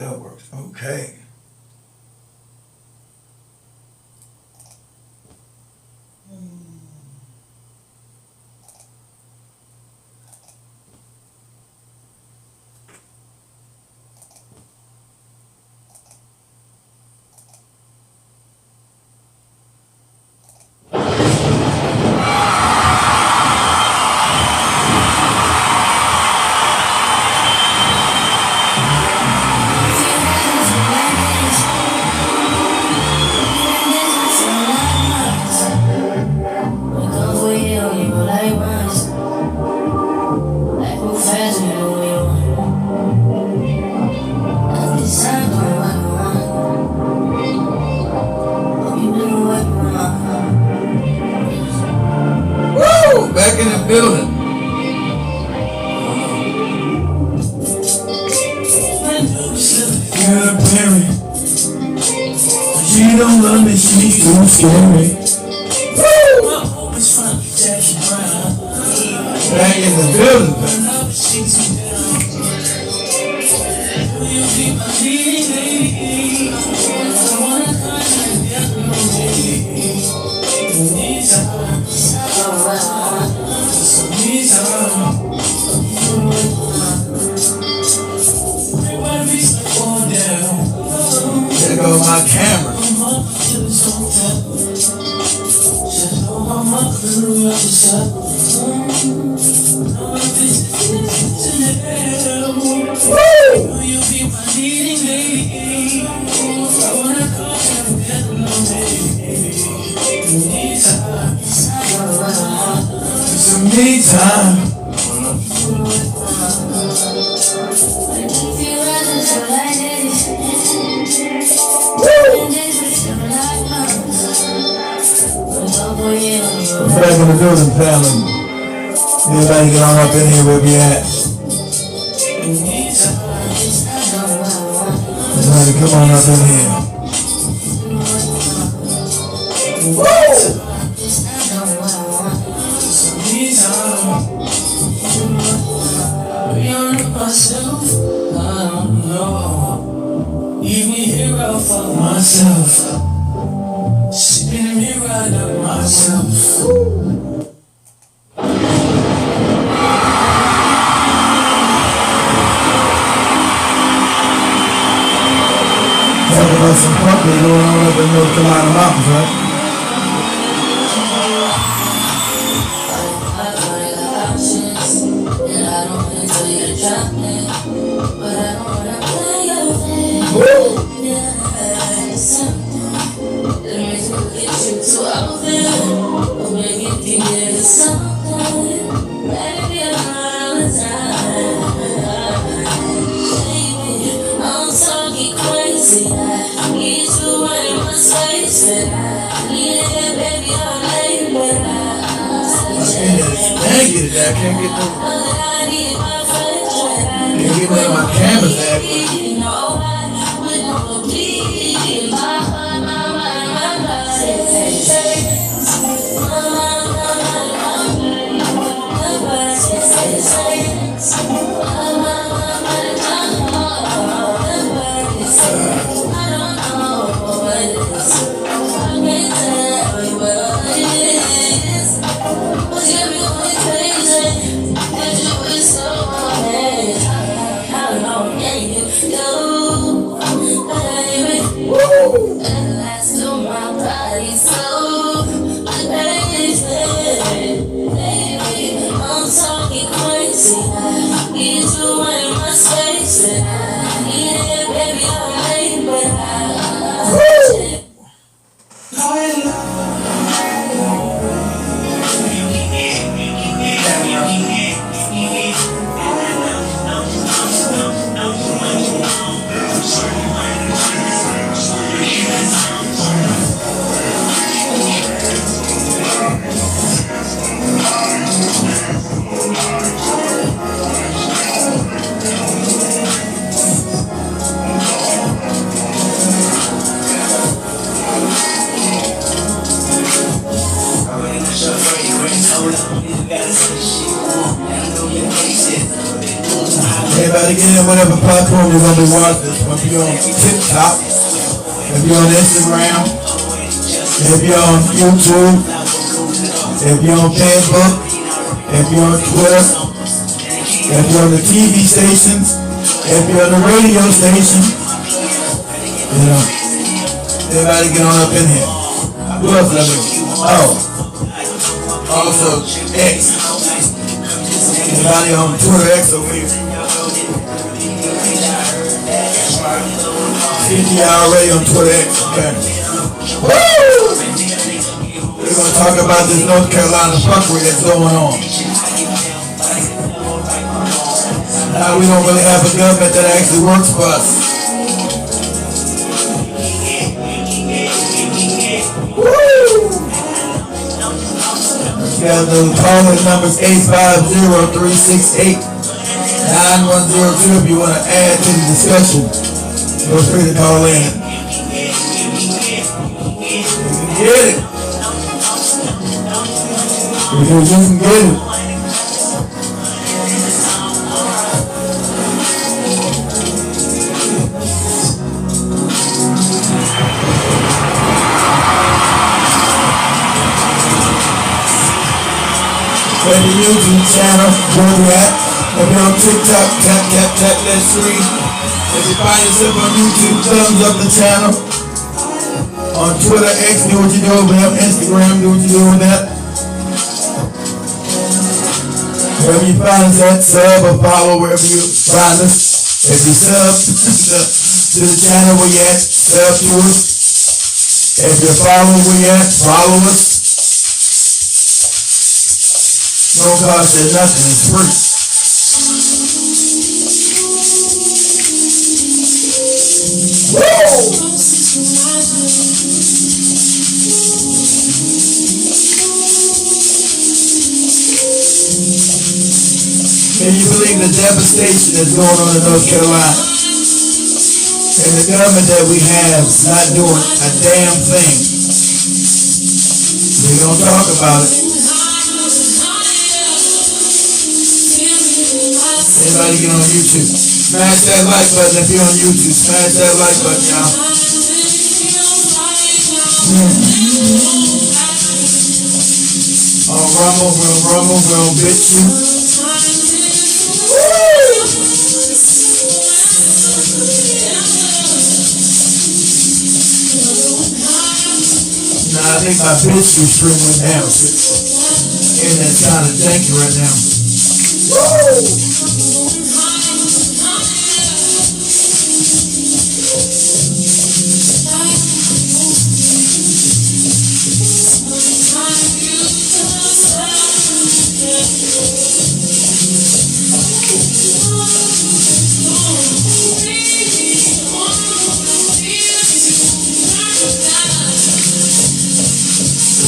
That works. Okay. Back in the building. Girl, Perry, she don't love me, she's too scary. Back in the building. There goes my camera. It's a me time. Back in the building, family. Everybody get on up in here where we at. Everybody come on up in here. Woo! Leave me here out for myself. Spinning me right up myself. Talk about some puppy going on up in North Carolina mountains, right? I can't get them. Can't get none of my cameras back. whatever platform you're gonna be watching this. If you're on TikTok, if you're on Instagram, if you're on YouTube, if you're on Facebook, if you're on Twitter, if you're on the TV stations, if you're on the radio station, you know, everybody get on up in here. Who else love it? Oh, also X. Anybody on Twitter X over here? 50 already on Twitter X. Okay. Woo! We're gonna talk about this North Carolina fuckery that's going on. Now we don't really have a government that actually works for us. Woo! Yeah, the calling number is 850-368-9102 if you want to add to the discussion. Feel free to call in. You can get it. You can get it. The YouTube channel, where we at. If you're on TikTok, tap that screen. If you find yourself on YouTube, thumbs up the channel. On Twitter, X, do what you do over there. Instagram, do what you do with that. Wherever you find us at, sub or follow wherever you find us. If you sub to the channel where you at, sub to us. If you follow where you at, follow us. No cost is nothing, it's free. Woo! Can you believe the devastation that's going on in North Carolina? And the government that we have is not doing a damn thing. We're going to talk about it. Anybody get on YouTube? Smash that like button if you're on YouTube. Smash that like button, y'all. On Rumble, we'll bitch you. Nah, I think my bitch you stream went down. And that's kind of janky right now. Woo!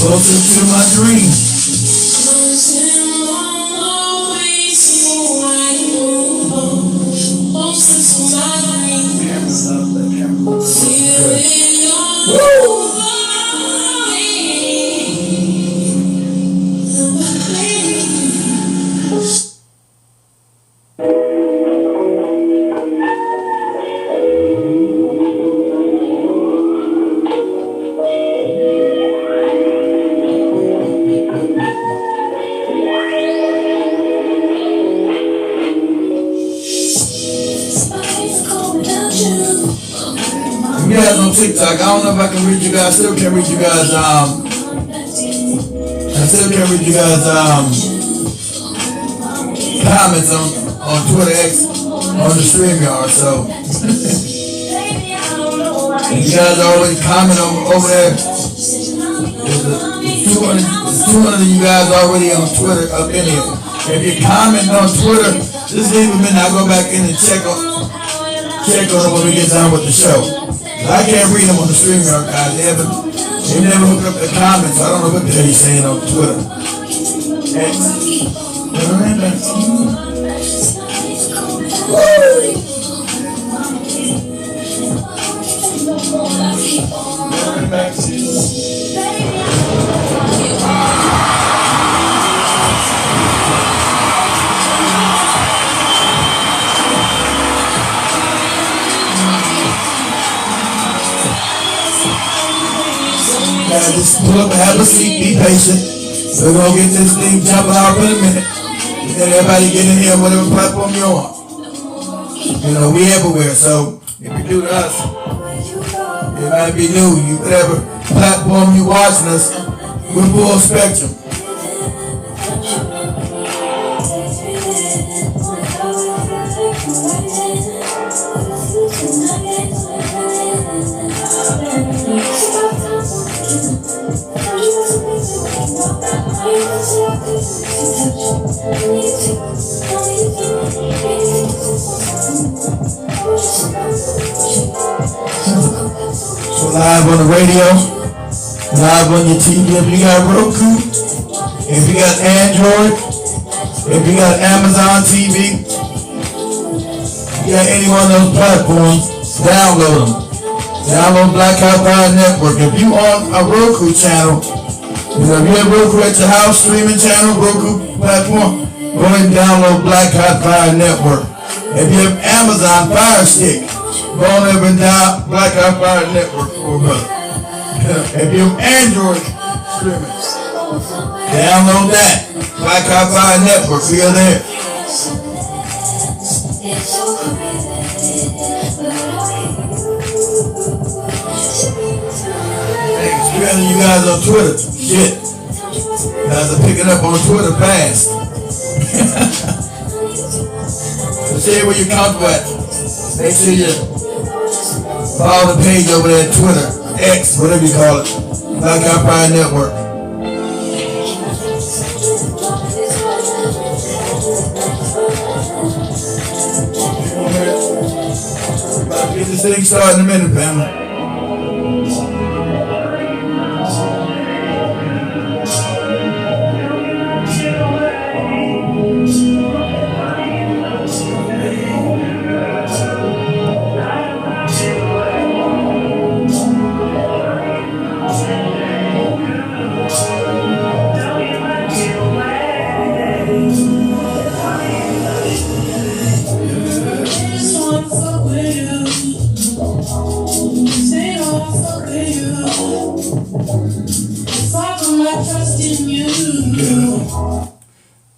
Closer to my dream. You guys on TikTok, I don't know if I can read you guys. I still can't read you guys. Comments on Twitter X on the StreamYard. So you guys already comment over there. There's 200 of you guys already on Twitter up in here. If you comment on Twitter, just leave a minute. I'll go back in and check on it when we get done with the show. I can't read them on the StreamYard, guys. They never hooked up the comments. So I don't know what the hell he's saying on Twitter. X. just pull up and have a seat, be patient. We're gonna get this thing jumping off in a minute. And everybody get in here, whatever platform you're on. You know, we everywhere, so if you do to us, it might be new. You whatever platform you watching us, we're full spectrum. So live on the radio, live on your TV. If you got Roku, if you got Android, if you got Amazon TV, if you got any one of those platforms, download them. Download Black Hot Fire Network. If you on a Roku channel, if you have Roku at your house streaming channel, Roku platform, go ahead and download Black Hot Fire Network. If you have Amazon Fire Stick, go on over and down Black Hot Fire Network for brother. If you have Android streaming, download that. Black Hot Fire Network, we are there. Hey, you guys on Twitter. Shit. You guys are picking up on Twitter fast. So share where you're comfortable at. Make sure you follow the page over there, Twitter, X, whatever you call it. Black Hot Fire Network. About to get this thing started in a minute, family.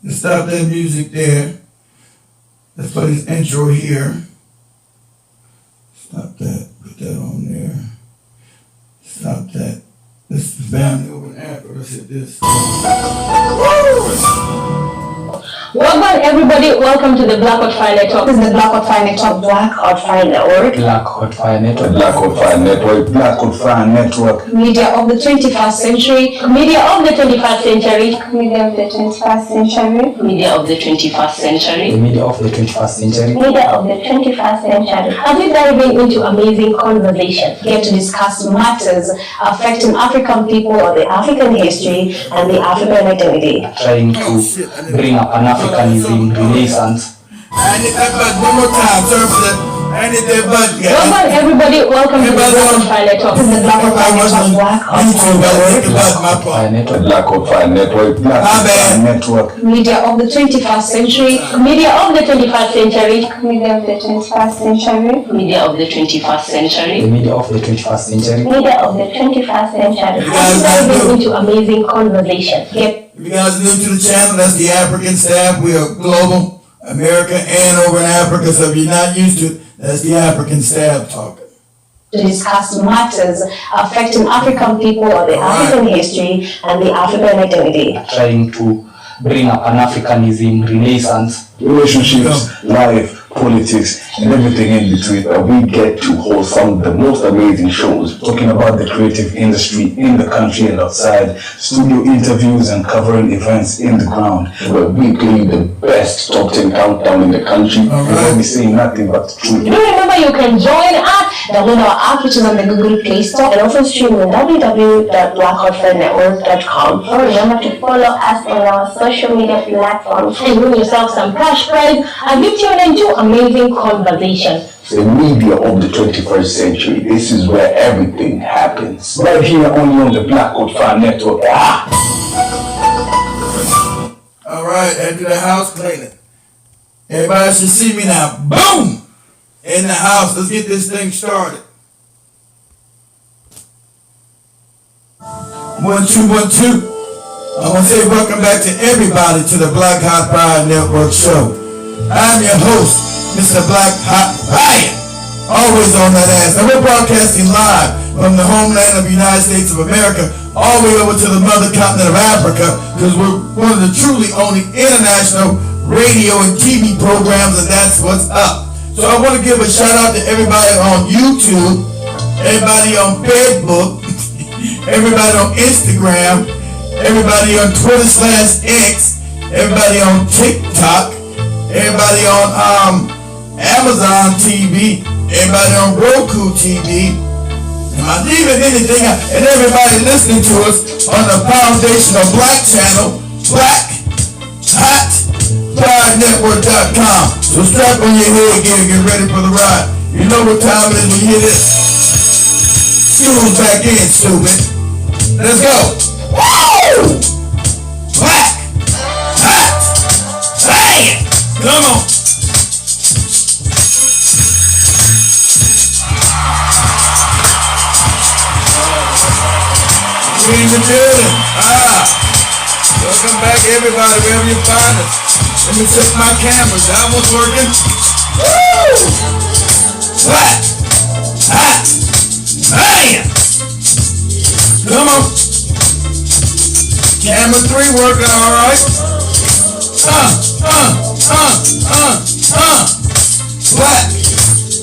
Let's stop that music there. Let's put his intro here. Stop that. Put that on there. Stop that. This is family over in Africa. Let's hit this. Welcome everybody, welcome to the Black Hot Fire Network. This is the Black Hot Fire Network, Black Hot Fire Network. Black Hot Fire Network. Black Hot Fire Network. Black Hot Fire Network. Media of the 21st century. Media of the 21st century. Media of the 21st century. Media of the 21st century. The media of the 21st century. Media of the 21st century. As we diving into amazing conversation, get to discuss matters affecting African people or the African history and the African identity. Trying to bring up Pan-Africanism, Renaissance. I need that button one more time. Sorry for that. I need that button, guys. Welcome everybody, welcome to the Black Hot Fire Network. This is the Black Hot Fire Network, Black Hot Fire Network. Black Hot Fire Network. Black Hot Fire Network. Media of the 21st century. Media of the 21st century. Media of the 21st century. Media of the 21st century. The media of the 21st century. Media of the 21st century. As we diving into amazing conversation, get If you guys are new to the channel, that's the African staff. We are global, America, and over in Africa. So if you're not used to it, that's the African staff talking. to discuss matters affecting African people or the African history and the African identity. Trying to bring up Pan-Africanism, Renaissance. Relationships, life, politics, and everything in between. We get to hold some of the most amazing shows talking about the creative industry in the country and outside, studio interviews and covering events in the ground. Where we play the best top 10 countdown in the country. And we'll be saying nothing but the truth. Do remember you can join us, download our app which is on the Google Play Store and also stream on www.blackhotfirenetwork.com. Remember to follow us on our social media platforms and win yourself some cash prize and be tuned into amazing conversation. The media of the 21st century. This is where everything happens. Right here only on the Black Hot Fire Network. All right, after the house cleaning. Everybody should see me now. Boom! In the house. Let's get this thing started. 1212. I want to say welcome back to everybody to the Black Hot Fire Network show. I'm your host, Mr. Black Hot Fire. Always on that ass. And we're broadcasting live from the homeland of the United States of America all the way over to the mother continent of Africa, because we're one of the truly only international radio and TV programs, and that's what's up. So I want to give a shout out to everybody on YouTube, everybody on Facebook, everybody on Instagram, everybody on Twitter/X, everybody on TikTok, everybody on Amazon TV, everybody on Roku TV, and even anything, and everybody listening to us on the Foundation of Black channel, BlackHotFireNetwork.com. So strap on your head gear and get ready for the ride. You know what time it is when you hear this? School's back in, stupid. Let's go. Woo! Black Hot Fire! Come on. We in the building. Welcome back, everybody, wherever you find us. Let me check my cameras. That one's working. Woo! Black Hot Fire! Come on. Camera 3 working all right. Black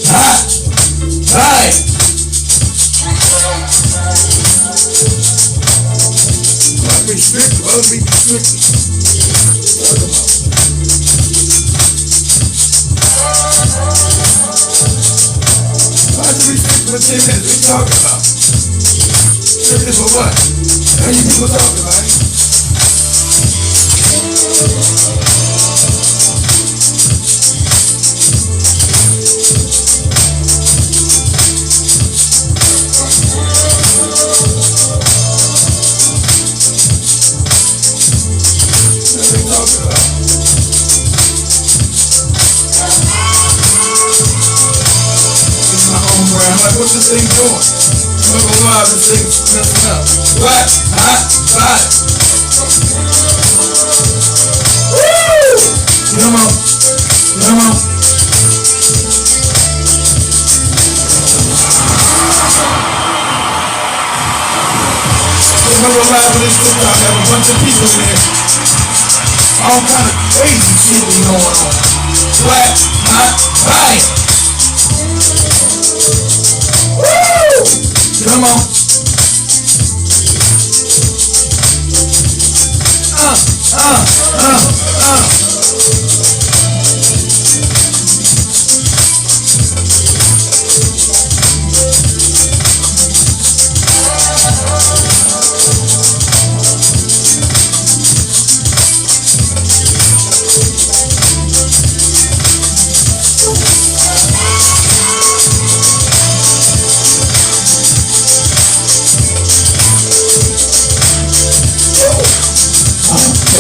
Hot Fire. Must be strict, must be strict. Why do we stick for 10 minutes? What you talking about? Strictly for what? How you people talking about it? What's this thing doing? I'm not gonna lie, this thing's messing up. Black Hot Fire. Woo! Come on. Come on. I'm not gonna lie, with this thing, I have a bunch of people in here. All kind of crazy shit going on. Black Hot Fire. Woo! Come on.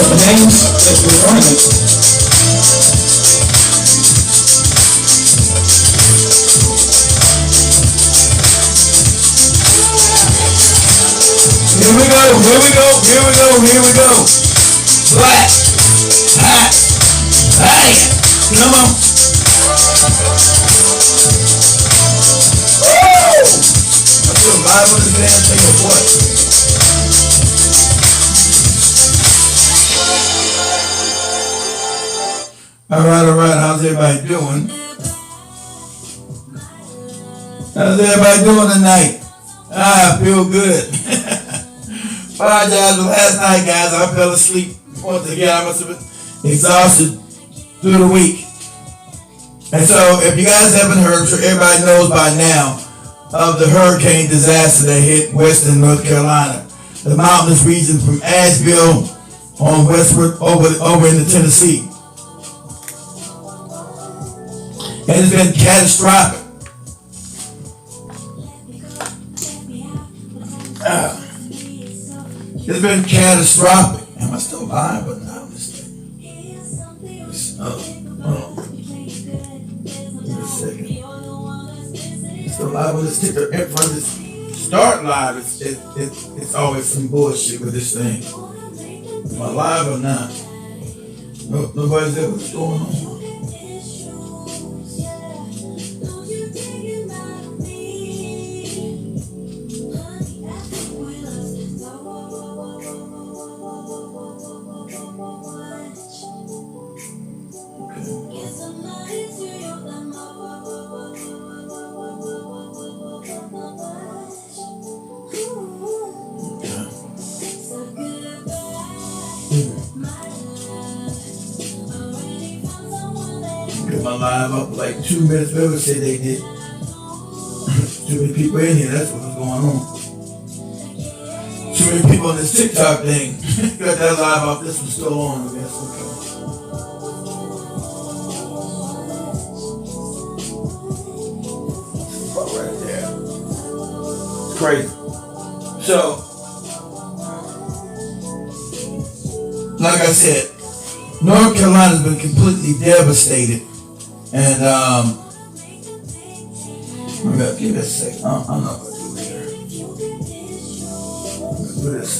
The names that we're running. Here we go, here we go, here we go, here we go. Black Hot Fire. Come on. Woo! I'm still live on this damn thing or what? All right, how's everybody doing? How's everybody doing tonight? I feel good. Apologize for last night, guys. I fell asleep once again. I must have been exhausted through the week. And so, if you guys haven't heard, I'm sure everybody knows by now of the hurricane disaster that hit western North Carolina. The mountainous region from Asheville on westward over into Tennessee. And it's been catastrophic. It's been catastrophic. Am I still live? But no, Wait a second. Still live with this ticker in front of this start live, it's always some bullshit with this thing. Am I live or not? No, nobody's ever what's going on. Get my live up like 2 minutes. Whoever said they did. Too many people in here. That's what's going on. Too many people on this TikTok thing. Got that live up. This one's still on. I guess. Okay. Right there. It's crazy. So, like I said, North Carolina's been completely devastated. And I gotta give it a second. I'm not gonna do it here. I'm gonna do this.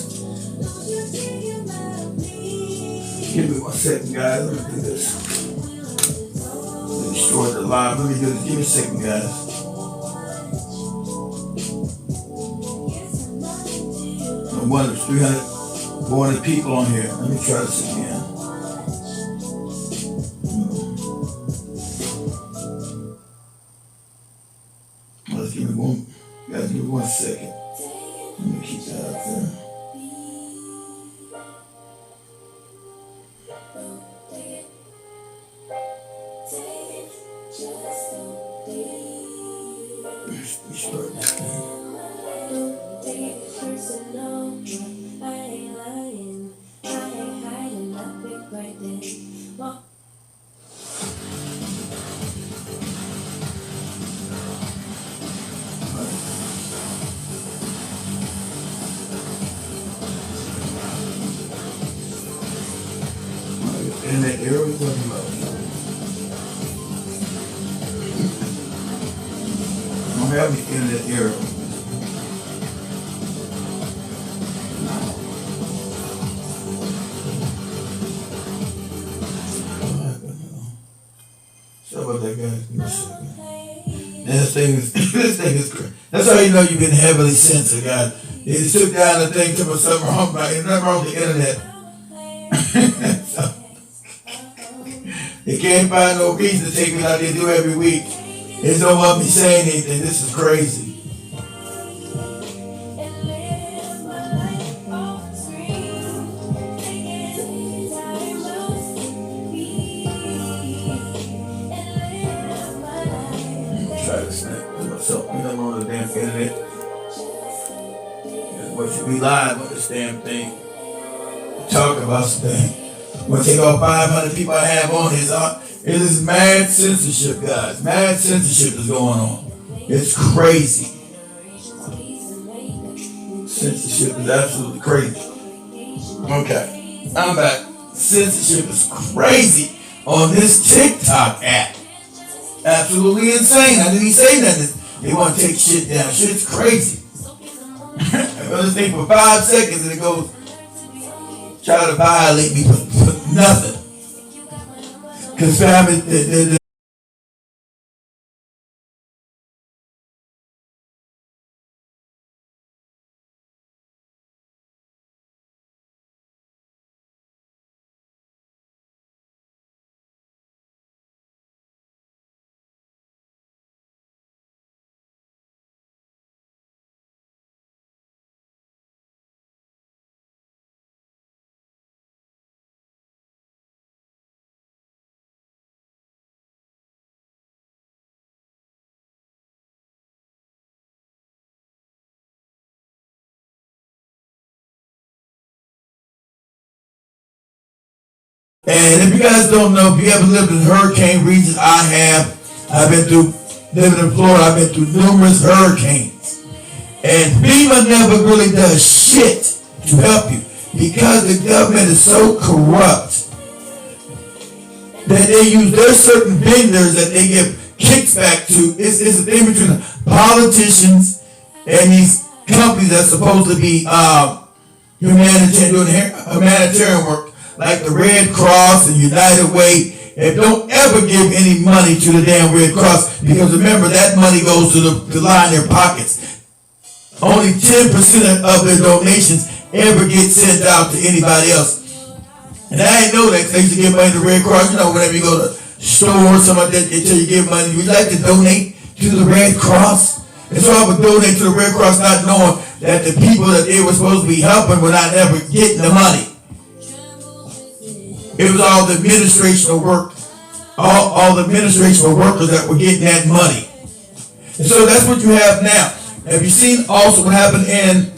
Give me 1 second, guys. Let me do this. Let me short the live. Let me do this. Give me a second, guys. One of 300, 400 people on here. Let me try this again. Let's give me one. Guys, give me 1 second. Let me keep that up there. We start this thing. And that arrow is looking low. I don't have the end of that arrow. Sorry about that, guys. Give me a second. This thing is crazy. That's how you know you've been heavily censored, guys. They just took down the thing to something wrong about it. Nothing wrong with the internet. So, they can't find no reason to take me like they do every week. They just don't want me saying anything. This is crazy. Try to snap myself. You know, on the damn internet. What should be live on this damn thing? Talk about something. I'm gonna take all 500 people I have on here. It is mad censorship, guys. Mad censorship is going on. It's crazy. Censorship is absolutely crazy. Okay, I'm back. Censorship is crazy on this TikTok app. Absolutely insane. I didn't even say nothing. They want to take shit down. Shit is crazy. I run this thing for 5 seconds and it goes. Try to violate me for nothing. Because family, and if you guys don't know, if you ever lived in hurricane regions, I have. I've been through, living in Florida, I've been through numerous hurricanes. And FEMA never really does shit to help you because the government is so corrupt that they use their certain vendors that they give kicks back to. It's a thing between the politicians and these companies that's supposed to be humanitarian work, like the Red Cross and United Way, and don't ever give any money to the damn Red Cross, because remember, that money goes to line their pockets. Only 10% of their donations ever get sent out to anybody else. And I didn't know that, because they used to give money to the Red Cross. You know, whenever you go to store or something like that, they tell you give money. Would you like to donate to the Red Cross? And so I would donate to the Red Cross, not knowing that the people that they were supposed to be helping were not ever getting the money. It was all the administrational work, all the administrational workers that were getting that money. And so that's what you have now. Have you seen also what happened in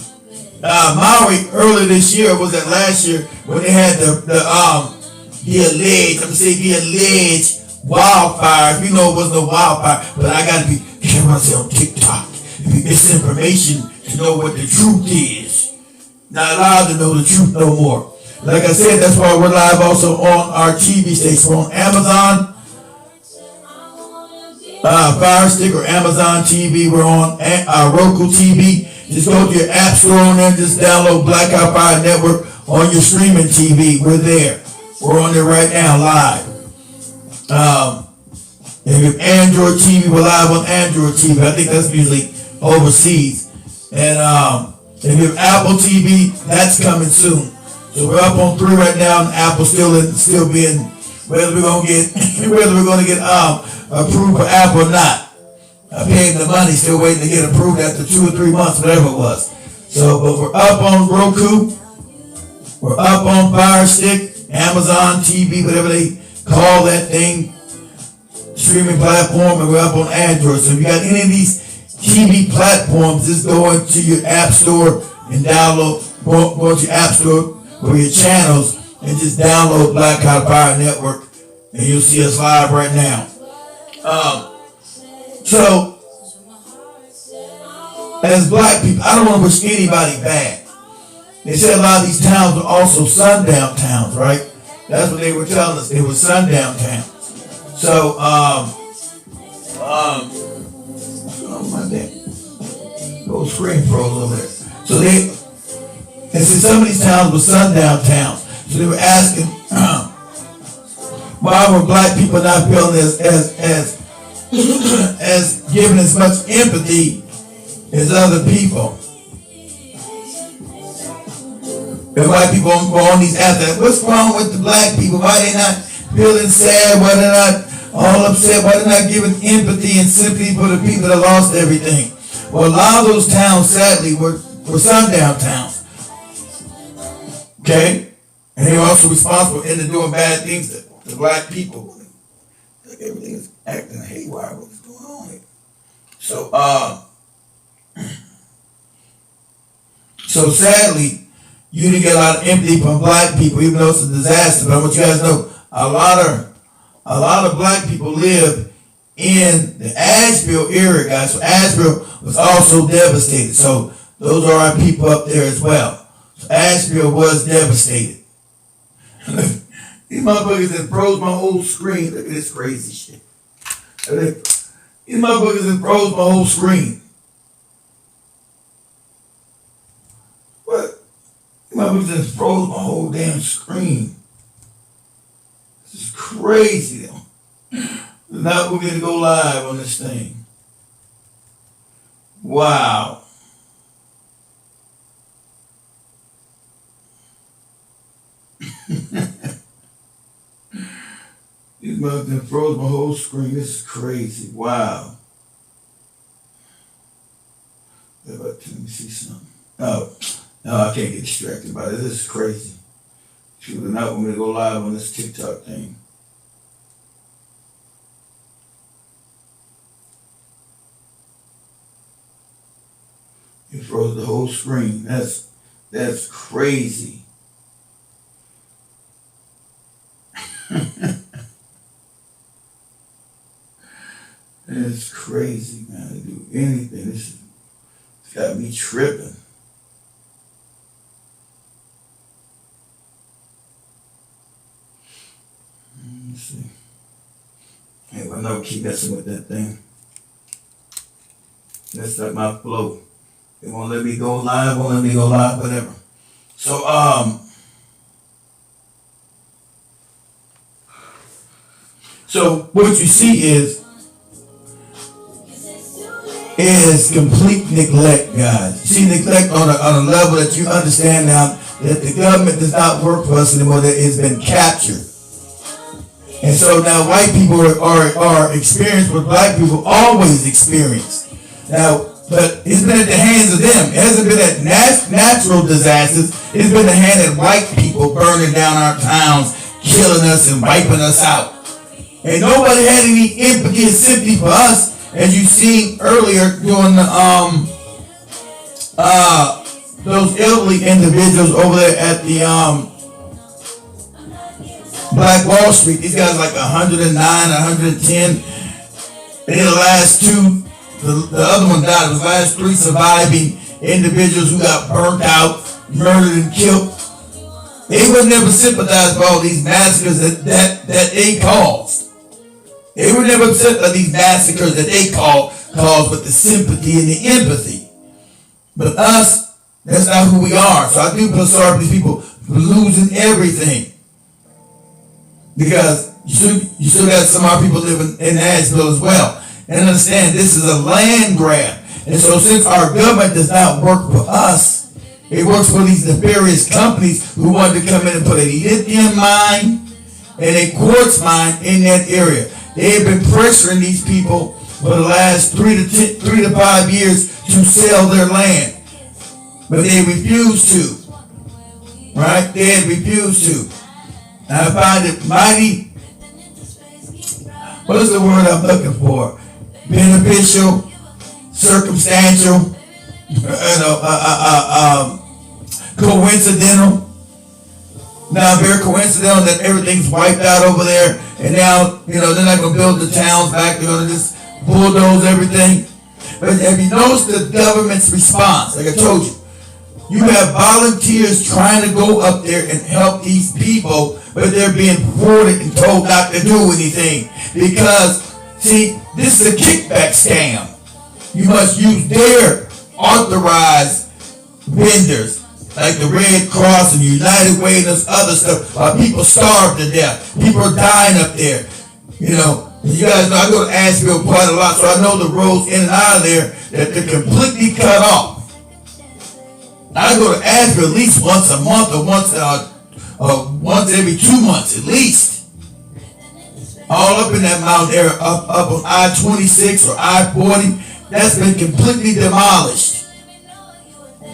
Maui earlier this year? Was that last year when they had the alleged wildfires? We know it was no wildfire, but I got to be careful myself on TikTok. Misinformation to know what the truth is. Not allowed to know the truth no more. Like I said, that's why we're live also on our TV station. We're on Amazon Fire Stick or Amazon TV. We're on Roku TV. Just go to your app store on there. Just download Black Out Fire Network on your streaming TV. We're there. We're on there right now, live. If you have Android TV, we're live on Android TV. I think that's usually overseas. And if you have Apple TV, that's coming soon. So we're up on 3 right now, and Apple still being whether we're gonna get approved for Apple or not. I paid the money, still waiting to get approved after 2 or 3 months, whatever it was. So, but we're up on Roku, we're up on Fire Stick, Amazon TV, whatever they call that thing, streaming platform, and we're up on Android. So if you got any of these TV platforms, just go into your app store and download, go to your app store or your channels and just download Black Out Fire Network, and you'll see us live right now. So, as black people, I don't want to wish anybody bad. They said a lot of these towns are also sundown towns, right? That's what they were telling us. They were sundown towns. So, oh my damn, whole screen froze over there. So they said some of these towns were sundown towns. So they were asking, why were black people not feeling as given as much empathy as other people? And white people go on these apps, what's wrong with the black people? Why they not feeling sad? Why they not all upset? Why they not giving empathy and sympathy for the people that lost everything? Well, a lot of those towns, sadly, were sundown towns. Okay? And they were also responsible in doing bad things to black people. Like everything is acting haywire. What's going on here? So sadly, you didn't get a lot of empathy from black people, even though it's a disaster. But I want you guys to know, a lot of black people live in the Asheville area, guys. So Asheville was also devastated. So those are our people up there as well. So Asheville was devastated. These motherfuckers that froze my whole screen. Look at this crazy shit. These motherfuckers that froze my whole screen. What? These motherfuckers that froze my whole damn screen. This is crazy. Now we're going to go live on this thing. Wow. These motherfuckers froze my whole screen. This is crazy. Wow. Let me see something. Oh, no, I can't get distracted by this. This is crazy. People do not want me to go live on this TikTok thing. It froze the whole screen. That's crazy. It's crazy, man. To do anything. It's got me tripping. Let's see. Hey, I know keep messing with that thing. That's like my flow. They won't let me go live, whatever. So, so what you see is complete neglect, guys. You see neglect on a level that you understand now that the government does not work for us anymore, that it's been captured. And so now white people are experienced what black people always experienced. Now, but it's been at the hands of them. It hasn't been at natural disasters. It's been the hand of white people burning down our towns, killing us and wiping us out. And nobody had any empathy and sympathy for us, as you seen earlier during the those elderly individuals over there at the Black Wall Street. These guys like 109, 110. And the last two, the other one died. It was the last three surviving individuals who got burnt out, murdered, and killed. They would never sympathize with all these massacres that they caused. They were never upset by these massacres that they caused with the sympathy and the empathy. But us, that's not who we are. So I do feel sorry for these people for losing everything. Because you still got some of our people living in Nashville as well. And understand, this is a land grab. And so since our government does not work for us, it works for these nefarious companies who want to come in and put a lithium mine and a quartz mine in that area. They have been pressuring these people for the last 3 to 5 years to sell their land. But they refuse to. Right? They have refused to. And I find it mighty, what is the word I'm looking for? Beneficial, circumstantial, coincidental. Now, very coincidental that everything's wiped out over there, and now, they're not going to build the towns back. They're going to just bulldoze everything. But have you noticed the government's response? Like I told you, you have volunteers trying to go up there and help these people, but they're being thwarted and told not to do anything. Because, see, this is a kickback scam. You must use their authorized vendors, like the Red Cross and United Way and this other stuff, while people starve to death. People are dying up there. You guys know I go to Asheville quite a lot, so I know the roads in and out of there that they're completely cut off. I go to Asheville at least once a month or once every 2 months at least. All up in that mountain area, up on I-26 or I-40, that's been completely demolished.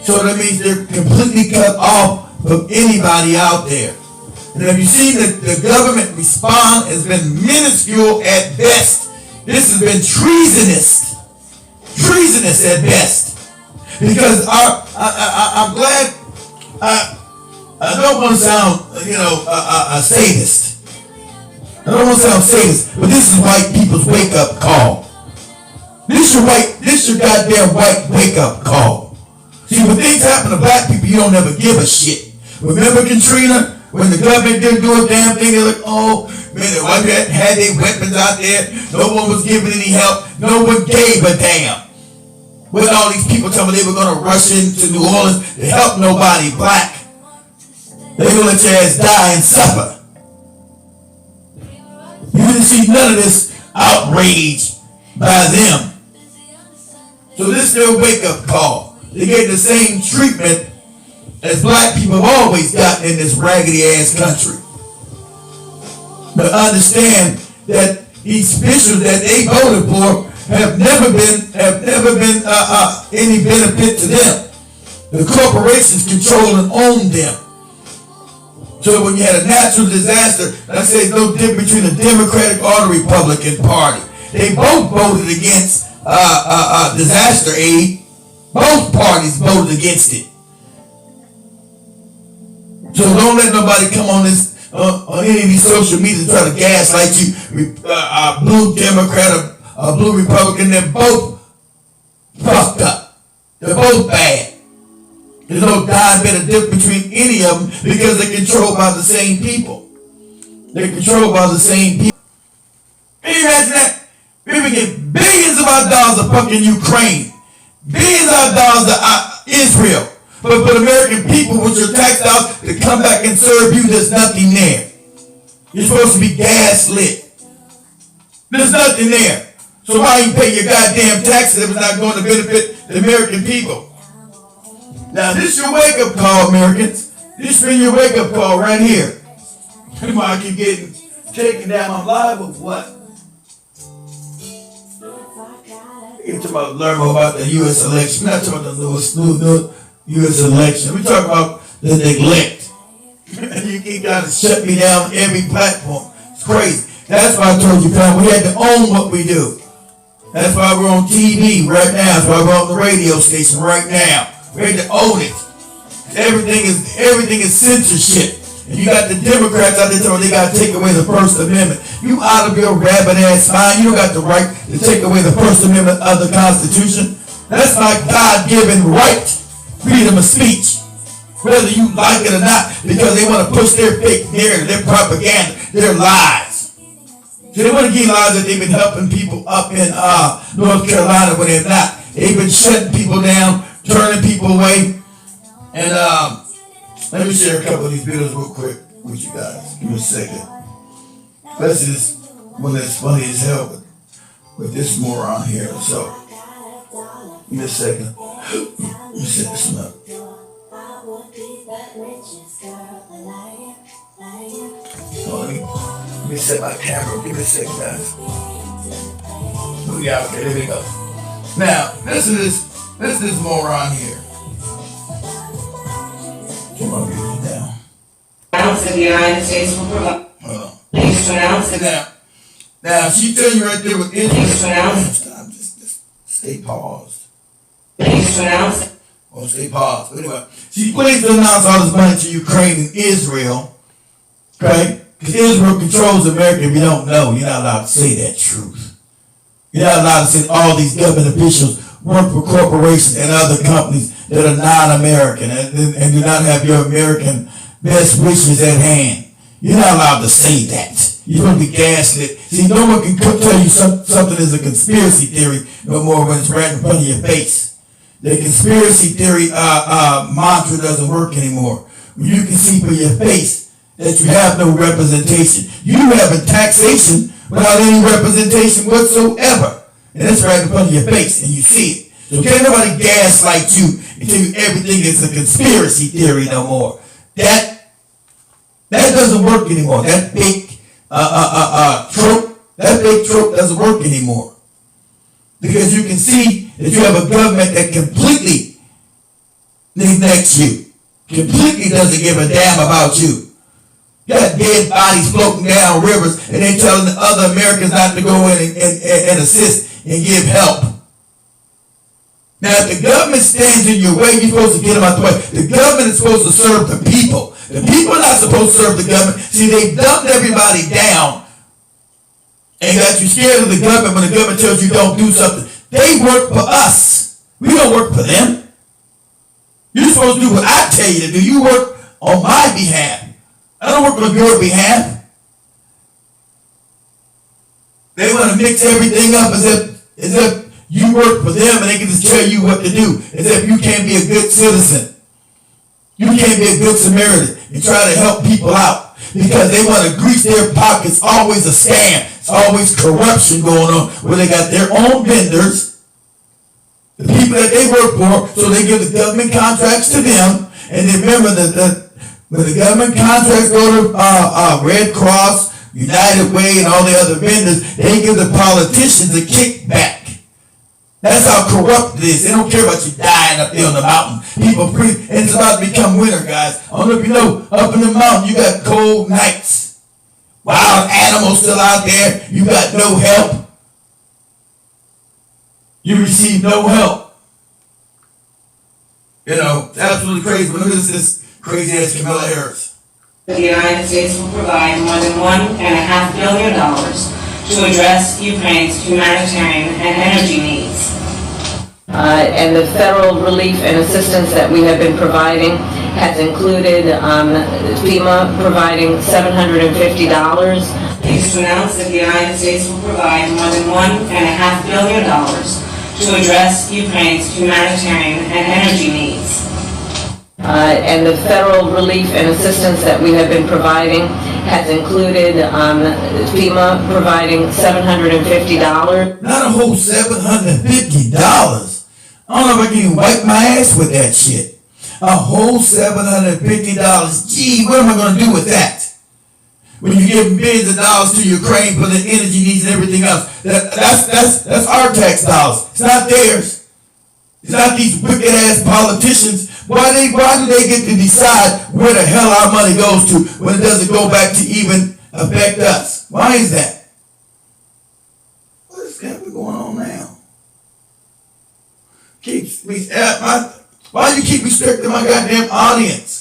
So that means they're completely cut off from anybody out there. And have you seen the government respond has been minuscule at best. This has been treasonous at best. Because I'm glad, I don't want to sound, a sadist. I don't want to sound sadist, but this is white people's wake-up call. This your goddamn white wake-up call. See, when things happen to black people, you don't ever give a shit. Remember Katrina? When the government didn't do a damn thing, they're like, oh, man, the white people had their weapons out there. No one was giving any help. No one gave a damn. With all these people telling me they were going to rush into New Orleans to help nobody black. They're going to let your ass die and suffer. You didn't see none of this outrage by them. So this is their wake-up call. They get the same treatment as black people have always gotten in this raggedy-ass country. But understand that these officials that they voted for have never been any benefit to them. The corporations control and own them. So when you had a natural disaster, like I say, it's no difference between the Democratic or the Republican Party. They both voted against disaster aid. Both parties voted against it. So don't let nobody come on this on any of these social media and try to gaslight you. Blue Democrat or blue Republican, they're both fucked up. They're both bad. There's no darn bit of difference between any of them because they're controlled by the same people. They're controlled by the same people. Can you imagine that? We would get billions of our dollars to fucking Ukraine. Billions of dollars Israel. But for the American people, with your tax dollars to come back and serve you, there's nothing there. You're supposed to be gaslit. There's nothing there. So why you pay your goddamn taxes if it's not going to benefit the American people? Now this is your wake-up call, Americans. This is your wake-up call right here. Why I keep getting taken down? I'm live or what? We're talking about learn more about the U.S. election. We're not talking about the U.S. election. We're talking about the neglect. You keep trying to shut me down on every platform. It's crazy. That's why I told you, Pam, we had to own what we do. That's why we're on TV right now. That's why we're on the radio station right now. We had to own it. Everything is censorship. And you got the Democrats out there telling they got to take away the First Amendment. You out of your rabbit ass mind. You don't got the right to take away the First Amendment of the Constitution. That's my God-given right. Freedom of speech. Whether you like it or not, because they want to push their fake narrative, their propaganda, their lies. So they want to give lies that they've been helping people up in North Carolina when they're not. They've been shutting people down, turning people away. And let me share a couple of these videos real quick with you guys. Give me a second. This is one that's funny as hell with this moron here. So, give me a second. Let me set this one up. Let me set my camera. Give me a second, guys. We got okay. There we go. Now, this is moron here. Come on, get it down. Announce that the United States will provide. Hold on. Please to announce that. Now, she tell you right there with Israel. Please to announce. Stop. Just stay paused. Please to announce. Or stay paused. But anyway, she pleased to announce all this money to Ukraine and Israel. Okay? Because Israel controls America. If you don't know, you're not allowed to say that truth. You're not allowed to say all these government officials work for corporations and other companies that are non-American and do not have your American best wishes at hand. You're not allowed to say that. You're supposed to be gaslit. See, no one can tell you something is a conspiracy theory no more when it's right in front of your face. The conspiracy theory mantra doesn't work anymore. When you can see for your face that you have no representation. You have a taxation without any representation whatsoever. And that's right in front of your face, and you see it. So can't nobody gaslight you and tell you everything is a conspiracy theory no more. That doesn't work anymore. That fake trope doesn't work anymore. Because you can see that you have a government that completely neglects you. Completely doesn't give a damn about you. You got dead bodies floating down rivers and they're telling the other Americans not to go in and assist and give help. Now, if the government stands in your way, you're supposed to get them out the way. The government is supposed to serve the people. The people are not supposed to serve the government. See, they dumped everybody down and got you scared of the government when the government tells you don't do something. They work for us. We don't work for them. You're supposed to do what I tell you to do. You work on my behalf. I don't work on your behalf. They want to mix everything up as if you work for them and they can just tell you what to do, as if you can't be a good citizen. You can't be a good Samaritan and try to help people out because they want to grease their pockets. Always a scam. It's always corruption going on where they got their own vendors, the people that they work for, so they give the government contracts to them. And they remember that when the government contracts go to Red Cross, United Way, and all the other vendors, they give the politicians a kickback. That's how corrupt it is. They don't care about you dying up there on the mountain. People free, and it's about to become winter, guys. I don't know if you know, up in the mountain, you got cold nights. Wild animals still out there. You got no help. You receive no help. You know, it's absolutely crazy. But look at this crazy ass Kamala Harris. The United States will provide more than $1.5 billion to address Ukraine's humanitarian and energy needs. And the federal relief and assistance that we have been providing has included FEMA providing $750. Pleased to announce that the United States will provide more than $1.5 billion to address Ukraine's humanitarian and energy needs. And the federal relief and assistance that we have been providing has included FEMA providing $750. Not a whole $750. I don't know if I can even wipe my ass with that shit. A whole $750. Gee, what am I going to do with that? When you give billions of dollars to Ukraine for the energy needs and everything else, that's our tax dollars. It's not theirs. It's not these wicked ass politicians. Why do they get to decide where the hell our money goes to when it doesn't go back to even affect us? Why is that? What is going on now? Why do you keep restricting my goddamn audience?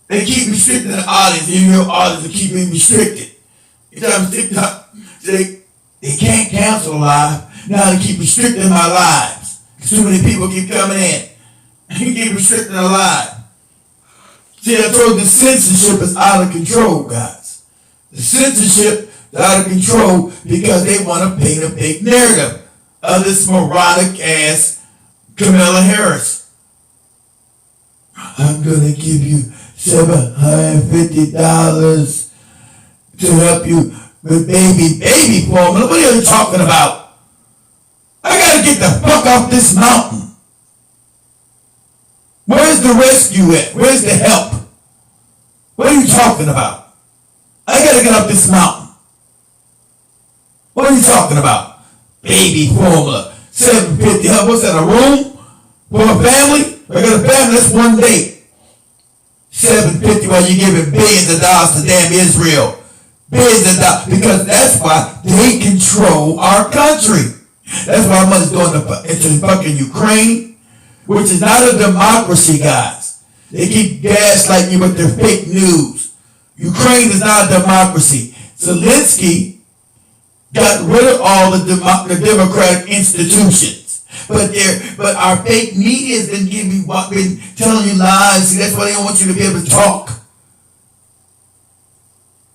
They keep restricting the audience, and your audience are keeping restricted. They can't cancel live. Now they keep restricting my lives. Too many people keep coming in. You keep restricting the live. See, I told you the censorship is out of control, guys. The censorship is out of control because they want to paint a fake narrative of this moronic ass Kamala Harris. I'm gonna give you $750 to help you with baby formula. What are you talking about? I gotta get the fuck off this mountain. Where's the rescue at? Where's the help? What are you talking about? I gotta get up this mountain. What are you talking about? Baby formula. $750. What's that, a room? For a family? I got a family, that's one day. $750 while you're giving billions of dollars to damn Israel. Billions of dollars. Because that's why they control our country. That's why money's going into fucking Ukraine, which is not a democracy, guys. They keep gaslighting you with their fake news. Ukraine is not a democracy. Zelensky got rid of all the democratic institutions. But our fake media has been telling you lies. See, that's why they don't want you to be able to talk.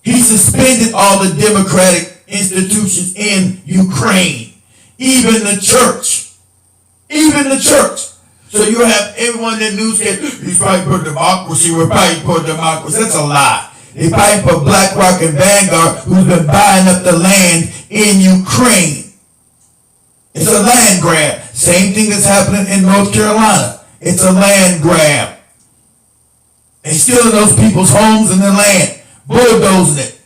He suspended all the democratic institutions in Ukraine. Even the church. Even the church. So you have everyone in the newscast, he's fighting for democracy, we're fighting for democracy. That's a lie. They're fighting for BlackRock and Vanguard, who's been buying up the land in Ukraine. It's a land grab. Same thing that's happening in North Carolina. It's a land grab. They stealing those people's homes and their land, bulldozing it.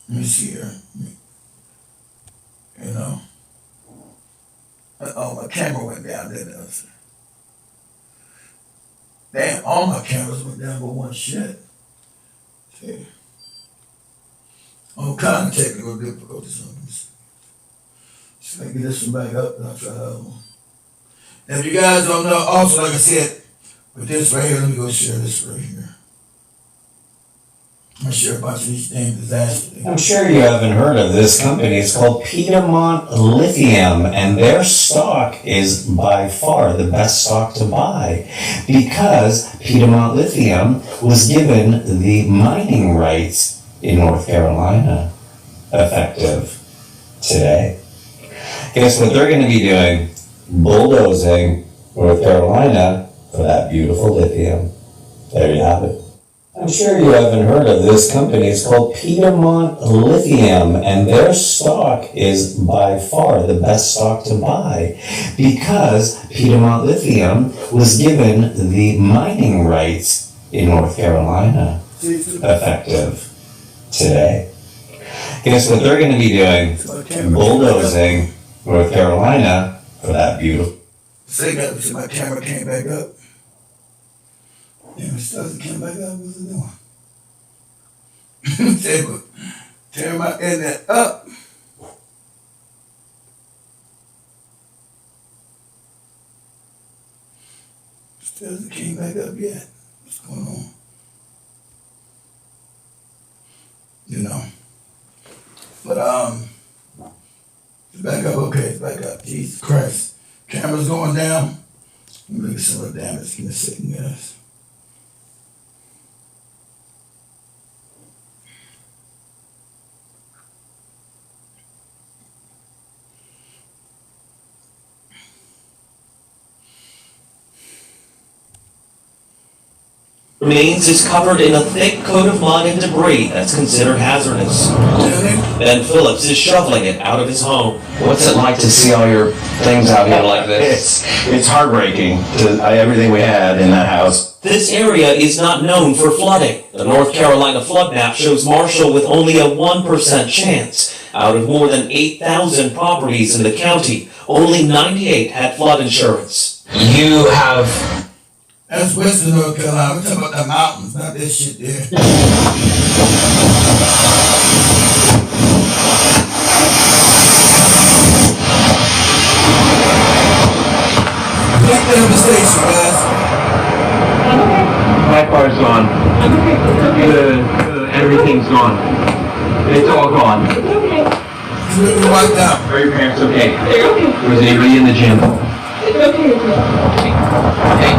Let me see here. You know. Oh, my camera went down, didn't it? Damn, all my cameras went down but one shit. See. All kind of technical difficulties on this. Just make this one back up and I'll try the other one. Now, if you guys don't know, also, like I said, with this right here, let me go share this right here. I'm going to share a bunch of these damn disasters. I'm sure you haven't heard of this company. It's called Piedmont Lithium, and their stock is by far the best stock to buy because Piedmont Lithium was given the mining rights in North Carolina effective today. Guess what they're going to be doing? Bulldozing North Carolina for that beautiful lithium. There you have it. I'm sure you haven't heard of this company. It's called Piedmont Lithium, and their stock is by far the best stock to buy because Piedmont Lithium was given the mining rights in North Carolina effective today. Guess what they're going to be doing? Bulldozing North Carolina for that beautiful. Say that because my camera came back up. Damn, it still hasn't come back up. What's it doing? Tear my internet up. Still hasn't came back up yet. What's going on? You know. But it's back up. Okay, it's back up. Jesus Christ. Camera's going down. Let me look at some of the damage. Give me a second, guys. remains is covered in a thick coat of mud and debris that's considered hazardous. Ben Phillips is shoveling it out of his home. What's it like to see all your things out here like this? It's heartbreaking to everything we had in that house. This area is not known for flooding. The North Carolina flood map shows Marshall with only a 1% chance. Out of more than 8,000 properties in the county, only 98 had flood insurance. You have... That's Western North Carolina. We're talking about the mountains, not this shit there. Black devastation, guys. My car's gone. Everything's gone. It's all gone. It's really wiped out. Are your parents okay? Was anybody in the gym? Hey.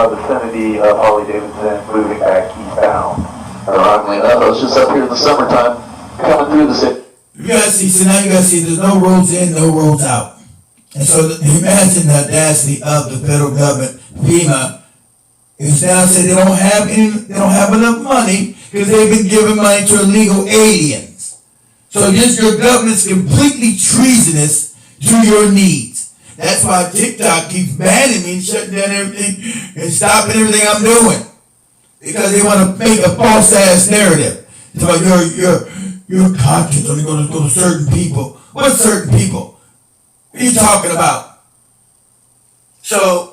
Vicinity of Harley-Davidson, moving back eastbound. Ironically enough, I was just up here in the summertime, coming through the city. You gotta see, so now you gotta see there's no roads in, no roads out. And so imagine the audacity of the federal government, FEMA, is now saying they don't have enough money because they've been giving money to illegal aliens. So this your government's completely treasonous to your needs. That's why TikTok keeps banning me and shutting down everything and stopping everything I'm doing. Because they want to make a false ass narrative. It's about your content's only going to go to certain people. What certain people? What are you talking about? So,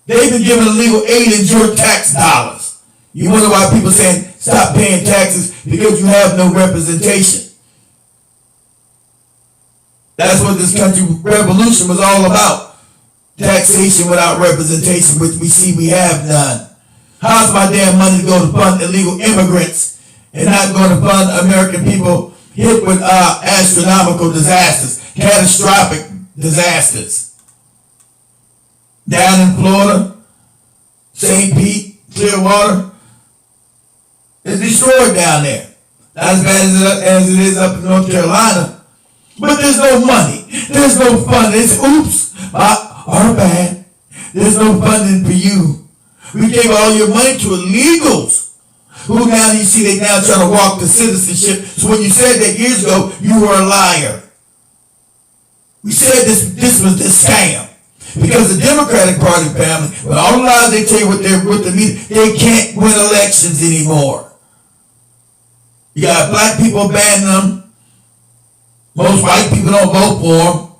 they've been giving illegal aliens your tax dollars. You wonder why people saying stop paying taxes because you have no representation. That's what this country revolution was all about. Taxation without representation, which we see we have none. How's my damn money to go to fund illegal immigrants and not going to fund American people hit with astronomical disasters, catastrophic disasters? Down in Florida, St. Pete, Clearwater, it's destroyed down there. Not as bad as it is up in North Carolina. But there's no money. There's no funding. It's oops, our bad. There's no funding for you. We gave all your money to illegals who now you see they now trying to walk the citizenship. So when you said that years ago, you were a liar. We said this was the scam. Because the Democratic Party family, with all the lies they tell you with the media, they can't win elections anymore. You got black people banning them. Most white people don't vote for them.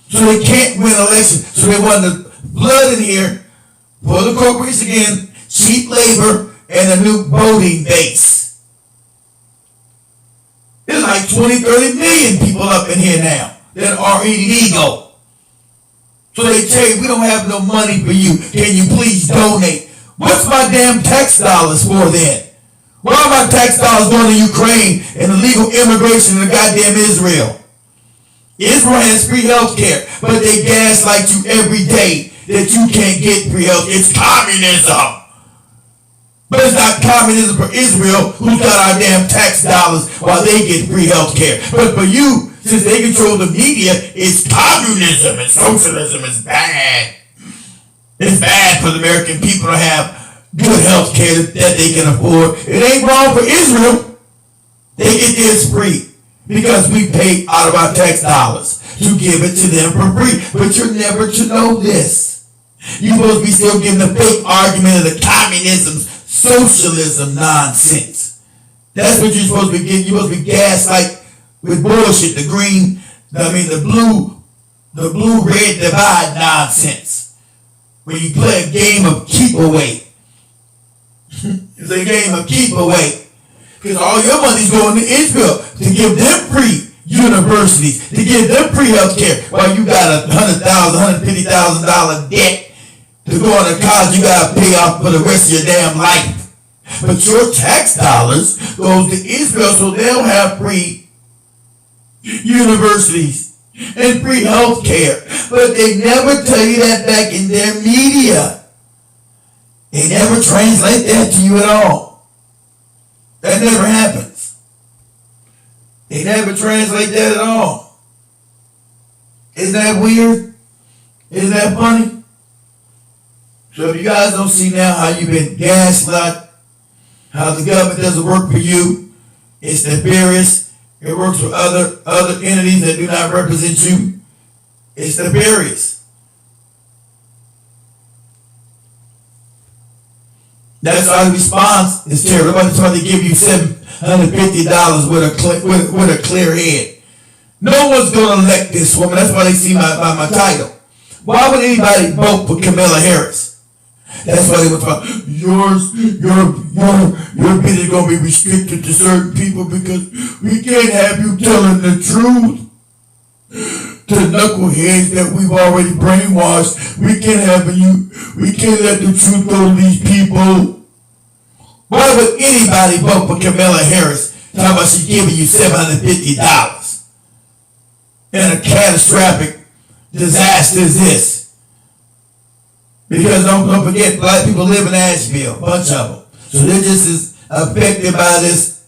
So they can't win elections. So they want to flood in here, for the corporations again, cheap labor, and a new voting base. There's like 20, 30 million people up in here now that are illegal. So they tell you, we don't have no money for you. Can you please donate? What's my damn tax dollars for then? Why are my tax dollars going to Ukraine and illegal immigration in the goddamn Israel? Israel has free health care, but they gaslight you every day that you can't get free health. It's communism. But it's not communism for Israel, who's got our damn tax dollars while they get free health care. But for you, since they control the media, it's communism and socialism is bad. It's bad for the American people to have good health care that they can afford. It ain't wrong for Israel. They get theirs free because we pay out of our tax dollars to give it to them for free. But you're never to know this. You're supposed to be still giving the fake argument of the communism, socialism nonsense. That's what you're supposed to be getting. You're supposed to be gaslight with bullshit, the blue-red divide nonsense. When you play a game of keep away. It's a game of keep away. Because all your money's going to Israel to give them free universities to give them free health care while you got $100,000, $150,000 debt to go on to college you got to pay off for the rest of your damn life. But your tax dollars goes to Israel so they'll have free universities and free health care. But they never tell you that back in their media. They never translate that to you at all. That never happens. They never translate that at all. Isn't that weird? Isn't that funny? So if you guys don't see now how you've been gaslit, how the government doesn't work for you, it's nefarious. It works for other entities that do not represent you. It's nefarious. That's why the response is terrible. Nobody's trying to give you $750 with a clear head. No one's going to elect this woman. That's why they see my title. Why would anybody vote for Kamala Harris? That's why they were talking. Your bid is going to be restricted to certain people because we can't have you telling the truth to the knuckleheads that we've already brainwashed. We can't let the truth go to these people. Why would anybody vote for Kamala Harris talking about she's giving you $750 and a catastrophic disaster is this? Because don't forget, black people live in Asheville, a bunch of them. So they're just as affected by this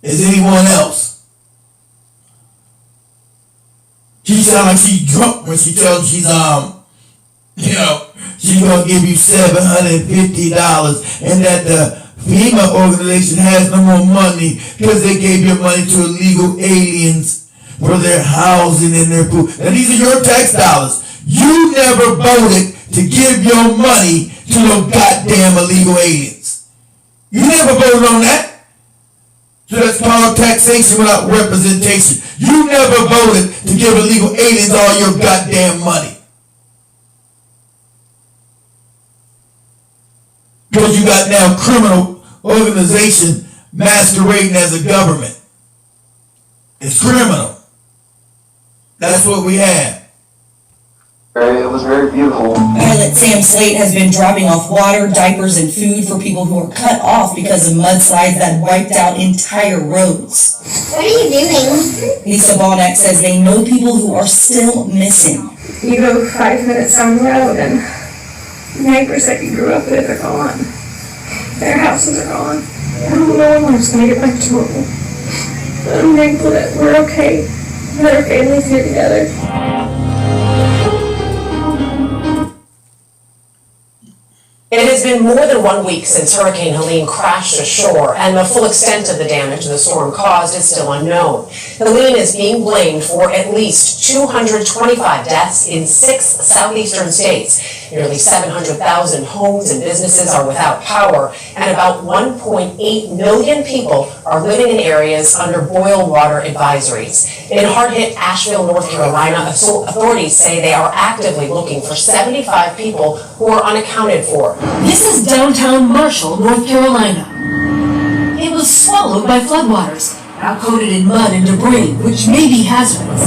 as anyone else. She sounds like she's drunk when she tells she's she's gonna give you $750 and that the FEMA organization has no more money because they gave your money to illegal aliens for their housing and their food. Now these are your tax dollars. You never voted to give your money to no goddamn illegal aliens. You never voted on that. So that's called taxation without representation. You never voted to give illegal aliens all your goddamn money. Because you got now criminal organization masquerading as a government. It's criminal. That's what we have. It was very beautiful. Pilot Sam Slate has been dropping off water, diapers, and food for people who are cut off because of mudslides that wiped out entire roads. What are you doing? Lisa Baldock says they know people who are still missing. You go 5 minutes down the road and neighbors that you grew up with are gone. Their houses are gone. I don't know when it's going to get back to normal. But I'm thankful that we're okay, that our family's here together. It has been more than 1 week since Hurricane Helene crashed ashore, and the full extent of the damage the storm caused is still unknown. Helene is being blamed for at least 225 deaths in 6 southeastern states. Nearly 700,000 homes and businesses are without power, and about 1.8 million people are living in areas under boil water advisories. In hard-hit Asheville, North Carolina, authorities say they are actively looking for 75 people who are unaccounted for. This is downtown Marshall, North Carolina. It was swallowed by floodwaters, now coated in mud and debris, which may be hazardous.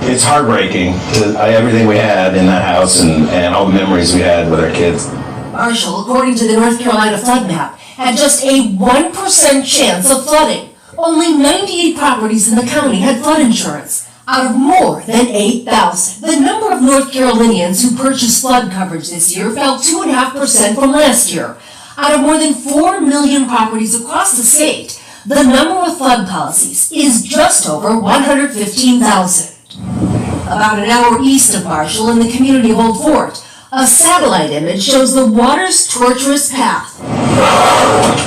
It's heartbreaking to everything we had in that house and all the memories we had with our kids. Marshall, according to the North Carolina flood map, had just a 1% chance of flooding. Only 98 properties in the county had flood insurance, out of more than 8,000. The number of North Carolinians who purchased flood coverage this year fell 2.5% from last year. Out of more than 4 million properties across the state, the number of flood policies is just over 115,000. About an hour east of Marshall in the community of Old Fort, a satellite image shows the water's tortuous path.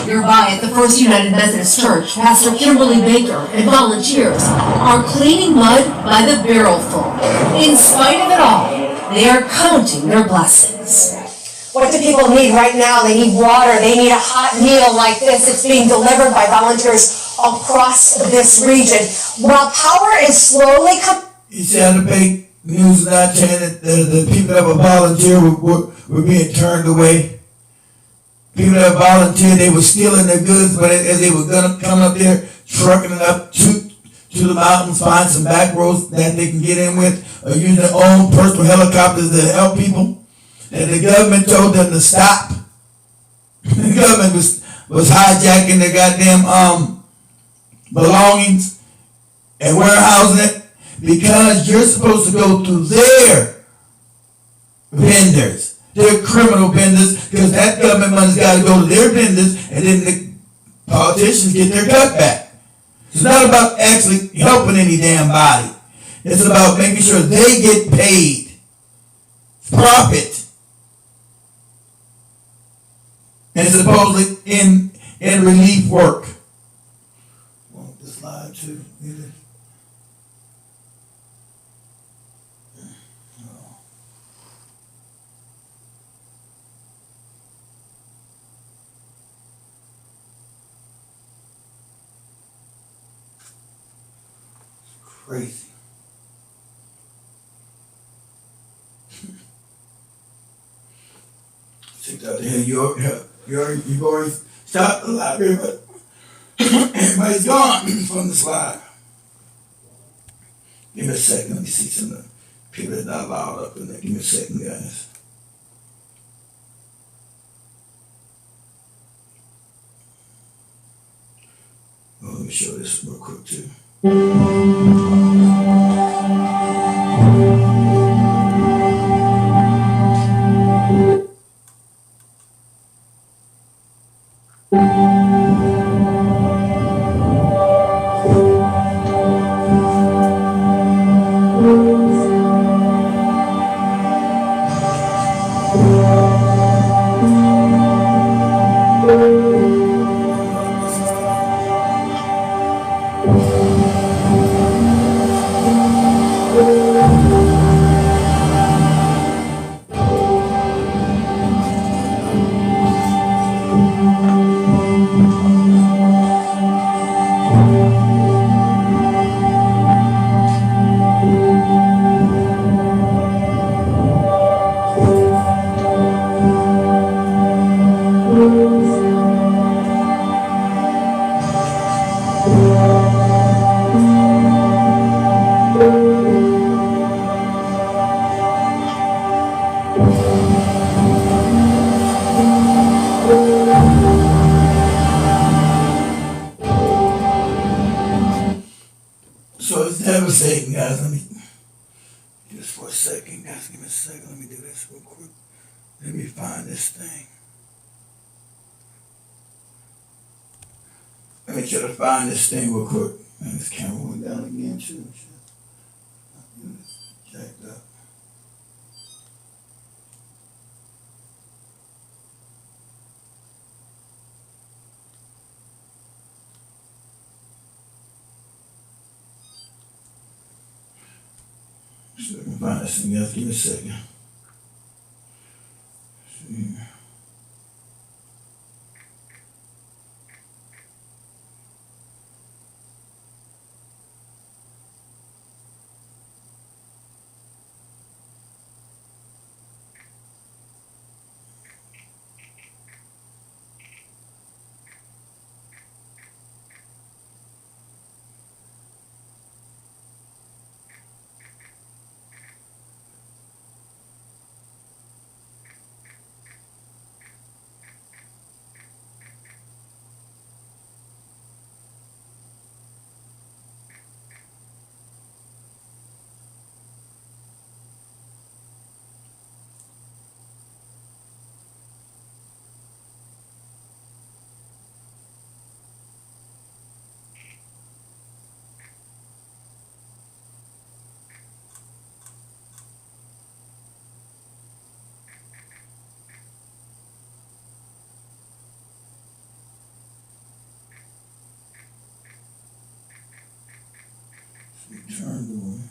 Nearby at the First United Methodist Church, Pastor Kimberly Baker and volunteers are cleaning mud by the barrelful. In spite of it all, they are counting their blessings. What do people need right now? They need water. They need a hot meal like this. It's being delivered by volunteers across this region. While power is slowly coming... You see how the fake news not saying that the people that were volunteer were being turned away. People that volunteered, they were stealing their goods, but as they were coming up there, trucking it up to to the mountains, find some back roads that they can get in with, or use their own personal helicopters to help people. And the government told them to stop. The government was hijacking their goddamn belongings and warehousing it, because you're supposed to go through their vendors, their criminal vendors, because that government money's got to go to their vendors, and then the politicians get their cut back. It's not about actually helping any damn body. It's about making sure they get paid. Profit. And supposedly in relief work. Want this slide too? Crazy. Check out there. You've already stopped the library, but everybody's gone from the slide. Give me a second. Let me see some of the people that's not allowed up in there. Give me a second, guys. Oh, let me show this real quick too. So it's devastating, guys. Let me do this for a second, guys. Give me a second. Let me do this real quick. Let me find this thing. Let me try to find this thing real quick. Man, this camera went down again too. Jacked up. So I can find this thing, guys. Give me a second. See. Turned away.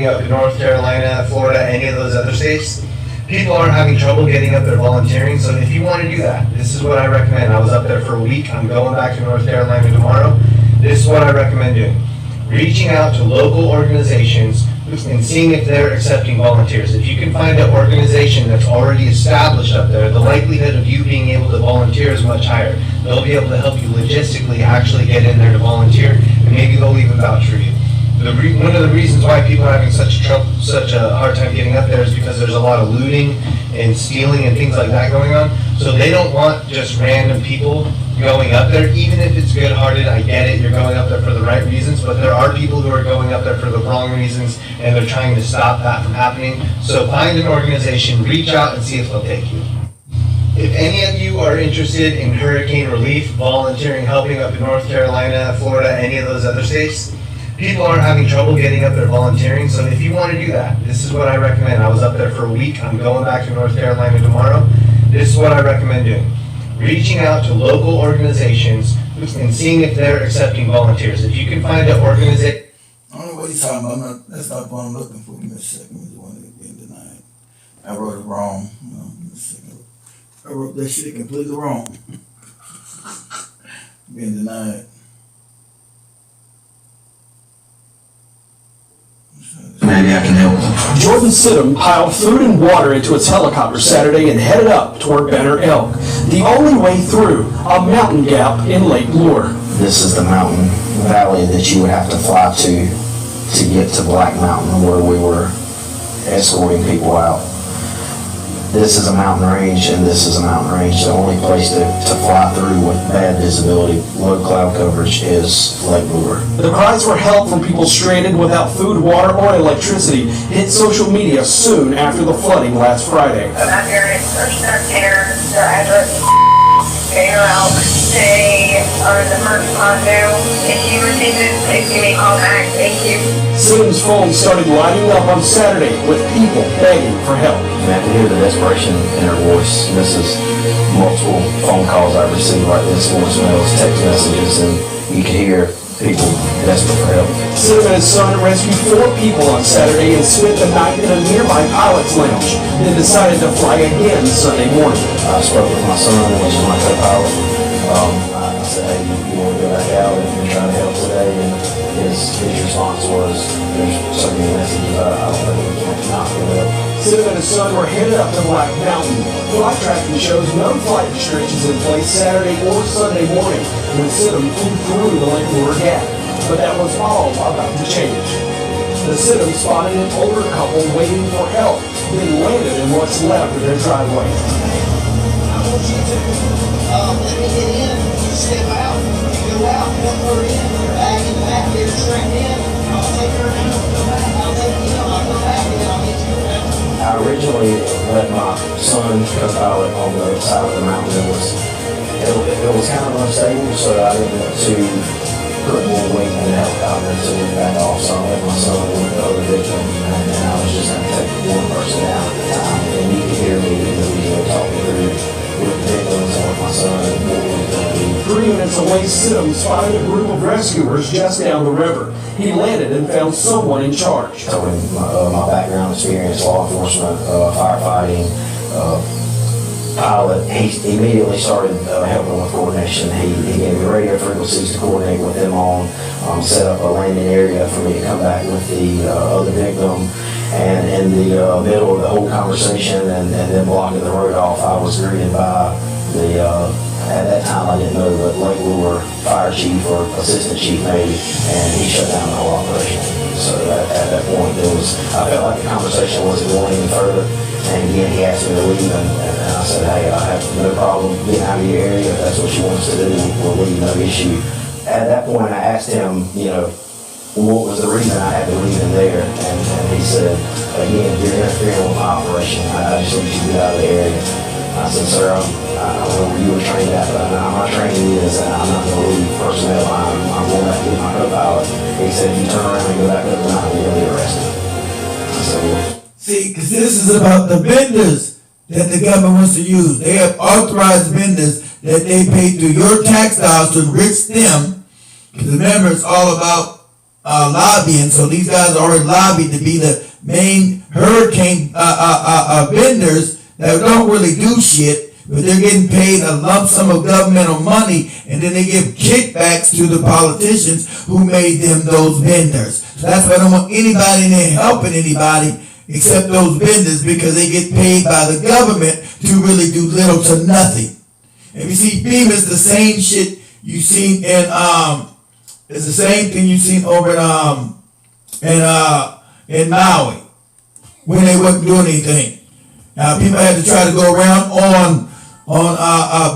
Up in North Carolina, Florida, any of those other states, People aren't having trouble getting up there volunteering, so if you want to do that, this is what I recommend. I was up there for a week. I'm going back to North Carolina tomorrow. This is what I recommend doing. Reaching out to local organizations and seeing if they're accepting volunteers. If you can find an organization that's already established up there, the likelihood of you being able to volunteer is much higher. They'll be able to help you logistically actually get in there to volunteer, and maybe they'll even vouch for you. One of the reasons why people are having such a hard time getting up there is because there's a lot of looting and stealing and things like that going on. So they don't want just random people going up there, even if it's good-hearted. I get it, you're going up there for the right reasons, but there are people who are going up there for the wrong reasons, and they're trying to stop that from happening. So find an organization, reach out, and see if they'll take you. If any of you are interested in hurricane relief, volunteering, helping up in North Carolina, Florida, any of those other states, people aren't having trouble getting up there volunteering, so if you want to do that, this is what I recommend. I was up there for a week. I'm going back to North Carolina tomorrow. This is what I recommend doing. Reaching out to local organizations and seeing if they're accepting volunteers. If you can find an organization. I don't know what he's talking about. That's not what I'm looking for. Give me a second. The one that's being denied. I wrote it wrong. Give me a second. I wrote that shit completely wrong. Being denied. Maybe I can help. Jordan Sidham piled food and water into its helicopter Saturday and headed up toward Banner Elk, the only way through a mountain gap in Lake Lure. This is the mountain valley that you would have to fly to get to Black Mountain, where we were escorting people out. This is a mountain range, and this is a mountain range. The only place to fly through with bad visibility, low cloud coverage, is Lake Lure. The cries for help from people stranded without food, water, or electricity hit social media soon after the flooding last Friday. My parents are stuck there. Their address is Banner Elk. They are in the first condo. If you receive this, please give me a call back. Thank you. Sidham's phone started lighting up on Saturday with people begging for help. You have to hear the desperation in her voice. This is multiple phone calls I received like this, voicemails, text messages, and you can hear people desperate for help. Sidham and his son rescued 4 people on Saturday and spent the night in a nearby pilot's lounge, then decided to fly again Sunday morning. I spoke with my son, which is my co-pilot. I said, hey, you want to go back out and try to help today? And his response was, there's so many messages, I don't think we can not give it up. Sidham and his son were headed up to Black Mountain. Flight tracking shows no flight restrictions in place Saturday or Sunday morning when Sidham flew through the Lake Lure Gap. But that was all about to change. The Sidham spotted an older couple waiting for help, then landed in what's left of their driveway. I want you to let me get in, you step out, you go out, help her in, your bag in the back, get her strapped in, I'll take her down, I'll take you, I'll go back, and then I'll get you back. I originally let my son co-pilot on the side of the mountain. It was kind of unstable, so I didn't want to put more weight in the helicopter until we back off. So I let my son with the other victim, and I was just going to take one person down at a time. And you could hear me in the video talking through with the victims and with my son and what we were going to do. 3 minutes away, Sidham spotted a group of rescuers just down the river. He landed and found someone in charge. Told him my background experience, law enforcement, firefighting, pilot. He immediately started helping with coordination. He gave me radio frequencies to coordinate with them on, set up a landing area for me to come back with the other victim. And in the middle of the whole conversation and then blocking the road off, I was greeted by the at that time I didn't know, but Lake Lure fire chief or assistant chief maybe, and he shut down the whole operation. So at that point, I felt like the conversation wasn't going any further. And again, he asked me to leave, and I said, hey, I have no problem getting out of your area. If that's what you want us to do, we'll leave, no issue. At that point, I asked him, what was the reason I had to leave him there? And he said, again, you're interfering with my operation. I just need you to get out of the area. I said, sir, I don't know where you were trained at, but my training is that I'm not going to leave personnel. I'm going back to get my co-pilot. He said, if you turn around and go back up the mountain, you're going to be arrested. I said, well. See, because this is about the vendors that the government wants to use. They have authorized vendors that they pay through your tax dollars to enrich them. Because remember, it's all about lobbying. So these guys already lobbied to be the main hurricane vendors that don't really do shit, but they're getting paid a lump sum of governmental money, and then they give kickbacks to the politicians who made them those vendors. So that's why I don't want anybody in there helping anybody except those vendors, because they get paid by the government to really do little to nothing. And you see, FEMA is the same shit you seen in it's the same thing you seen over in Maui when they wasn't doing anything. Now people had to try to go around on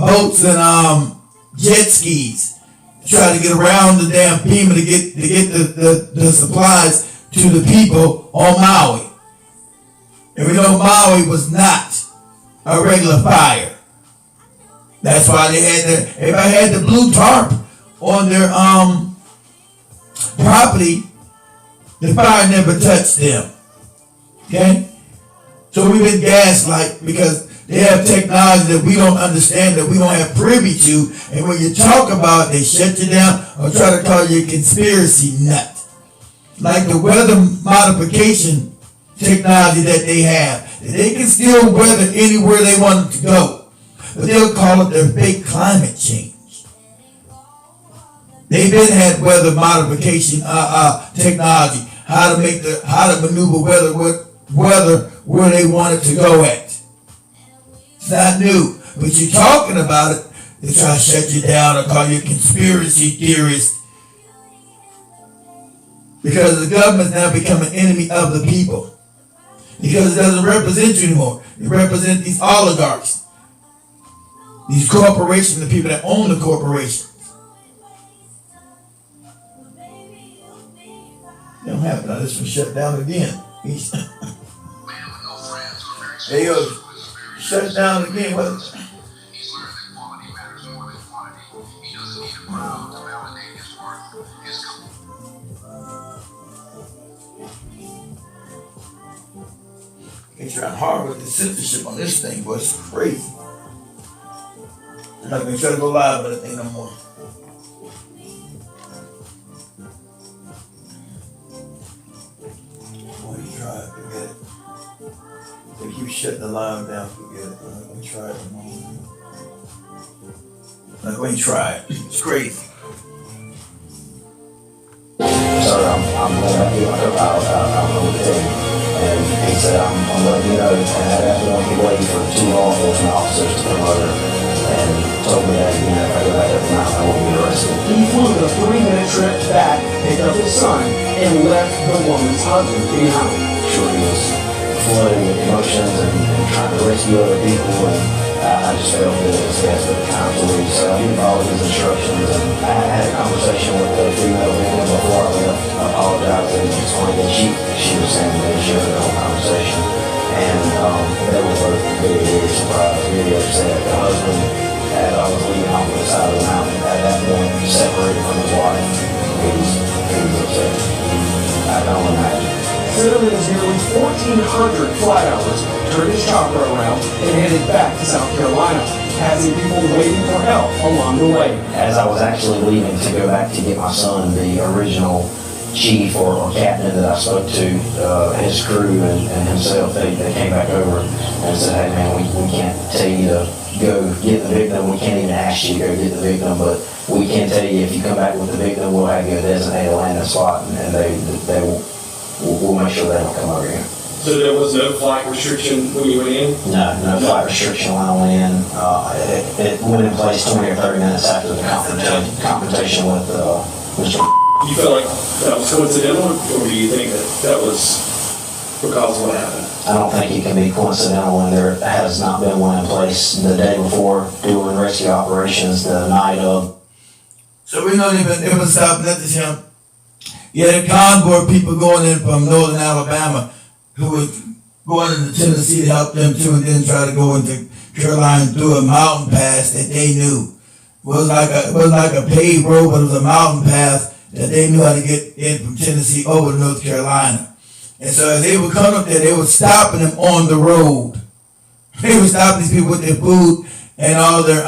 boats and jet skis, try to get around the damn FEMA to get the supplies to the people on Maui. And we know Maui was not a regular fire. That's why everybody had the blue tarp on their property. The fire never touched them. Okay? So we've been gaslight because they have technology that we don't understand, that we don't have privy to, and when you talk about it, they shut you down or try to call you a conspiracy nut. Like the weather modification technology that they have. They can still weather anywhere they want it to go, but they'll call it their fake climate change. They've been had weather modification technology, how to maneuver weather where they want it to go at. It's not new, but you're talking about it, they try to shut you down or call you a conspiracy theorist, because the government's now become an enemy of the people. Because it doesn't represent you anymore. It represents these oligarchs, these corporations, the people that own the corporations. They don't have it now. This one shut down again. There you go. Shut it down again. What? They trying hard with the censorship on this thing, boy. It's crazy. I'm not gonna try to go live on that thing no more. Boy, you try it, forget it. They keep shutting the live down, forget it. I'm not gonna try it no more. I'm not gonna try it. It's crazy. So I'm gonna do my about the thing. And he said, I'm letting you know, and I don't want to wait for 2 law enforcement officers to come over, and told me that, if I go back up the mountain, I won't be arrested. He flew the 3-minute trip back, picked up his son, and left the woman's husband behind. Sure, he was flooding with emotions and trying to rescue other people, and I just felt that it was best at the time to leave. So I didn't follow his instructions, and I had a conversation with the female victim before I left. I apologized and explained that she was saying that she had a whole conversation, and they were both very, very surprised, very upset. The husband, as I was leaving off the side of the mountain, at that point separated from his wife. He was upset. I can only imagine. Cinnamon is nearly 1,400 flight hours, turned his chopper around, and headed back to South Carolina, having people waiting for help along the way. As I was actually leaving to go back to get my son, the original chief or captain that I spoke to, his crew and himself, they came back over and said, hey man, we can't tell you to go get the victim, we can't even ask you to go get the victim, but we can tell you if you come back with the victim, we'll have you a designated landing spot, and we'll make sure they don't come over here. So there was no flight restriction when you went in? No flight restriction when I went in. It went in place 20 or 30 minutes after the confrontation with Mr. You felt like that was coincidental, or do you think that was because of what happened? I don't think it can be coincidental when there has not been one in place the day before doing rescue operations the night of. So we don't even stop nothing him. Yeah, the convoy people going in from northern Alabama who were going into Tennessee to help them too, and then try to go into Carolina through a mountain pass that they knew. It was like a paved road, but it was a mountain pass that they knew how to get in from Tennessee over to North Carolina. And so as they would come up there, they were stopping them on the road. They would stop these people with their food and all their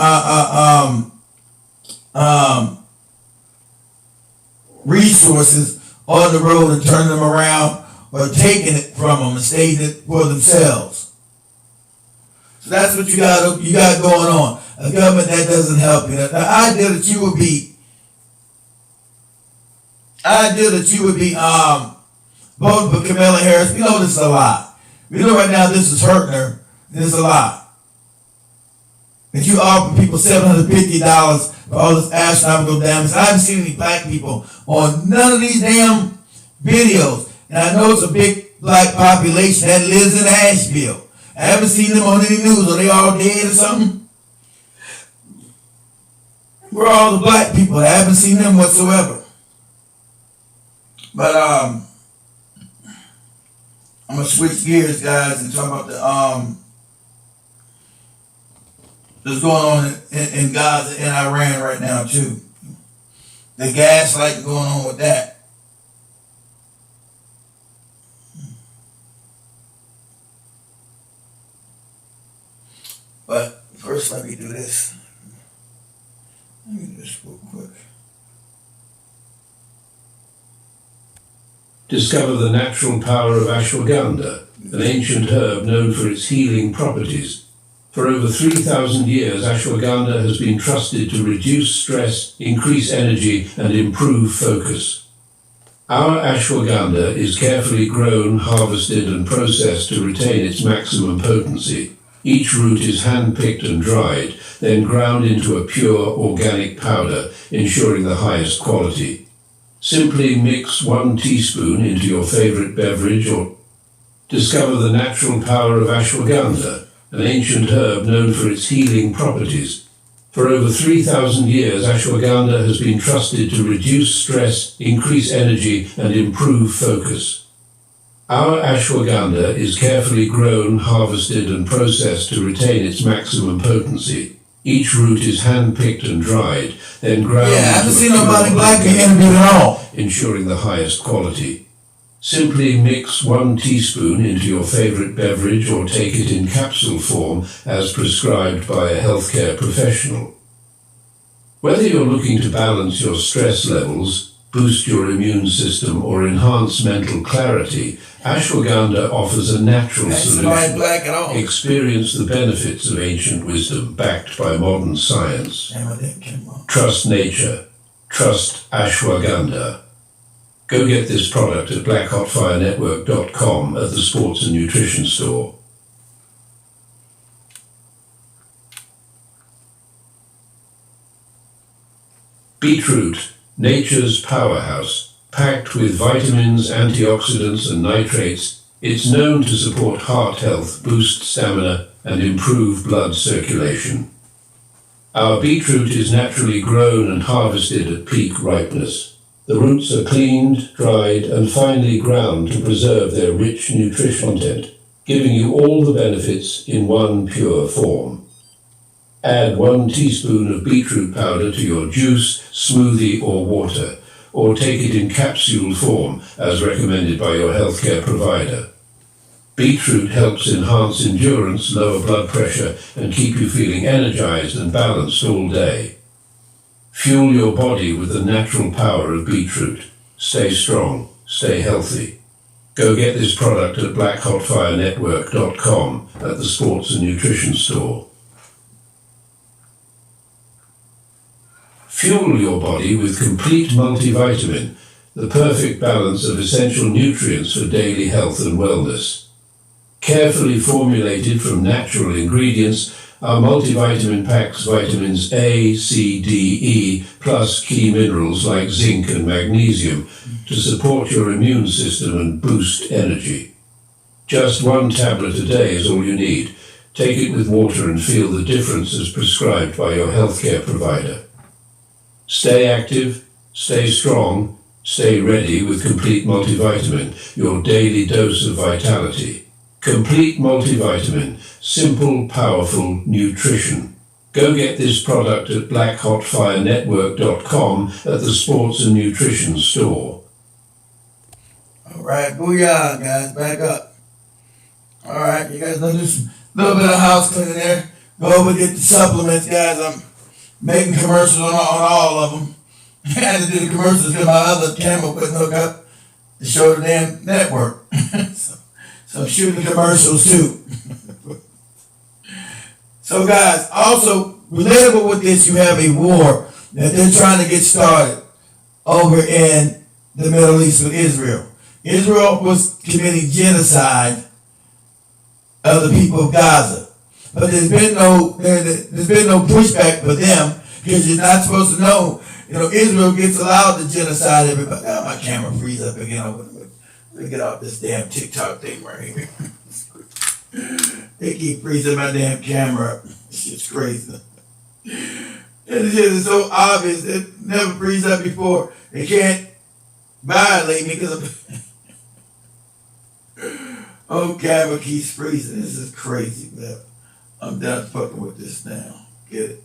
resources on the road and turning them around or taking it from them and stating it for themselves. So that's what you got going on. A government that doesn't help you. The idea that you would be voting for Kamala Harris, we know this is a lie. We know right now this is hurting her. This is a lie. That you offer people $750 for all this astronomical damage. I haven't seen any black people on none of these damn videos. And I know it's a big black population that lives in Asheville. I haven't seen them on any news. Are they all dead or something? Where are all the black people? I haven't seen them whatsoever. But I'm gonna switch gears, guys, and talk about the that's going on in Gaza and Iran right now too. The gaslighting going on with that. But first, let me do this. Let me do this real quick. Discover the natural power of ashwagandha, an ancient herb known for its healing properties. For over 3,000 years, ashwagandha has been trusted to reduce stress, increase energy, and improve focus. Our ashwagandha is carefully grown, harvested, and processed to retain its maximum potency. Each root is hand-picked and dried, then ground into a pure organic powder, ensuring the highest quality. Simply mix 1 teaspoon into your favorite beverage or discover the natural power of ashwagandha, an ancient herb known for its healing properties. For over 3,000 years, ashwagandha has been trusted to reduce stress, increase energy, and improve focus. Our ashwagandha is carefully grown, harvested, and processed to retain its maximum potency. Each root is hand-picked and dried, then ground. Yeah, I haven't seen nobody black get interviewed at all. Ensuring the highest quality. Simply mix 1 teaspoon into your favorite beverage or take it in capsule form as prescribed by a healthcare professional. Whether you're looking to balance your stress levels, boost your immune system, or enhance mental clarity, ashwagandha offers a natural solution. Black at all. Experience the benefits of ancient wisdom backed by modern science. Trust nature. Trust ashwagandha. Go get this product at blackhotfirenetwork.com at the Sports and Nutrition Store. Beetroot, nature's powerhouse, packed with vitamins, antioxidants, and nitrates, it's known to support heart health, boost stamina, and improve blood circulation. Our beetroot is naturally grown and harvested at peak ripeness. The roots are cleaned, dried, and finely ground to preserve their rich nutrition content, giving you all the benefits in one pure form. Add 1 teaspoon of beetroot powder to your juice, smoothie, or water, or take it in capsule form as recommended by your healthcare provider. Beetroot helps enhance endurance, lower blood pressure, and keep you feeling energized and balanced all day. Fuel your body with the natural power of beetroot. Stay strong, stay healthy. Go get this product at blackhotfirenetwork.com at the Sports and Nutrition Store. Fuel your body with complete multivitamin, the perfect balance of essential nutrients for daily health and wellness. Carefully formulated from natural ingredients, our multivitamin packs vitamins A, C, D, E, plus key minerals like zinc and magnesium to support your immune system and boost energy. Just 1 tablet a day is all you need. Take it with water and feel the difference as prescribed by your healthcare provider. Stay active, stay strong, stay ready with Complete Multivitamin, your daily dose of vitality. Complete Multivitamin, simple, powerful nutrition. Go get this product at blackhotfirenetwork.com at the Sports and Nutrition Store. All right, booyah, guys, back up. All right, you guys know this little bit of house cleaning there. Go over get the supplements, guys. I'm making commercials on all of them. I had to do the commercials because my other camera wouldn't hook up. to show the damn network. So shooting commercials too. So guys, also relatable with this, you have a war that they're trying to get started over in the Middle East with Israel. Israel was committing genocide of the people of Gaza. But there's been no pushback for them because you're not supposed to know. Israel gets allowed to genocide everybody. Oh, my camera freeze up again. Let me get off this damn TikTok thing right here. They keep freezing my damn camera up. It's just crazy. It's just so obvious. It never freezed up before. They can't violate me because oh, camera keeps freezing. This is crazy, man. I'm done fucking with this now. Get it?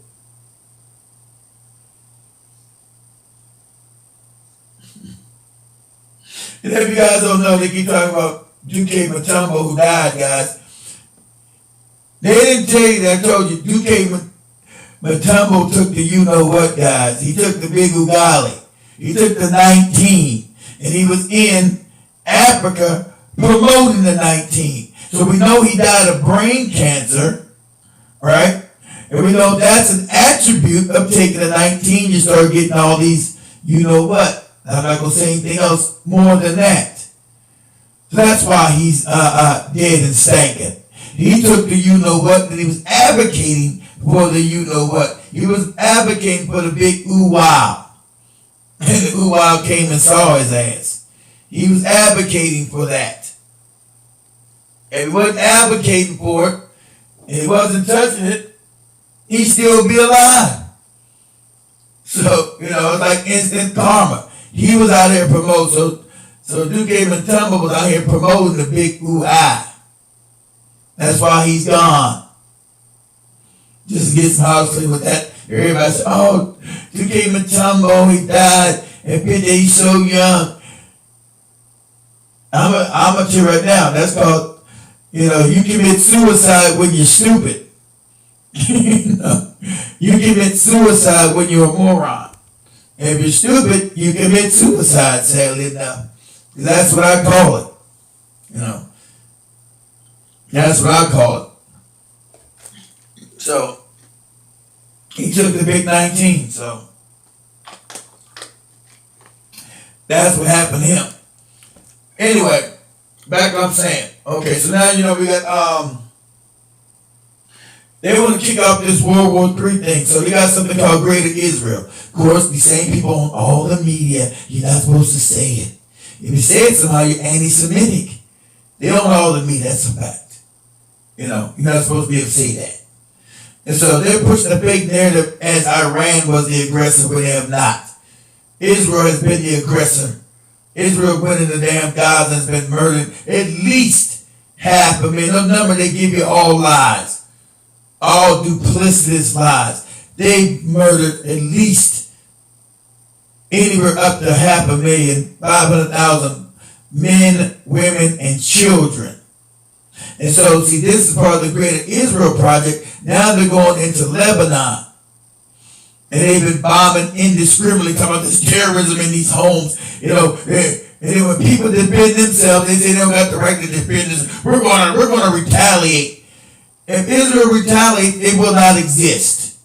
And if you guys don't know, they keep talking about Duque Matumbo who died, guys. They didn't tell you that. I told you, Duque Matumbo took the you-know-what, guys. He took the big Ugali. He took the 19. And he was in Africa promoting the 19. So we know he died of brain cancer, right? And we know that's an attribute of taking the 19. You start getting all these you-know-what. I'm not going to say anything else more than that. So that's why he's dead and stankin'. He took the you-know-what and he was advocating for the you-know-what. He was advocating for the big ooh-wow. And the ooh-wow came and saw his ass. He was advocating for that. And he wasn't advocating for it, and he wasn't touching it, he'd still be alive. So, it's like instant karma. He was out here promoting, so Duque Matumbo was out here promoting the big ooh-ah. That's why he's gone. Just to get some house clean with that. Everybody said, oh, Duque Matumbo, he died at 50, he's so young. I'm gonna tell you right now, that's called, you commit suicide when you're stupid. You commit suicide when you're a moron. And if you're stupid, you commit suicide, sadly enough. That's what I call it. That's what I call it. So, he took the big 19, so that's what happened to him. Anyway, back to what I'm saying. Okay, so now we got they want to kick off this World War III thing, so they got something called Greater Israel. Of course, the same people on all the media, you're not supposed to say it. If you say it somehow, you're anti-Semitic. They don't all the media, that's a fact. You're not supposed to be able to say that. And so they're pushing a fake narrative as Iran was the aggressor, but they have not. Israel has been the aggressor. Israel went into damn Gaza and has been murdering at least 500,000. No number they give you, all lies. All duplicitous lies. They murdered at least anywhere up to 500,000, 500,000 men, women, and children. And so, see, this is part of the Greater Israel Project. Now they're going into Lebanon. And they've been bombing indiscriminately, talking about this terrorism in these homes. And then when people defend themselves, they say they don't got the right to defend themselves. We're going to retaliate. If Israel retaliates, it will not exist.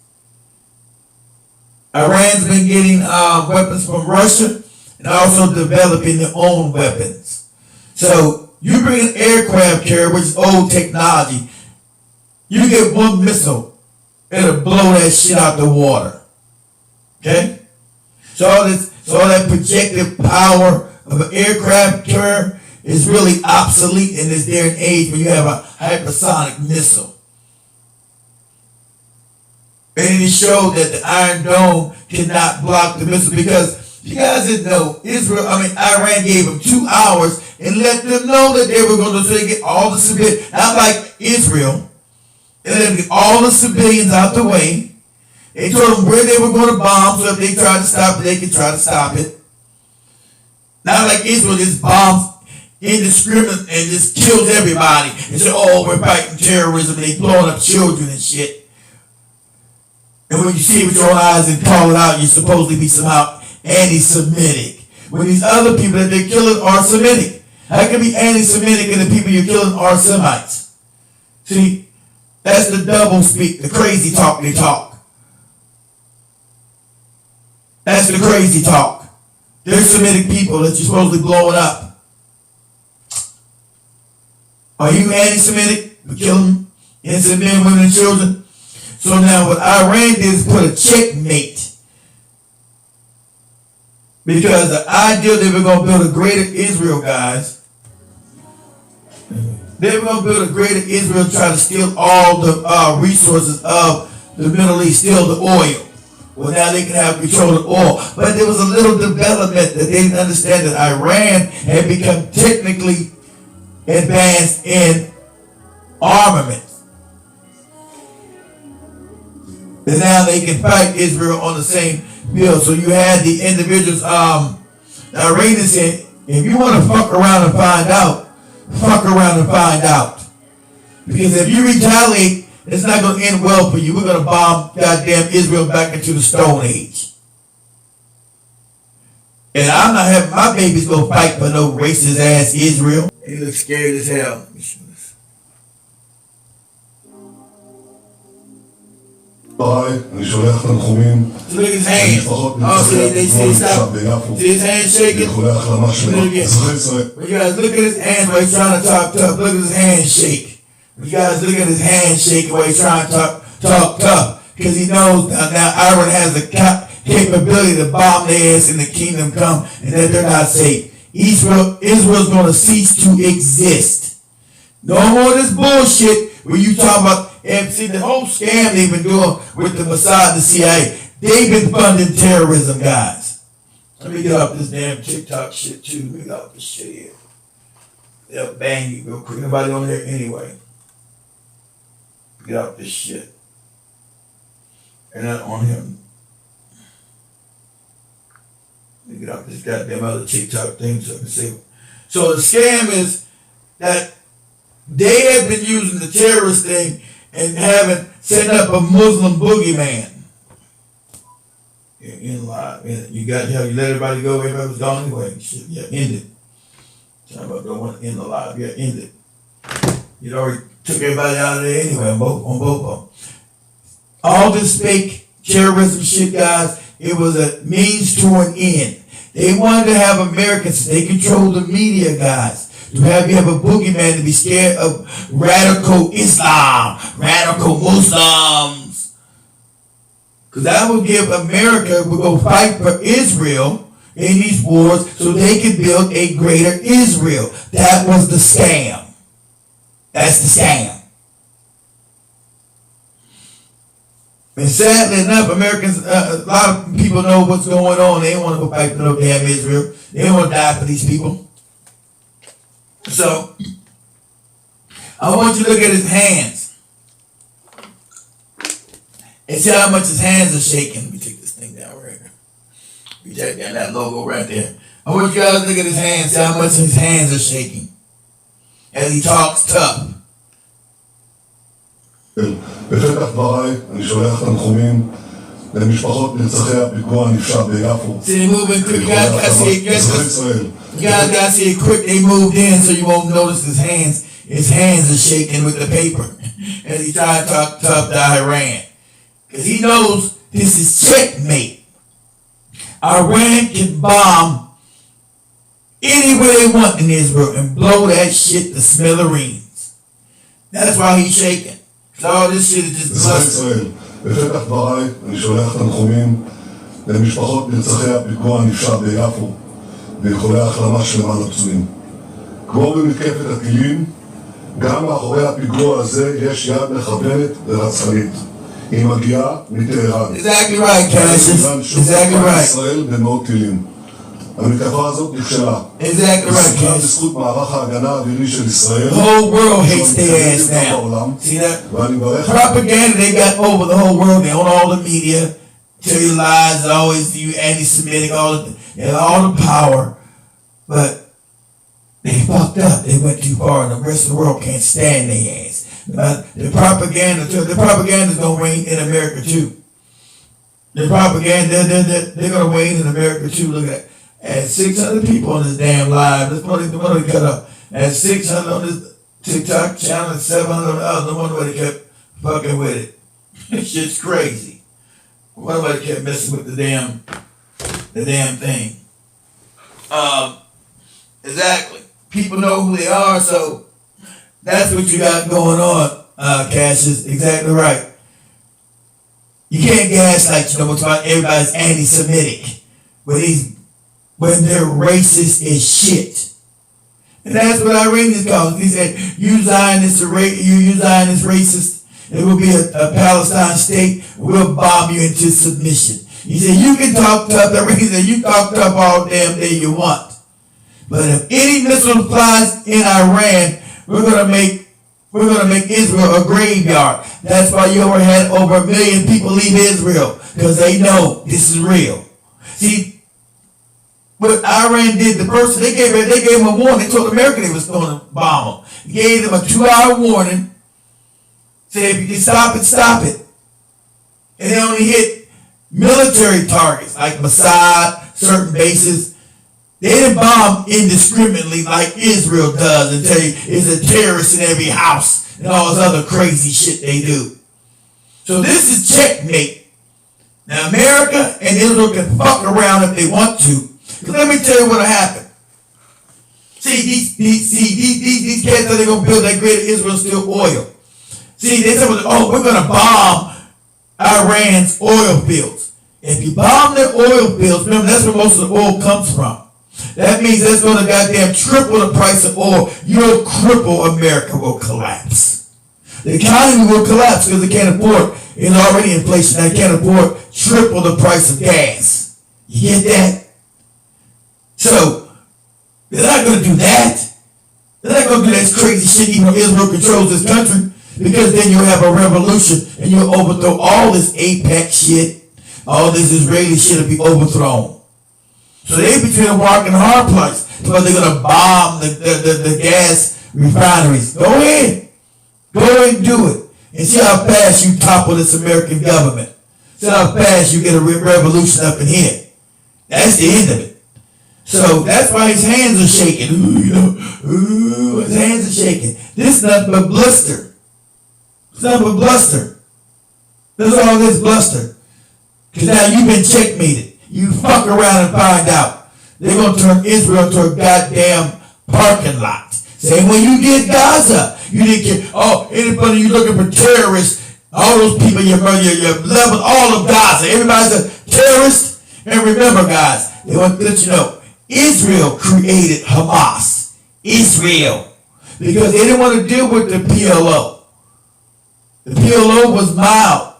Iran's been getting weapons from Russia and also developing their own weapons. So you bring an aircraft carrier, which is old technology, you get one missile, it'll blow that shit out the water. Okay? So all that projective power of an aircraft carrier is really obsolete in this day and age when you have a hypersonic missile. And it showed that the Iron Dome cannot block the missile because you guys didn't know, Iran gave them 2 hours and let them know that they were going to get all the civilians, not like Israel, and let them get all the civilians out the way. They told them where they were going to bomb, so if they tried to stop it, they could try to stop it. Not like Israel just bombs indiscriminate and just kills everybody and say, oh, we're fighting terrorism, and they blowing up children and shit. And when you see it with your own eyes and call it out, you're supposed to be somehow anti-Semitic. when these other people that they're killing are Semitic? How can be anti-Semitic and the people you're killing are Semites? See, that's the double speak, the crazy talk they talk. That's the crazy talk. They're Semitic people that you're supposedly blowing up. Are you anti-Semitic for killing innocent men, women, and children? So now what Iran did is put a checkmate. Because the idea they were going to build a greater Israel, guys, they were going to build a greater Israel, try to steal all the resources of the Middle East, steal the oil. Well, now they can have control of oil. But there was a little development that they didn't understand, that Iran had become technically advanced in armament. And now they can fight Israel on the same bill. So you had the individuals, the Iranians said, if you want to fuck around and find out, fuck around and find out. Because if you retaliate, it's not going to end well for you. We're going to bomb goddamn Israel back into the Stone Age. And I'm not having my babies go fight for no racist ass Israel. He looks scared as hell. אני שולח תנחומים למשפחות נרצחי הפיגוע עכשיו ביפו ואיחולי החלמה שלמה. אזרחי ישראל. You guys look at his hands while he's trying to talk tough. Look at his hands shake. You guys look at his hands shake while he's trying to talk tough. Because he knows now Iran has the capability to bomb their ass in the kingdom come and that they're not safe. Israel's going to cease to exist. No more of this bullshit where you talk about. And see, the whole scam they've been doing with the Mossad, the CIA, they've been funding terrorism, guys. Let me get off this damn TikTok shit, too. Let me get off this shit here. They'll bang you real quick. Nobody on there anyway. Get off this shit. They're not on him. Let me get off this goddamn other TikTok thing so I can see. So the scam is that they have been using the terrorist thing and setting up a Muslim boogeyman. In live. You got you let everybody go, everybody was gone anyway. Shit, yeah, end it. Talking about don't want to end the live, yeah, end it. You already took everybody out of there anyway on both of them. All this fake terrorism shit, guys, it was a means to an end. They wanted to have Americans, they control the media, guys. To have you have a boogeyman to be scared of radical Islam, radical Muslims. Because that would give America, would go fight for Israel in these wars so they could build a greater Israel. That was the scam. That's the scam. And sadly enough, Americans, a lot of people know what's going on. They don't want to go fight for no damn Israel. They don't want to die for these people. So, I want you to look at his hands and see how much his hands are shaking. Let me take this thing down right here. You take down that logo right there. I want you guys to look at his hands, see how much his hands are shaking as he talks tough. בפתח דבריי אני שולח תנחומים למשפחות נרצחי הפיגוע הנפשע ביפו. See, they moving quick. You guys gotta see it quick. They moved in so you won't notice his hands. His hands are shaking with the paper as he tried to talk tough to Iran. Because he knows this is checkmate. Iran can bomb anywhere they want in Israel and blow that shit to smithereens. That's why he's shaking. All this shit is just ישראל, בפתח דבריי אני שולח תנחומים למשפחות נרצחי הפיגוע הנפשע ביפו ואיחולי החלמה שלמה לפצועים. כמו במתקפת הטילים, גם מאחורי הפיגוע הזה יש יד מכוונת ורצחנית. היא מגיעה מטהרן. Exactly right, Cassius. Exactly right. ישראל במאות טילים. המתקפה הזאת נכשלה. Exactly right, Cassius. בזכות מערך ההגנה האווירי של ישראל. The whole world hates their ass now. See that? Propaganda they got over the whole world. They own all the media. Tell you lies, always you anti-Semitic, all the power. But they fucked up. They went too far, and the rest of the world can't stand their ass. The propaganda's gonna reign in America too. The propaganda, they're gonna reign in America too. Look at that. Had 600 people on this damn live. This one they cut up. Had 600 on this TikTok channel and 700 on the other. No wonder why they kept fucking with it. This shit's crazy. No wonder why they kept messing with the damn thing. Exactly. People know who they are, so that's what you got going on, Cassius. Exactly right. You can't gaslight, everybody's anti-Semitic when they're racist as shit. And that's what Iranians call it. He said, you Zionists racist. It will be a Palestine state. We'll bomb you into submission. He said, you can talk tough. Iranians said, you talk tough all damn day you want. But if any missile flies in Iran, we're gonna make Israel a graveyard. That's why you had over 1 million people leave Israel, because they know this is real. See, what Iran did, the person they gave them a warning. They told America they was going to bomb them. They gave them a 2-hour warning. Said if you can stop it. And they only hit military targets like Mossad, certain bases. They didn't bomb indiscriminately like Israel does and tell you it's a terrorist in every house and all this other crazy shit they do. So this is checkmate. Now America and Israel can fuck around if they want to. Because let me tell you what'll happen. See, these cats that they're going to build that greater Israel still oil. See, they said, we're going to bomb Iran's oil fields. If you bomb their oil fields, remember that's where most of the oil comes from. That means that's going to goddamn triple the price of oil. You'll cripple America, will collapse. The economy will collapse because they can't afford, it's already inflation, they can't afford triple the price of gas. You get that? So, they're not going to do that. They're not going to do that crazy shit even though Israel controls this country, because then you'll have a revolution and you'll overthrow all this AIPAC shit. All this Israeli shit will be overthrown. So they between a rock and a hard place. So they're going to bomb the gas refineries. Go ahead. Go ahead and do it. And see how fast you topple this American government. See how fast you get a revolution up in here. That's the end of it. So that's why his hands are shaking. His hands are shaking. This is nothing but bluster. It's nothing but bluster. There's all this bluster. Because now you've been checkmated. You fuck around and find out. They're going to turn Israel into a goddamn parking lot. Same when you did Gaza. You didn't care. Oh, anybody you looking for terrorists, all those people you leveled all of Gaza. Everybody's a terrorist. And remember, guys, they want to let you know, Israel created Hamas. Israel. Because they didn't want to deal with the PLO. The PLO was mild.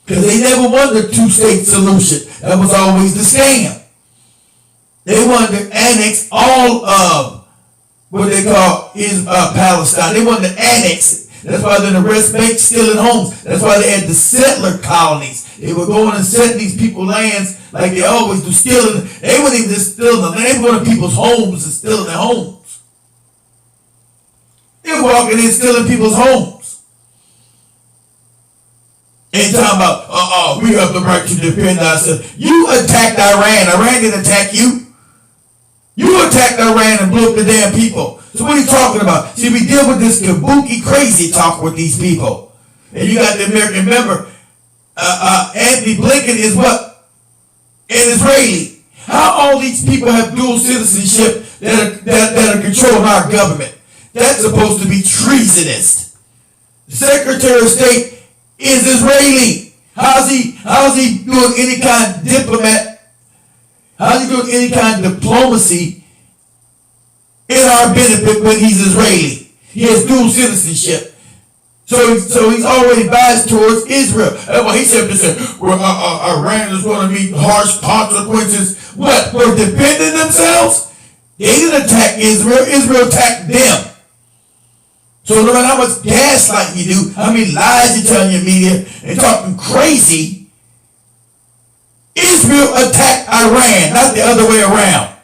Because they never wanted a two-state solution. That was always the scam. They wanted to annex all of what they call Palestine. They wanted to annex it. That's why then the West Bank stealing homes. That's why they had the settler colonies. They were going and setting these people lands like they always do, stealing. They weren't even just stealing them. They were going to people's homes and stealing their homes. They were walking in stealing people's homes. Ain't talking about, we have the right to defend ourselves. You attacked Iran. Iran didn't attack you. You attacked Iran and blew up the damn people. So what are you talking about? See, we deal with this kabuki crazy talk with these people. And you got the American member, Anthony Blinken is what? An Israeli. How all these people have dual citizenship that are controlling our government? That's supposed to be treasonous. The Secretary of State is Israeli. How's he doing any kind of diplomat? How's he doing any kind of diplomacy in our benefit when he's Israeli? He has dual citizenship. So he's already biased towards Israel. And when he said this, Iran is going to meet harsh consequences. What? For defending themselves? They didn't attack Israel. Israel attacked them. So no matter how much gaslight you do, how many lies you tell in your media, and talking crazy, Israel attacked Iran, not the other way around.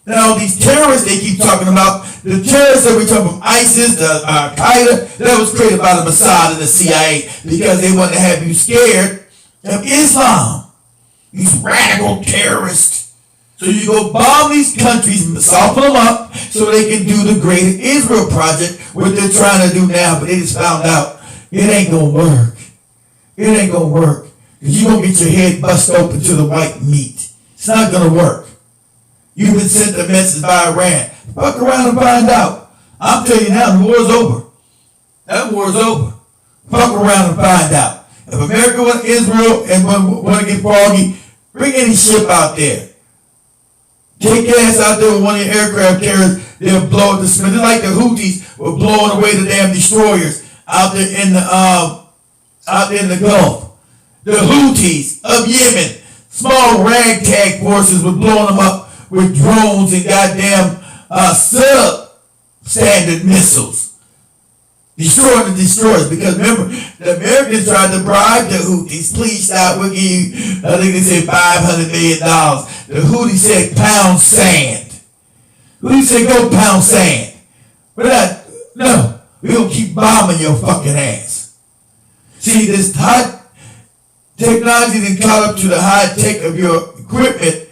Now these terrorists they keep talking about, the terrorists that we talk about, ISIS, the Al-Qaeda, that was created by the Mossad and the CIA because they wanted to have you scared of Islam. These radical terrorists. So you go bomb these countries, soften them up, so they can do the Greater Israel Project, what they're trying to do now, but they just found out it ain't gonna work. It ain't gonna work. Because you're gonna get your head bust open to the white meat. It's not gonna work. You've been sent a message by Iran. Fuck around and find out. I'm telling you now, the war's over. That war's over. Fuck around and find out. If America wants Israel and want to get froggy, bring any ship out there. Take your ass out there with one of your aircraft carriers, they'll blow it to smithereens. Just like the Houthis were blowing away the damn destroyers out there in the Gulf. The Houthis of Yemen, small ragtag forces were blowing them up with drones and goddamn substandard missiles. Destroying the destroyers, because remember, the Americans tried to bribe the Houthis. Please stop, we'll give you, I think they said $500 million. The Houthis said pound sand. Houthis said go pound sand. But no, we're going to keep bombing your fucking ass. See, this high technology that caught up to the high tech of your equipment,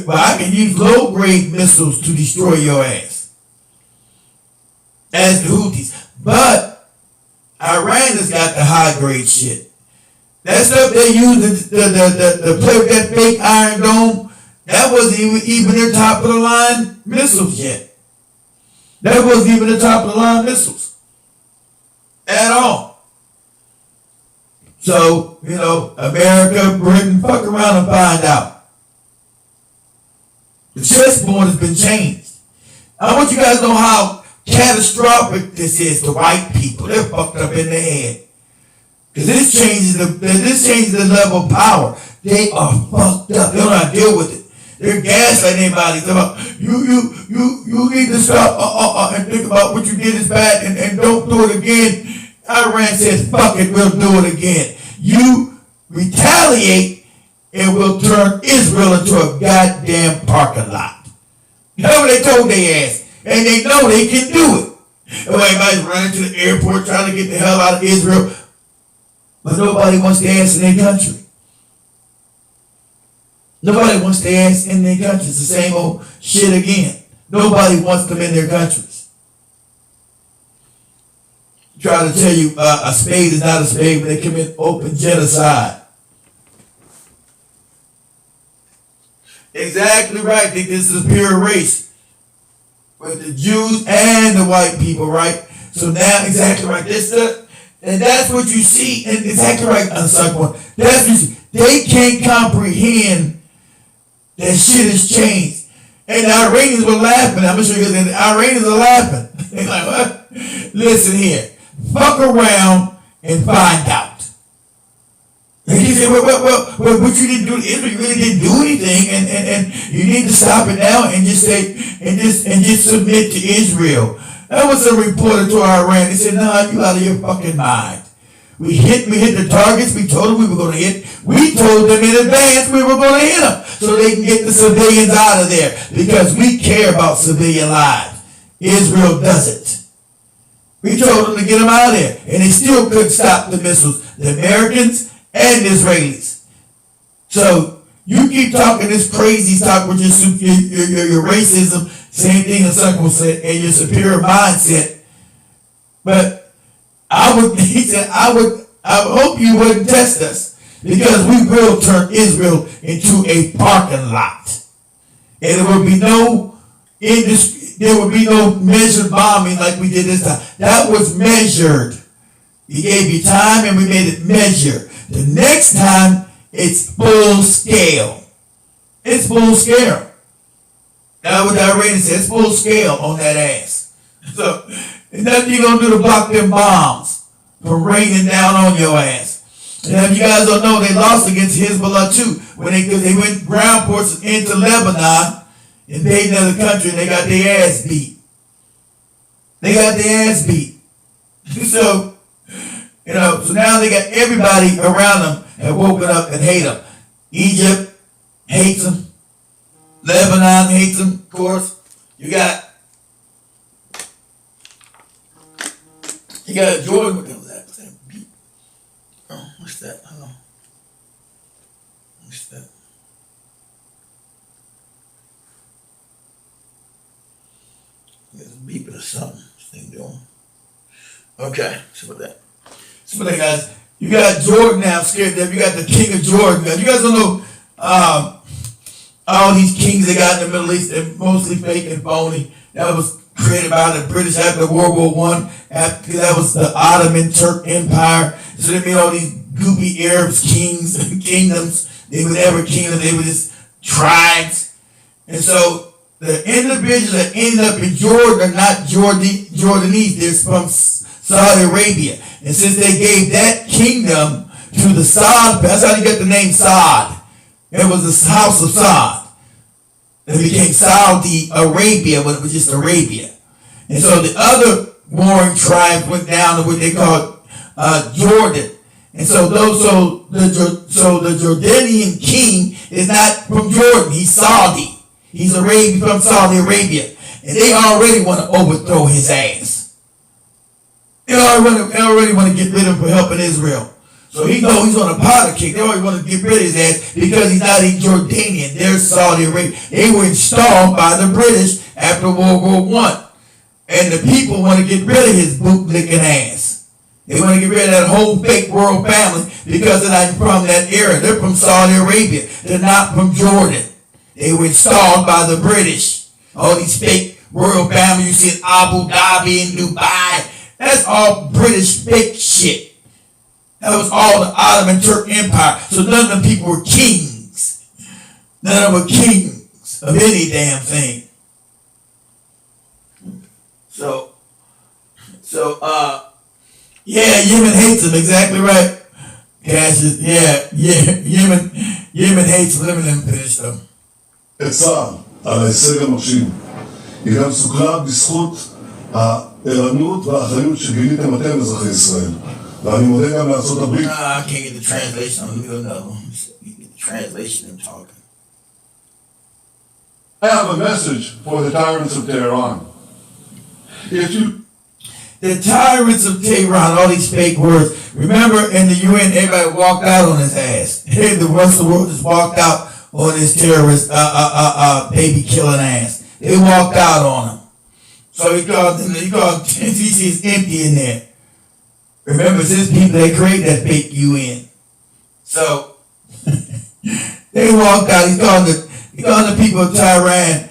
but I can use low grade missiles to destroy your ass. As the Houthis. But Iran has got the high grade shit. That stuff they use to play with that fake Iron Dome, that wasn't even their top of the line missiles yet. That wasn't even the top of the line missiles. At all. So, America, Britain, fuck around and find out. The chessboard has been changed. I want you guys to know how catastrophic this is to white people. They're fucked up in their head. Because this changes the level of power. They are fucked up. They don't know how to deal with it. They're gaslighting anybody. You need to stop and think about what you did is bad and don't do it again. Iran says, fuck it, we'll do it again. You retaliate and we'll turn Israel into a goddamn parking lot. That's what they told their ass. And they know they can do it. And everybody's running to the airport trying to get the hell out of Israel. But nobody wants their ass in their country. Nobody wants their ass in their country. It's the same old shit again. Nobody wants them in their countries. Try to tell you a spade is not a spade when they commit open genocide. Exactly right. Think this is a pure race. With the Jews and the white people, right? So now, exactly right. And that's what you see. And exactly right, Unsucked. That's what you see. They can't comprehend that shit has changed. And the Iranians were laughing. I'm sure you guys, the Iranians are laughing. They're like, what? Listen here. Fuck around and find out. And he said, well, what you didn't do to Israel, you really didn't do anything, and you need to stop it now and just say, and just submit to Israel. That was a reporter to Iran. He said, nah, you out of your fucking mind. We hit the targets we told them we were going to hit. We told them in advance we were going to hit them so they can get the civilians out of there because we care about civilian lives. Israel doesn't. We told them to get them out of there, and they still couldn't stop the missiles. The Americans and the Israelis. So you keep talking this crazy talk with your racism, same thing as Uncle said, and your superior mindset. But I would hope you wouldn't test us because we will turn Israel into a parking lot, and there would be no measured bombing like we did this time. That was measured. We gave you time and we made it measured. The next time, it's full scale. It's full scale. That's what the Iranians said. It's full scale on that ass. So, there's nothing you're going to do to block them bombs from raining down on your ass. And if you guys don't know, they lost against Hezbollah too. Because they went ground forces into Lebanon, invading another country, and they got their ass beat. So, so now they got everybody around them and woken up and hate them. Egypt hates them. Lebanon hates them, of course. You got Jordan. What was that? Oh, what's that? Hold on. What's that? It's beeping or something. This thing doing. Okay, so with that. So with that, guys, you got Jordan now scared that you got the king of Jordan. You guys don't know all these kings they got in the Middle East, they're mostly fake and phony. That was created by the British after World War I. After that was the Ottoman Turk Empire. So they made all these goopy Arabs kings and kingdoms. They were never kingdoms, they were just tribes. And so the individuals that ended up in Jordan are not Jordanese, they're from Saudi Arabia. And since they gave that kingdom to the Saud, that's how you get the name Saud. It was the house of Saud. It became Saudi Arabia when it was just Arabia. And so the other warring tribes went down to what they called Jordan. And so the Jordanian king is not from Jordan, he's Saudi. He's Arabian from Saudi Arabia. And they already want to overthrow his ass. They already want to get rid of him for helping Israel. So he knows he's on a powder kick. They always want to get rid of his ass because he's not even Jordanian. They're Saudi Arabia. They were installed by the British after World War I. And the people want to get rid of his boot-licking ass. They want to get rid of that whole fake royal family because they're not from that era. They're from Saudi Arabia. They're not from Jordan. They were installed by the British. All these fake royal families you see in Abu Dhabi and Dubai. That's all British fake shit. That was all the Ottoman Turk Empire. So none of them people were kings. None of them were kings of any damn thing. Yeah, Yemen hates them, exactly right. Cassius, Yemen hates them. Let me finish them. את צה"ל על ההישג המרשים. היא גם סוכלה בזכות הערנות והאחריות שגיליתם אתם אזרחי ישראל. ואני מודה גם לארצות הברית. I can't get the translation. Let me go another one. Get the translation and talking. I have a message for the tyrants of Tehran. The tyrants of Tehran, all these fake words. Remember in the UN, everybody walked out on his ass. The rest of the world just walked out on his terrorist, baby killing ass. They walked out on him. So he called TC's empty in there. Remember, it's his people that create that fake UN. So they walked out. He called the people of Tehran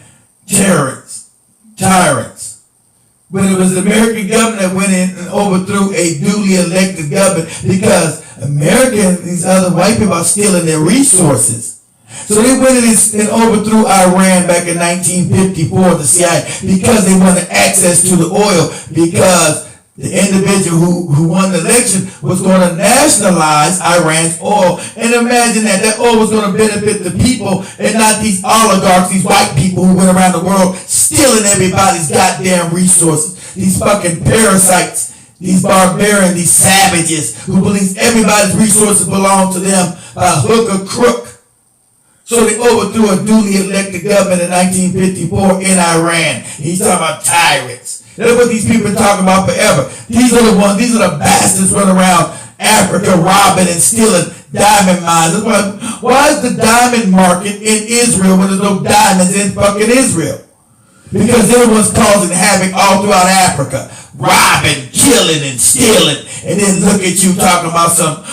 tyrants. But it was the American government that went in and overthrew a duly elected government because America and these other white people are stealing their resources. So they went in and overthrew Iran back in 1954, the CIA, because they wanted access to the oil, because the individual who won the election was going to nationalize Iran's oil. And imagine that oil was going to benefit the people and not these oligarchs, these white people who went around the world stealing everybody's goddamn resources. These fucking parasites, these barbarians, these savages who believe everybody's resources belong to them by hook or crook. So they overthrew a duly elected government in 1954 in Iran. He's talking about tyrants. That's what these people are talking about forever. These are the bastards running around Africa robbing and stealing diamond mines. Why is the diamond market in Israel when there's no diamonds in fucking Israel? Because they're the ones causing havoc all throughout Africa. Robbing, killing, and stealing. And then look at you talking about some,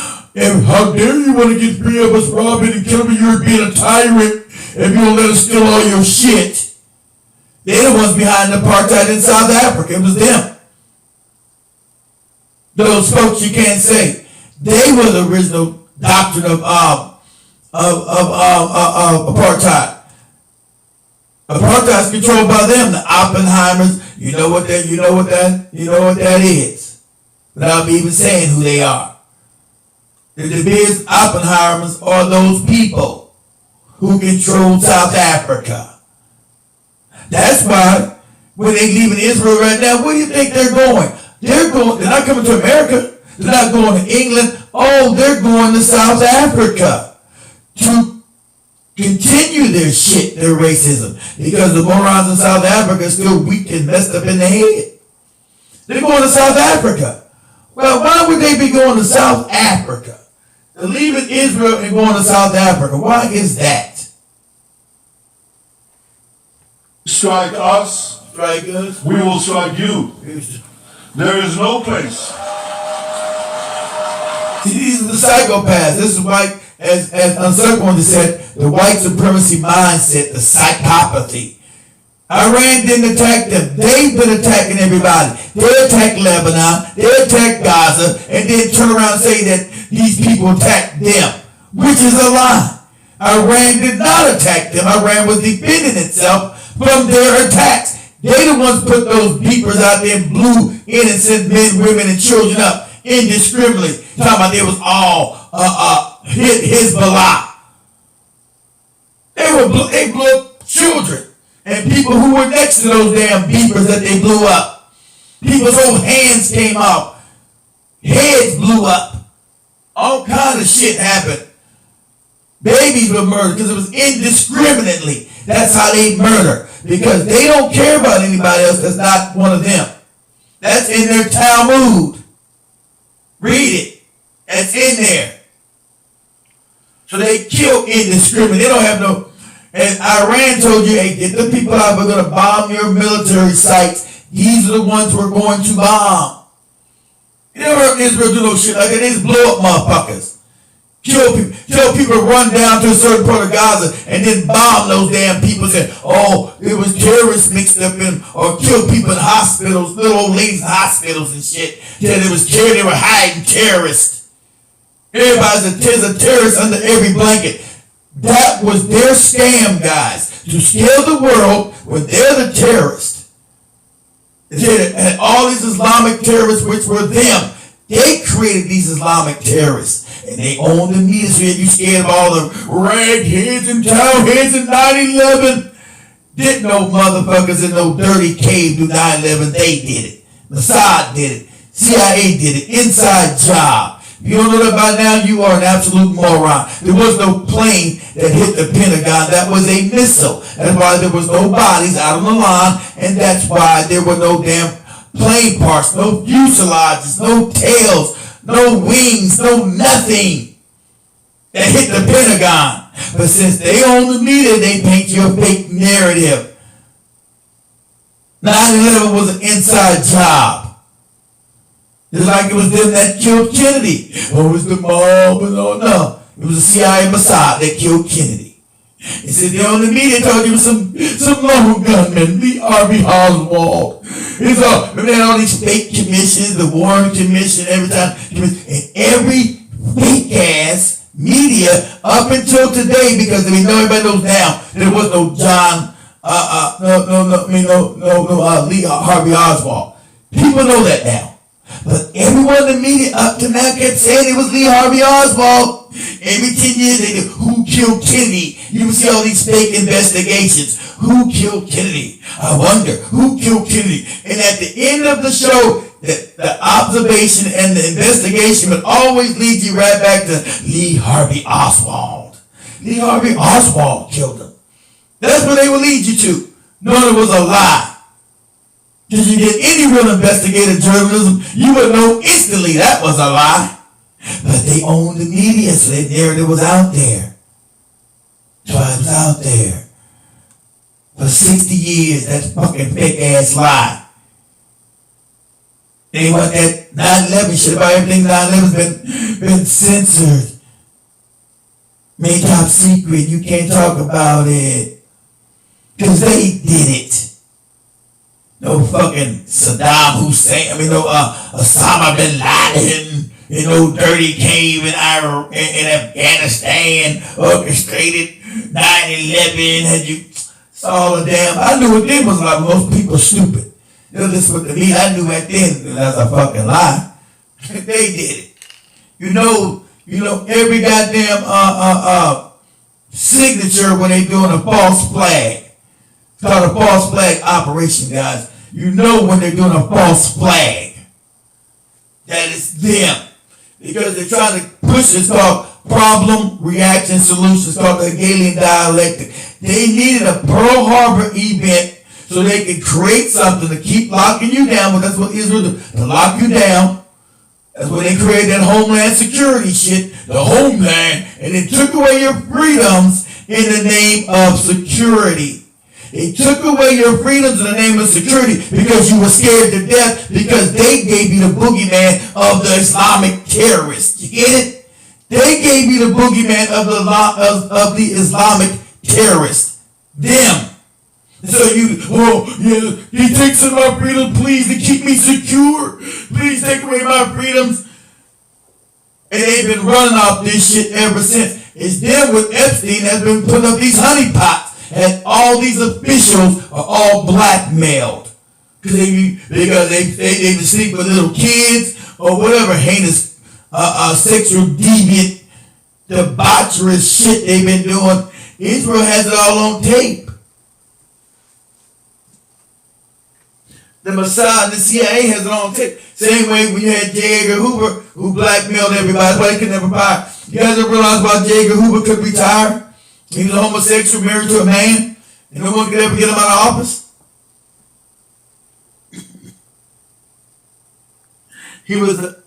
how dare you want to get free of us robbing and killing me? You're being a tyrant if you don't let us steal all your shit. They're the ones behind apartheid in South Africa. It was them. Those folks you can't say. They were the original doctrine of apartheid. Apartheid is controlled by them, the Oppenheimers. You know what that is. Without me even saying who they are. The biggest Oppenheimers are those people who control South Africa. That's why when they leaving Israel right now, where do you think they're going? They're not coming to America. They're not going to England. Oh, they're going to South Africa to continue their shit, their racism. Because the morons in South Africa are still weak and messed up in the head. They're going to South Africa. Well, why would they be going to South Africa? They're leaving Israel and going to South Africa. Why is that? Strike us strike us. We will strike you. There is no place. See, these are the psychopaths. This is like, as Uncircled said, the white supremacy mindset, the psychopathy. Iran didn't attack them. They've been attacking everybody. They attacked Lebanon, they attacked Gaza, and then turn around and say that these people attacked them, which is a lie. Iran did not attack them. Iran was defending itself from their attacks. They the ones put those beepers out there and blew innocent men, women, and children up indiscriminately. Talking about they was all Hezbollah. They blew up children and people who were next to those damn beepers that they blew up. People's whole hands came off. Heads blew up. All kind of shit happened. Babies were murdered because it was indiscriminately. That's how they murder. Because they don't care about anybody else that's not one of them. That's in their Talmud. Read it. That's in there. So they kill indiscriminately. They don't have no... And Iran told you, hey, get the people out. We're going to bomb your military sites. These are the ones we're going to bomb. You never heard Israel do no shit like that. They just blow up motherfuckers. Kill people, run down to a certain part of Gaza and then bomb those damn people. Say, oh, it was terrorists mixed up in, or kill people in hospitals, little old ladies in hospitals and shit. Yeah, they were hiding terrorists. There's a terrorist under every blanket. That was their scam, guys, to scare the world when they're the terrorists. And all these Islamic terrorists, which were them, they created these Islamic terrorists. And they own the media, so you scared of all the ragheads and towelheads in 9/11. Didn't no motherfuckers in no dirty cave do 9/11. They did it. Mossad did it. CIA did it. Inside job. If you don't know that by now, you are an absolute moron. There was no plane that hit the Pentagon. That was a missile. That's why there was no bodies out on the line, and that's why there were no damn plane parts, no fuselages, no tails, no wings, no nothing that hit the Pentagon. But since they own the media, they paint you a fake narrative. 9/11 was an inside job. It's like it was them that killed Kennedy. Oh, it was the mob, but no. It was the CIA Mossad that killed Kennedy. It said they on the media told you some local gunman, Lee Harvey Oswald. Remember they had all these fake commissions, the Warren Commission, every time, and every fake ass media up until today, because we know everybody knows now there was no Lee Harvey Oswald. People know that now. But everyone in the media up to now kept saying it was Lee Harvey Oswald. Every 10 years they do, who killed Kennedy? You see all these fake investigations. Who killed Kennedy? I wonder, who killed Kennedy? And at the end of the show, the observation and the investigation would always lead you right back to Lee Harvey Oswald. Lee Harvey Oswald killed him. That's what they would lead you to. No, it was a lie. Because you did any real investigative journalism, you would know instantly that was a lie. But they owned the media, so their narrative was out there. So it was out there. For 60 years, that fucking fake ass lie. They want that 9/11 shit about everything. 9/11's been censored. Made top secret. You can't talk about it. Because they did it. No fucking Saddam Hussein. Osama bin Laden. Dirty cave in Afghanistan. Orchestrated 9/11. It's all a damn. I knew what they was like. Most people stupid. This was to me. I knew back then that's a fucking lie. They did it. Every goddamn signature when they doing a false flag. It's called a false flag operation, guys. When they're doing a false flag, that is them. Because they're trying to push, it's called problem, reaction, solution. It's called the Hegelian dialectic. They needed a Pearl Harbor event so they could create something to keep locking you down. But that's what Israel did, to lock you down. That's when they created that homeland security shit, the homeland, and they took away your freedoms in the name of security. They took away your freedoms in the name of security because you were scared to death because they gave you the boogeyman of the Islamic terrorists. You get it? They gave you the boogeyman of the Islamic terrorists. Them. So he takes away my freedom, please, to keep me secure. Please take away my freedoms. And they've been running off this shit ever since. It's them with Epstein that's been putting up these honeypots, and all these officials are all blackmailed because they sleep with little kids or whatever heinous sexual deviant debaucherous shit they've been doing. Israel has it all on tape. The Mossad and the CIA has it on tape. Same way when you had J. Edgar Hoover who blackmailed everybody. That's why he could never retire. You guys ever realize why J. Edgar Hoover could retire? He was a homosexual married to a man and no one could ever get him out of office. He was the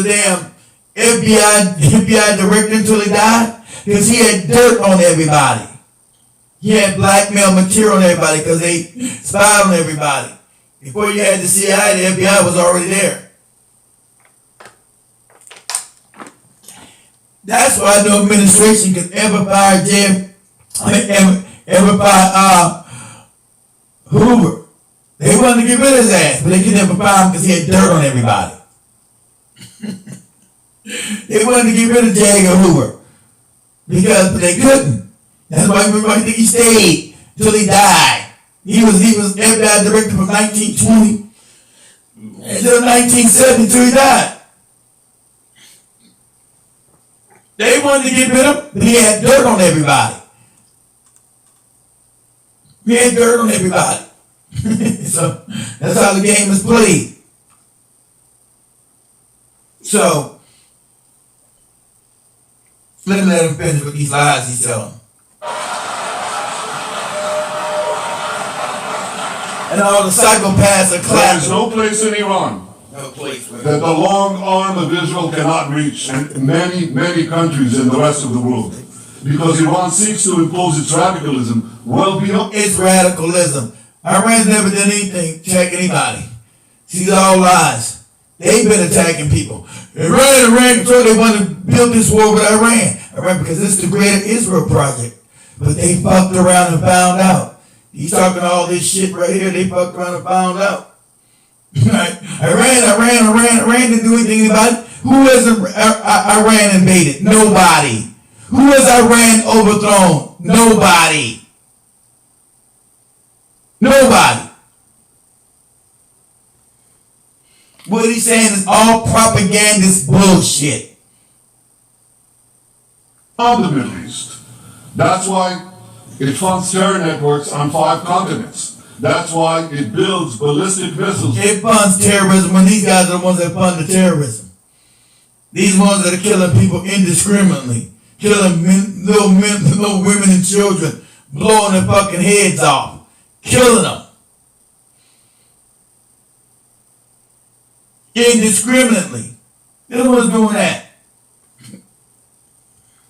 damn FBI director until he died because he had dirt on everybody. He had blackmail material on everybody because they spied on everybody. Before you had the CIA, the FBI was already there. That's why no administration could ever fire ever fire Hoover. They wanted to get rid of his ass, but they could never fire him because he had dirt on everybody. They wanted to get rid of J. Edgar Hoover but they couldn't. That's why everybody think he stayed till he died. He was FBI director from 1920 until 1970 till he died. They wanted to get rid of him, but he had dirt on everybody. He had dirt on everybody. So that's how the game is played. So let him finish with these lies he's telling. And all the psychopaths are clapping. There is no place in Iran that the long arm of Israel cannot reach, and many countries in the rest of the world. Because Iran seeks to impose its radicalism well beyond. It's radicalism. Iran's never done anything to attack anybody. These are all lies. They've been attacking people. Iran control. They want to build this war with Iran because it's the Greater Israel Project. But they fucked around and found out. He's talking all this shit right here. They fucked around and found out. Right? Iran didn't do anything about it. Who has Iran invaded? Nobody. Who has Iran overthrown? Nobody. Nobody. What he's saying is all propagandist bullshit. Of the Middle East. That's why it funds terror networks on 5 continents. That's why it builds ballistic missiles. It funds terrorism when these guys are the ones that fund the terrorism. These ones that are killing people indiscriminately. Killing little women and children. Blowing their fucking heads off. Killing them. Indiscriminately. They're the ones doing that.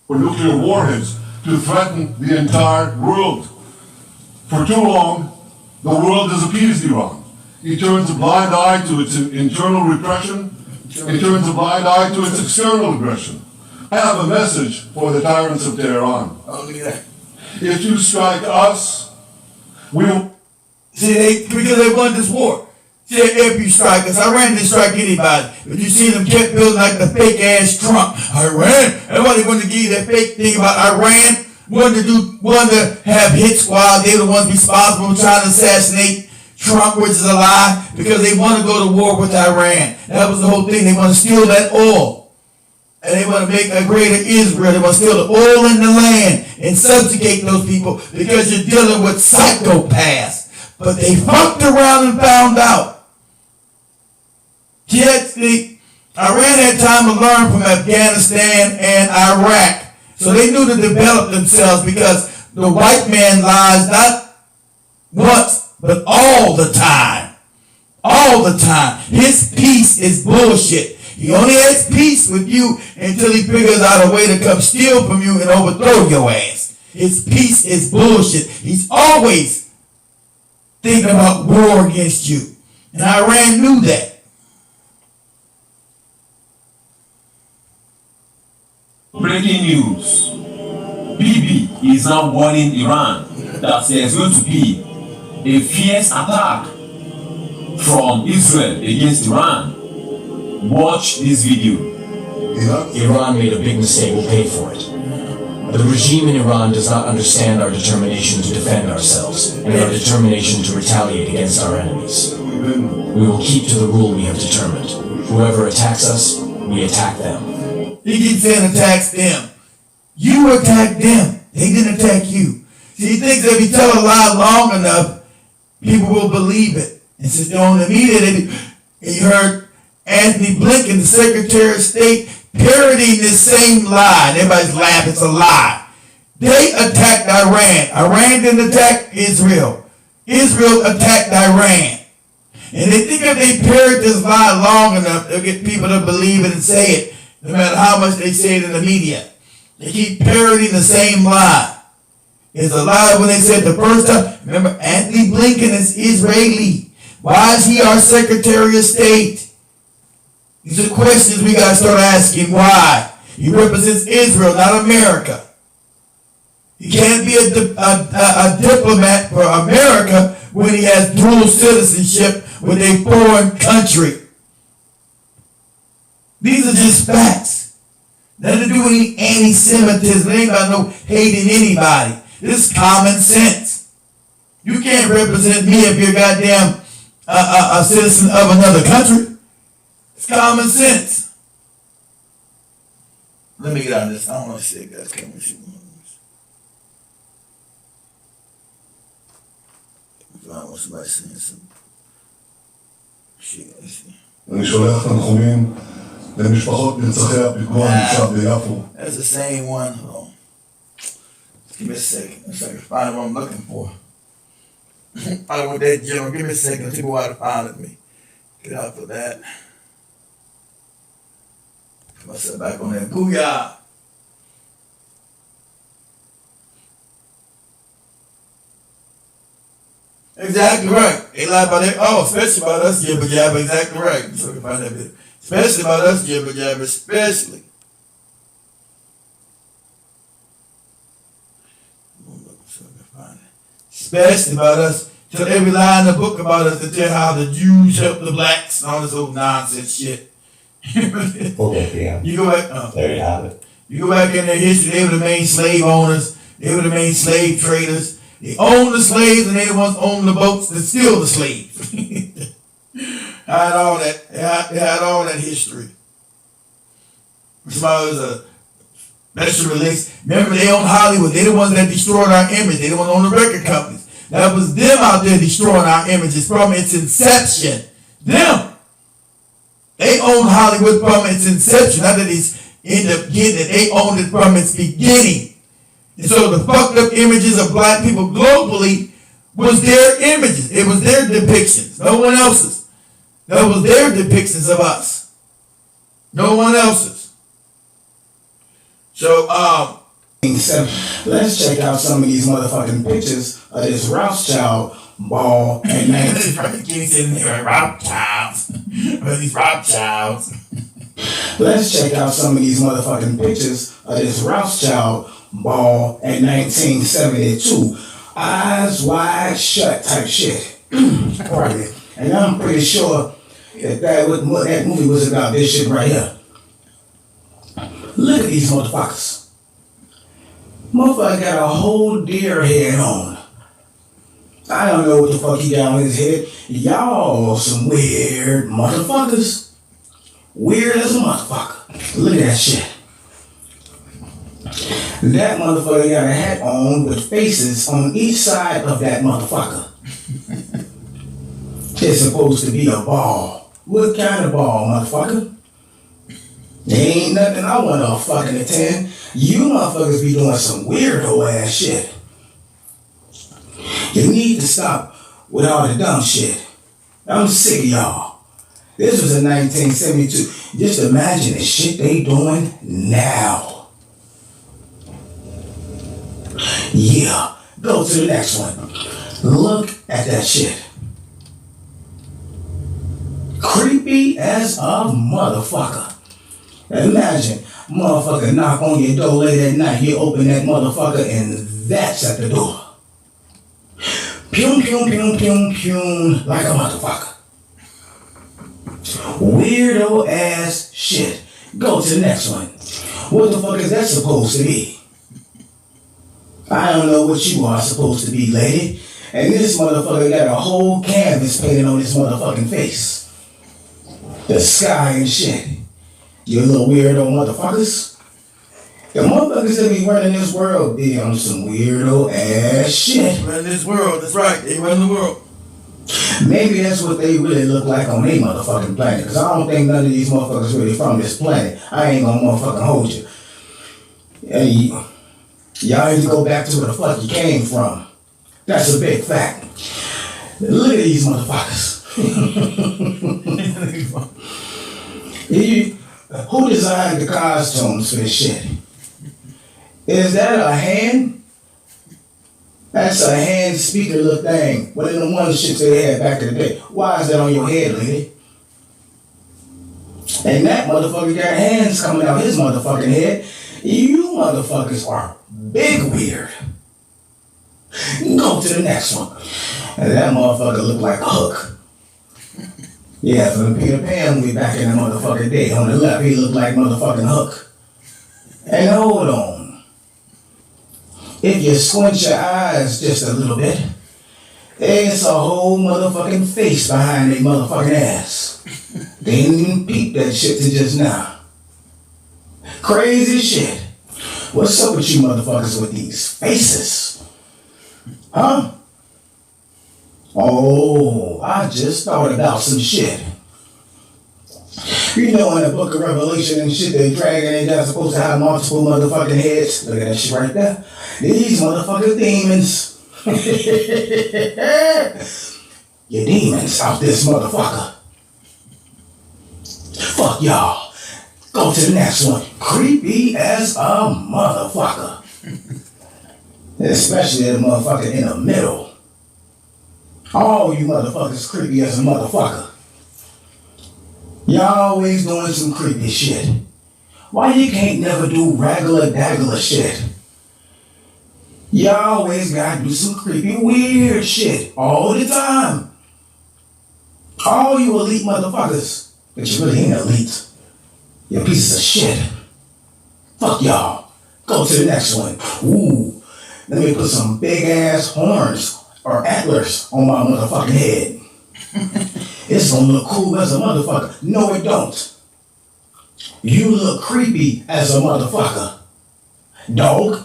For nuclear warheads to threaten the entire world. For too long, the world has appeased Iran. It turns a blind eye to its internal repression. It turns a blind eye to its external aggression. I have a message for the tyrants of Tehran. Oh, look at that. If you strike us, we will... See, because they won this war. See, if you strike us, Iran didn't strike anybody. But you see them kept building like the fake ass Trump. Iran, everybody wanted to give you that fake thing about Iran. Wanted to have hit squad. They were the ones responsible for trying to assassinate Trump, which is a lie, because they want to go to war with Iran. That was the whole thing. They want to steal that oil. And they want to make a greater Israel. They want to steal the oil in the land and subjugate those people because you're dealing with psychopaths. But they fucked around and found out. Yet, Iran had time to learn from Afghanistan and Iraq. So they knew to develop themselves because the white man lies not once, but all the time. All the time. His peace is bullshit. He only has peace with you until he figures out a way to come steal from you and overthrow your ass. His peace is bullshit. He's always thinking about war against you. And Iran knew that. Breaking news. Bibi is now warning Iran that there's going to be a fierce attack from Israel against Iran. Watch this video. Iran made a big mistake. We'll pay for it. The regime in Iran does not understand our determination to defend ourselves and our determination to retaliate against our enemies. We will keep to the rule we have determined. Whoever attacks us, we attack them. He keeps saying attacks them. You attack them. They didn't attack you. See, he thinks if he tell a lie long enough, people will believe it. And since they're on the media, you heard Anthony Blinken, the Secretary of State, parodying this same lie. And everybody's laughing. It's a lie. They attacked Iran. Iran didn't attack Israel. Israel attacked Iran. And they think if they parrot this lie long enough, they'll get people to believe it and say it, no matter how much they say it in the media. They keep parodying the same lie. It's a lie when they said the first time. Remember, Anthony Blinken is Israeli. Why is he our Secretary of State? These are questions we got to start asking. Why? He represents Israel, not America. He can't be a diplomat for America when he has dual citizenship with a foreign country. These are just facts. Nothing to do with any anti-Semitism. It ain't about no hating anybody. This is common sense. You can't represent me if you're goddamn a citizen of another country. It's common sense. Let me get out of this. I don't want to see guys coming shoot me. I want somebody saying some shit. אני שולח תנחומים למשפחות נרצחי הפיגוע הנפשע ביפו. That's the same one. Hold on. Give me a second. Let's see if I can find what I'm looking for. I don't want that general. Give me a second. Let's see why to find it me. Get out for that. Put myself back on that. Booyah! Exactly right. They lie about it. Oh, especially about us, jibber jabber. Exactly right. So we can find that video. Especially about us, jibber jabber. Especially. Especially about us. Tell every lie in the book about us to tell how the Jews helped the blacks and all this old nonsense shit. Yeah. You go back. There you have it. You go back in their history. They were the main slave owners. They were the main slave traders. They owned the slaves and they the ones owned the boats that steal the slaves. Had all that. They had all that history. Somebody was a special release. Remember, they owned Hollywood. They the ones that destroyed our image. They the ones on the record companies. That was them out there destroying our images from its inception. Them. They owned Hollywood from its inception. Not that it's end up getting it. They owned it from its beginning. And so the fucked up images of black people globally was their images. It was their depictions. No one else's. That was their depictions of us. No one else's. So, let's check out some of these motherfucking pictures of this Rothschild ball and Let's check out some of these motherfucking pictures of this Rothschild ball in 1972. Eyes wide shut type shit. Right. And I'm pretty sure that movie was about this shit right here. Look at these motherfuckers. Motherfucker got a whole deer head on. I don't know what the fuck he got on his head. Y'all some weird motherfuckers. Weird as a motherfucker. Look at that shit. That motherfucker got a hat on with faces on each side of that motherfucker. It's supposed to be a ball. What kind of ball, motherfucker? There ain't nothing I want to fucking attend. You motherfuckers be doing some weirdo ass shit. You need to stop with all the dumb shit. I'm sick of y'all. This was in 1972. Just imagine the shit they doing now. Yeah, go to the next one. Look at that shit. Creepy as a motherfucker. Imagine, motherfucker knock on your door late at night, you open that motherfucker and that's at the door. Pum, pum, pum, pum, pum, like a motherfucker. Weirdo ass shit. Go to the next one. What the fuck is that supposed to be? I don't know what you are supposed to be, lady. And this motherfucker got a whole canvas painted on his motherfucking face. The sky and shit. You little weirdo motherfuckers. The motherfuckers that be running this world be on some weirdo ass shit. Running this world, that's right, they run the world. Maybe that's what they really look like on their motherfucking planet. Cause I don't think none of these motherfuckers really from this planet. I ain't gonna motherfucking hold you. Hey, y'all need to go back to where the fuck you came from. That's a big fact. Look at these motherfuckers. Who designed the costumes for this shit? Is that a hand? That's a hand speaker little thing. One of the ones shits they had back in the day. Why is that on your head, lady? And that motherfucker got hands coming out his motherfucking head. You motherfuckers are big weird. Go to the next one. And that motherfucker look like a hook. Yeah, from the Peter Pan movie back in the motherfucking day. On the left, he looked like motherfucking Hook. And hold on. If you squint your eyes just a little bit, there's a whole motherfucking face behind their motherfucking ass. They didn't even peep that shit to just now. Crazy shit. What's up with you motherfuckers with these faces? Huh? Oh, I just thought about some shit. You know in the book of Revelation and shit, the dragon ain't got supposed to have multiple motherfucking heads. Look at that shit right there. These motherfucking demons. You're demons out this motherfucker. Fuck y'all. Go to the next one. Creepy as a motherfucker. Especially the motherfucker in the middle. All you motherfuckers creepy as a motherfucker. Y'all always doing some creepy shit. Why you can't never do regular daggler shit? Y'all always gotta do some creepy weird shit all the time. All you elite motherfuckers, but you really ain't elite. You pieces of shit. Fuck y'all. Go to the next one. Ooh, let me put some big ass horns or antlers on my motherfucking head. It's gonna look cool as a motherfucker. No, it don't. You look creepy as a motherfucker. Dog,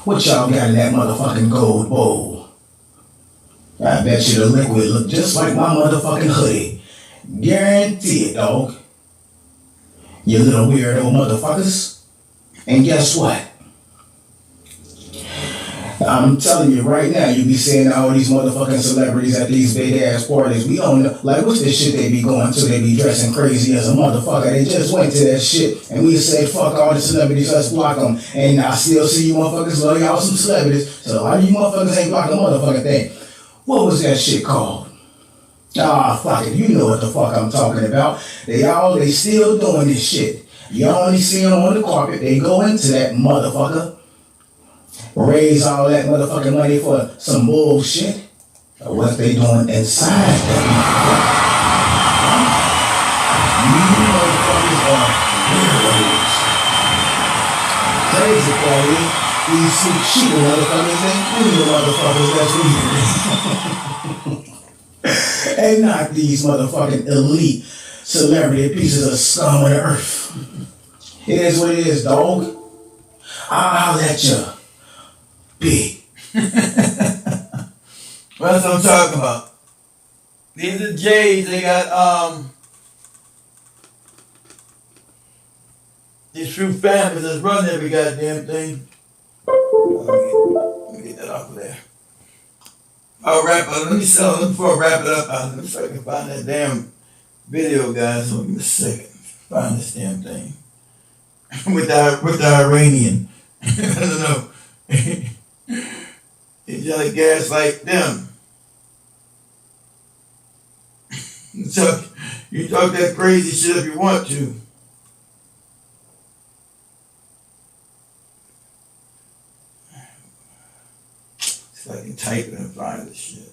what y'all got in that motherfucking gold bowl? I bet you the liquid look just like my motherfucking hoodie. Guarantee it, dog. You little weirdo motherfuckers. And guess what? I'm telling you right now, you be seeing all these motherfucking celebrities at these big ass parties. We don't know, like what's this shit they be going to? They be dressing crazy as a motherfucker. They just went to that shit and we said fuck all the celebrities, let's block them. And I still see you motherfuckers love y'all some celebrities. So why you motherfuckers ain't block the motherfucking thing? What was that shit called? Ah, fuck it, you know what the fuck I'm talking about. They still doing this shit. You only see them on the carpet, they go into that motherfucker. Raise all that motherfucking money for some bullshit. Or what they doing inside that motherfuckers. Crazy for you. These shit motherfuckers, that's weird. And not these motherfucking elite celebrity pieces of scum on the earth. It is what it is, dog. I'll let you be. Well, that's what I'm talking about. These are J's, they got these true families that's running every goddamn thing. Let me get that off of there. I'll wrap it up. Before I wrap it up, let me see if I can find that damn video, guys. So give me a second. Find this damn thing. with the Iranian. I don't know. You try to gaslight them. You talk that crazy shit if you want to. See if I can type it and find this shit.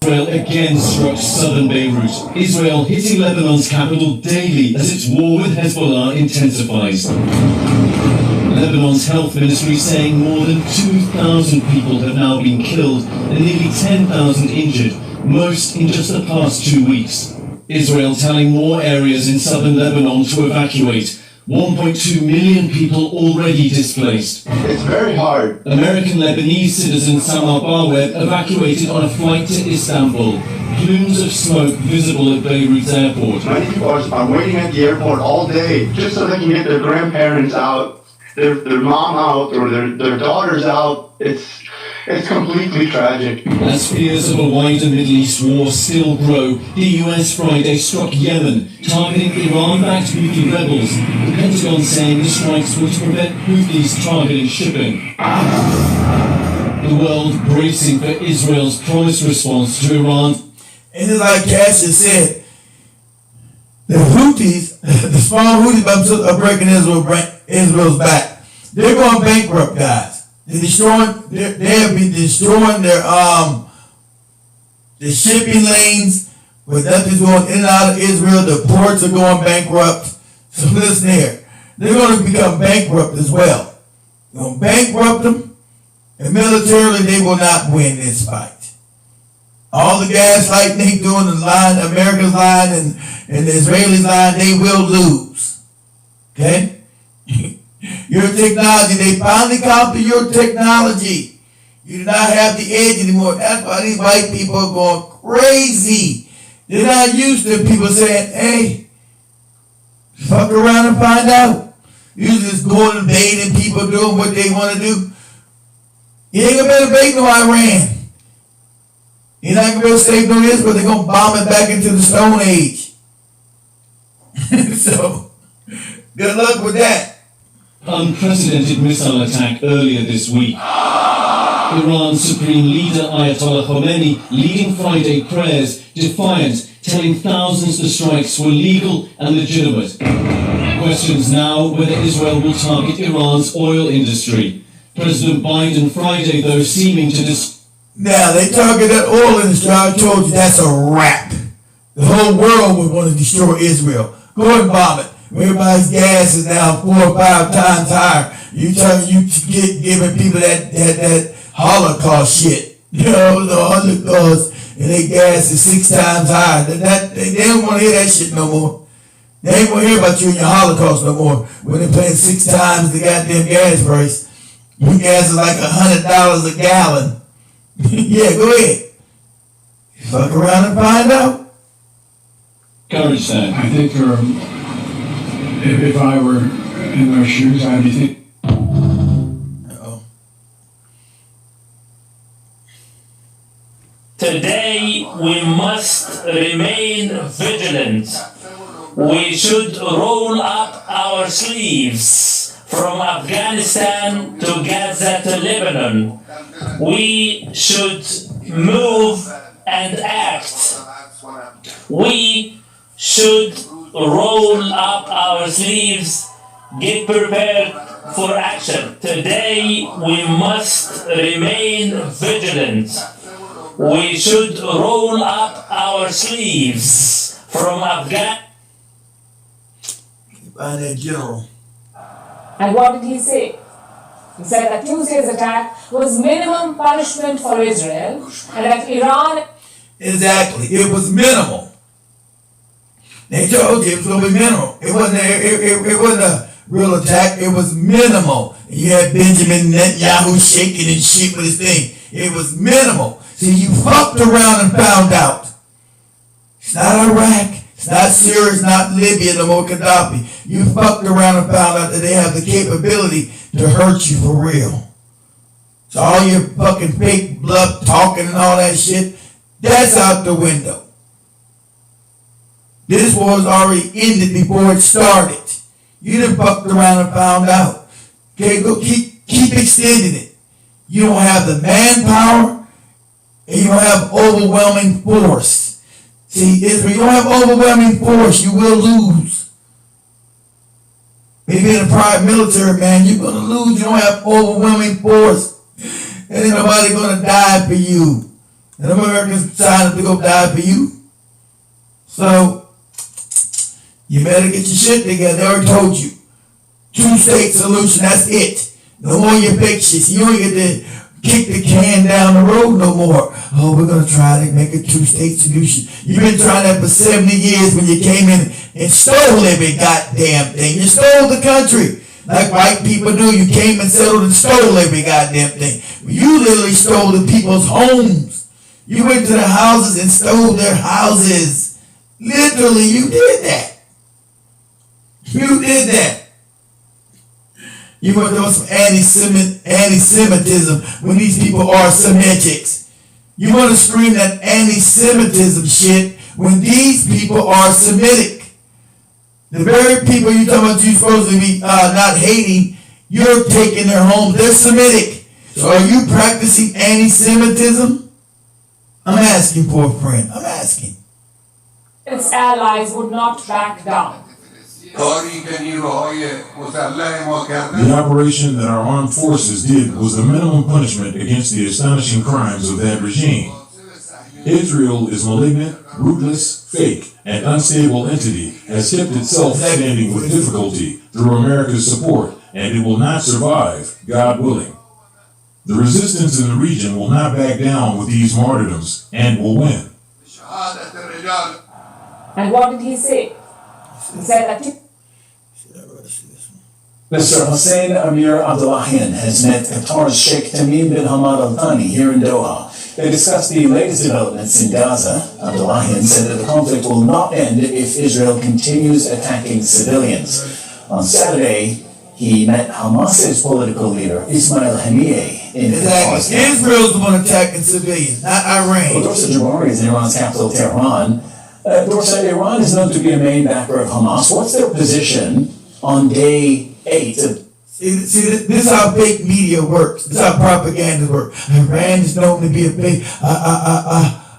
Israel again struck southern Beirut. Israel hitting Lebanon's capital daily as its war with Hezbollah intensifies. Lebanon's health ministry saying more than 2,000 people have now been killed and nearly 10,000 injured, most in just the past 2 weeks. Israel telling more areas in southern Lebanon to evacuate. 1.2 million people already displaced. It's very hard. American Lebanese citizen Samar Barweb evacuated on a flight to Istanbul. Plumes of smoke visible at Beirut's airport. Many people are waiting at the airport all day just so they can get their grandparents out, their mom out, or their daughters out. It's completely tragic. As fears of a wider Middle East war still grow, the US Friday struck Yemen, targeting Iran-backed Houthi rebels. The Pentagon saying the strikes were to prevent Houthis targeting shipping. The world bracing for Israel's promised response to Iran. And it's like Cassius said, the Houthis, the small Houthis are breaking Israel's back. They're going bankrupt, guys. They'll be destroying their shipping lanes, with nothing's going in and out of Israel. The ports are going bankrupt. So listen here, they're going to become bankrupt as well. They're going to bankrupt them, and militarily they will not win this fight. All the gaslighting they doing, the line, America's line and the Israelis line, they will lose. Okay? Your technology, they finally copy your technology. You do not have the edge anymore. That's why these white people are going crazy. They're not used to people saying, hey, fuck around and find out. You just going and baiting people doing what they want to do. You ain't gonna be bait no Iran. You're not gonna be able to save no Israel. They're gonna bomb it back into the Stone Age. So, good luck with that. Unprecedented missile attack earlier this week. Iran's Supreme Leader Ayatollah Khomeini leading Friday prayers, defiant, telling thousands the strikes were legal and legitimate. Questions now whether Israel will target Iran's oil industry. President Biden Friday, though, seeming to Now, they target that oil industry. I told you that's a wrap. The whole world would want to destroy Israel. Go and bomb it. Everybody's gas is now 4 or 5 times higher. You giving people that Holocaust shit. You know, the Holocaust, and their gas is 6 times higher. They don't want to hear that shit no more. They ain't want to hear about you and your Holocaust no more. When they're paying 6 times the goddamn gas price. Your gas is like $100 a gallon. Yeah, go ahead. Fuck around and find out. Courage that. I think if I were in their shoes, I'd be thinking. Today we must remain vigilant. We should roll up our sleeves from Afghanistan to Gaza to Lebanon. We should move and act. We should roll up our sleeves, get prepared for action. Today we must remain vigilant. We should roll up our sleeves from Afghanistan. By that general. And what did he say? He said that Tuesday's attack was minimum punishment for Israel and that Iran... Exactly. It was minimal. They told you it was going to be minimal. It wasn't a real attack. It was minimal. You had Benjamin Netanyahu shaking and shit with his thing. It was minimal. See, you fucked around and found out. It's not Iraq. It's not Syria. It's not Libya no more, Gaddafi. You fucked around and found out that they have the capability to hurt you for real. So all your fucking fake bluff talking and all that shit, that's out the window. This war's already ended before it started. You done fucked around and found out. Okay, go keep extending it. You don't have the manpower and you don't have overwhelming force. See, if you don't have overwhelming force, you will lose. Maybe in the private military, man, you're gonna lose. You don't have overwhelming force. And ain't nobody gonna die for you. And Americans decided to go die for you. So, you better get your shit together. They already told you. 2-state solution, that's it. No more your fake shit. You don't get to kick the can down the road no more. Oh, we're gonna try to make a 2-state solution. You've been trying that for 70 years when you came in and stole every goddamn thing. You stole the country. Like white people do. You came and settled and stole every goddamn thing. You literally stole the people's homes. You went to the houses and stole their houses. Literally, you did that. You did that. You went through some anti-Semitism when these people are Semitics. You want to scream that anti-Semitism shit when these people are Semitic. The very people you're talking about you're supposed to be not hating, you're taking their homes. They're Semitic. So are you practicing anti-Semitism? I'm asking for a friend. I'm asking. Its allies would not back down. The operation that our armed forces did was the minimum punishment against the astonishing crimes of that regime. Israel is malignant, ruthless, fake, and unstable entity has kept itself standing with difficulty through America's support, and it will not survive, God willing. The resistance in the region will not back down with these martyrdoms and will win. And what did he say? He said that Mr. Hussein Amir Abdullahian has met Qatar's Sheikh Tamim bin Hamad Al Thani here in Doha. They discussed the latest developments in Gaza. Abdullahian said that the conflict will not end if Israel continues attacking civilians. On Saturday, he met Hamas's political leader, Ismail Haniyeh, in Qatar's capital. Israel's the one attacking civilians, not Iran. Well, Dorsa Jabari is in Iran's capital, Tehran. Dorsa, Iran is known to be a main backer of Hamas. What's their position on day 8? See, this is how fake media works. This is how propaganda works. Iran is known to be a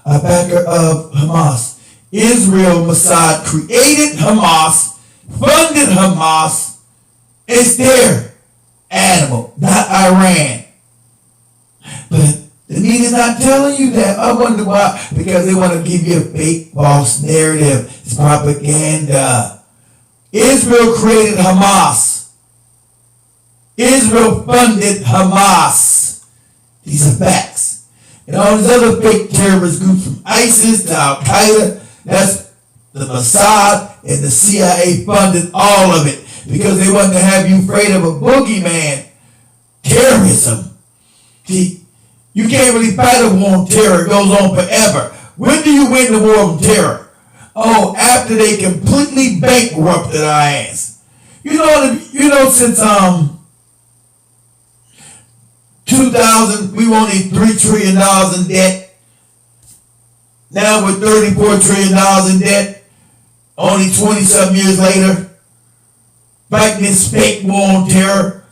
backer of Hamas. Israel, Mossad created Hamas, funded Hamas. It's their animal, not Iran. But the media's not telling you that. I wonder why. Because they want to give you a fake, false narrative. It's propaganda. Israel created Hamas. Israel funded Hamas. These are facts. And all these other fake terrorist groups from ISIS to Al-Qaeda, that's the Mossad and the CIA funded all of it because they wanted to have you afraid of a boogeyman. Terrorism. See, you can't really fight a war on terror. It goes on forever. When do you win the war on terror? Oh, after they completely bankrupted our ass. You know, since 2000, we were only $3 trillion in debt. Now we're $34 trillion in debt. Only 20-something years later. Fighting this fake war on terror.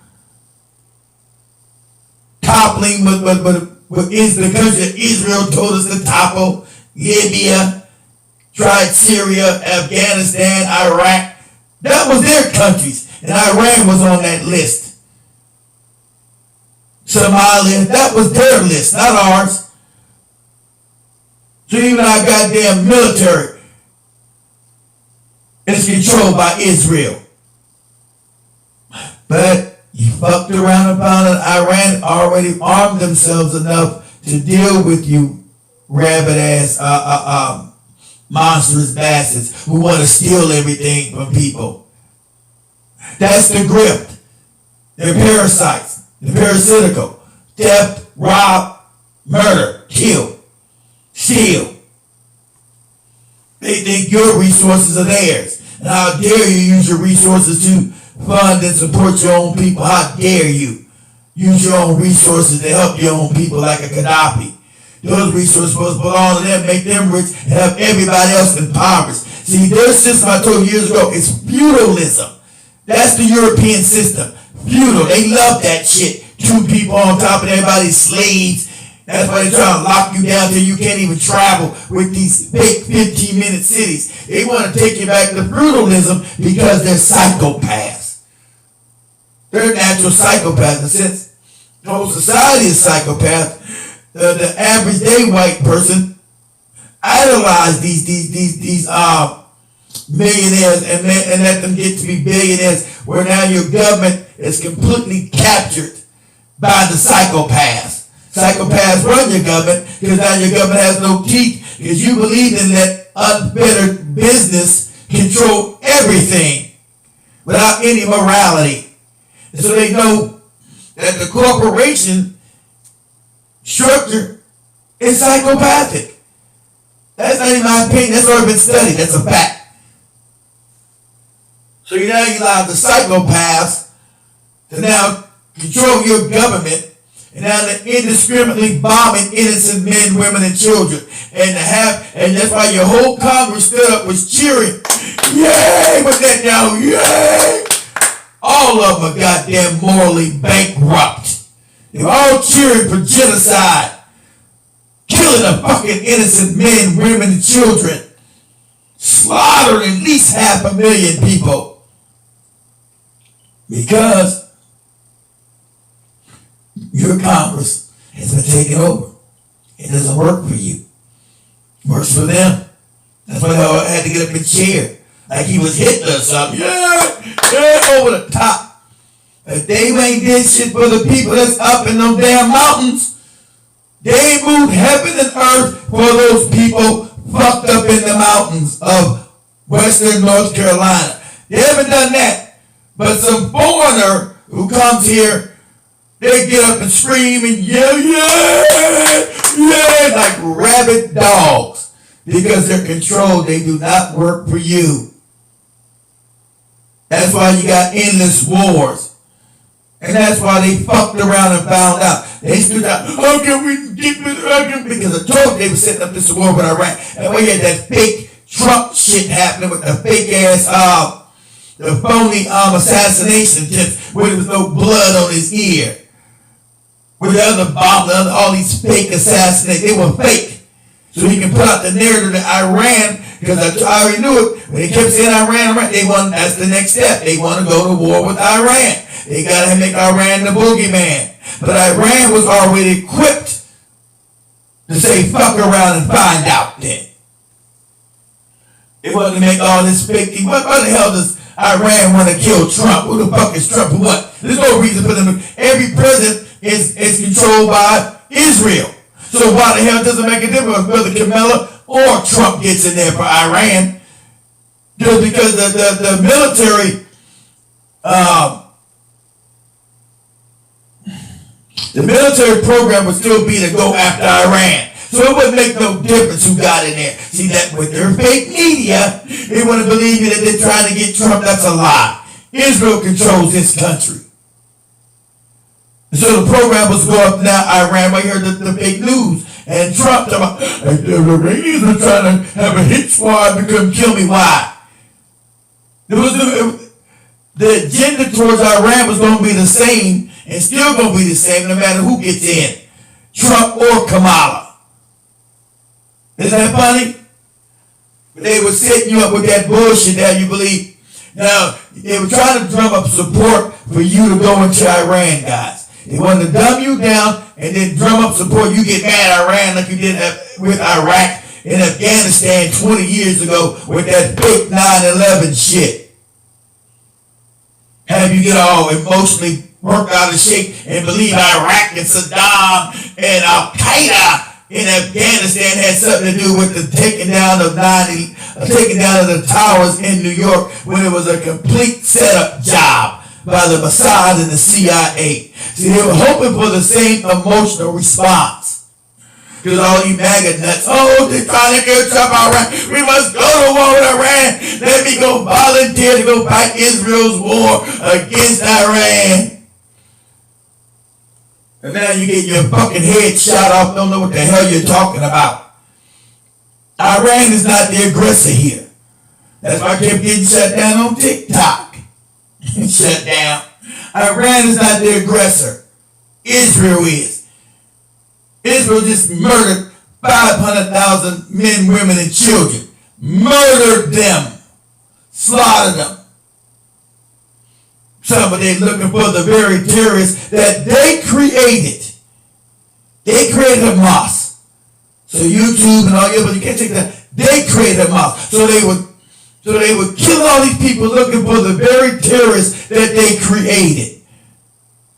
Toppling what is the country that Israel told us to topple. Libya, tried Syria, Afghanistan, Iraq. That was their countries. And Iran was on that list. Somalia, that was their list, not ours. So even our goddamn military is controlled by Israel. But you fucked around and found out Iran already armed themselves enough to deal with you rabid ass monstrous bastards who want to steal everything from people. That's the grip. They're parasites. They're parasitical. Theft, rob, murder, kill, steal. They think your resources are theirs. And how dare you use your resources to fund and support your own people? How dare you? use your own resources to help your own people like a Gaddafi. Those resources supposed to belong to them, make them rich, and have everybody else impoverished. See, their system I told you years ago is feudalism. That's the European system. Feudal. They love that shit. Two people on top of everybody's slaves. That's why they try to lock you down till you can't even travel with these big 15-minute cities. They want to take you back to feudalism because they're psychopaths. They're natural psychopaths. And since the whole society is psychopath, the average day white person idolize these millionaires and let them get to be billionaires, where now your government is completely captured by the psychopaths. Psychopaths run your government because now your government has no teeth because you believe in that unfettered business control everything without any morality. And so they know that the corporation structure is psychopathic. That's not even my opinion. That's already been studied. That's a fact. So you allow the psychopaths to now control your government, and now they're indiscriminately bombing innocent men, women, and children. And that's why your whole Congress stood up, was cheering. Yay! With Netanyahu, yay! All of them are goddamn morally bankrupt. They're all cheering for genocide. Killing a fucking innocent men, women, and children. Slaughtering at least 500,000 people. Because your Congress has been taken over. It doesn't work for you. It works for them. That's why they had to get up and cheer. Like he was Hitler or something. Yeah, over the top. If they ain't did shit for the people that's up in those damn mountains, they moved heaven and earth for those people fucked up in the mountains of Western North Carolina. They haven't done that. But some foreigner who comes here, they get up and scream and yell, yeah, like rabid dogs. Because they're controlled. They do not work for you. That's why you got endless wars. And that's why they fucked around and found out. They stood out, how can we get with Iran? Because I told you they were setting up this war with Iran. And we had that fake Trump shit happening with the fake ass, the phony assassination tips where there was no blood on his ear. With the other bomb, all these fake assassinations, they were fake. So he can put out the narrative that Iran, because I already knew it, when they kept saying Iran, they want, that's the next step. They want to go to war with Iran. They got to make Iran the boogeyman. But Iran was already equipped to say fuck around and find out then. They wanted to make all this fake thing. What the hell does Iran want to kill Trump? Who the fuck is Trump? What? There's no reason for them. Every president is controlled by Israel. So why the hell does it make a difference whether Kamala or Trump gets in there for Iran? Just because the military, the military program would still be to go after Iran. So it wouldn't make no difference who got in there. See, that with their fake media, they want to believe you that they're trying to get Trump. That's a lie. Israel controls this country. So the program was going up now, Iran, where you heard the fake news. And Trump, the Iranians are trying to have a hit squad to come kill me. Why? The agenda towards Iran was going to be the same and still going to be the same no matter who gets in. Trump or Kamala. Isn't that funny? But they were setting you up with that bullshit that you believe. Now, they were trying to drum up support for you to go into Iran, guys. They wanted to dumb you down and then drum up support. You get mad at Iran like you did with Iraq and Afghanistan 20 years ago with that fake 9/11 shit. Have you get all emotionally worked out of shape and believe Iraq and Saddam and Al-Qaeda in Afghanistan had something to do with the taking down of the towers in New York when it was a complete setup job by the Mossad and the CIA. See, they were hoping for the same emotional response. Because all you MAGA nuts, oh, they're trying to get Trump Iran. We must go to war with Iran. Let me go volunteer to go fight Israel's war against Iran. And now you get your fucking head shot off, don't know what the hell you're talking about. Iran is not the aggressor here. That's why I kept getting shut down on TikTok. Shut down. Iran is not the aggressor. Israel is. Israel just murdered 500,000 men, women, and children. Murdered them. Slaughtered them. Some of them looking for the very terrorists that they created. They created Hamas. So YouTube and all you, but you can't take that. They created Hamas. So they would kill all these people looking for the very terrorists that they created.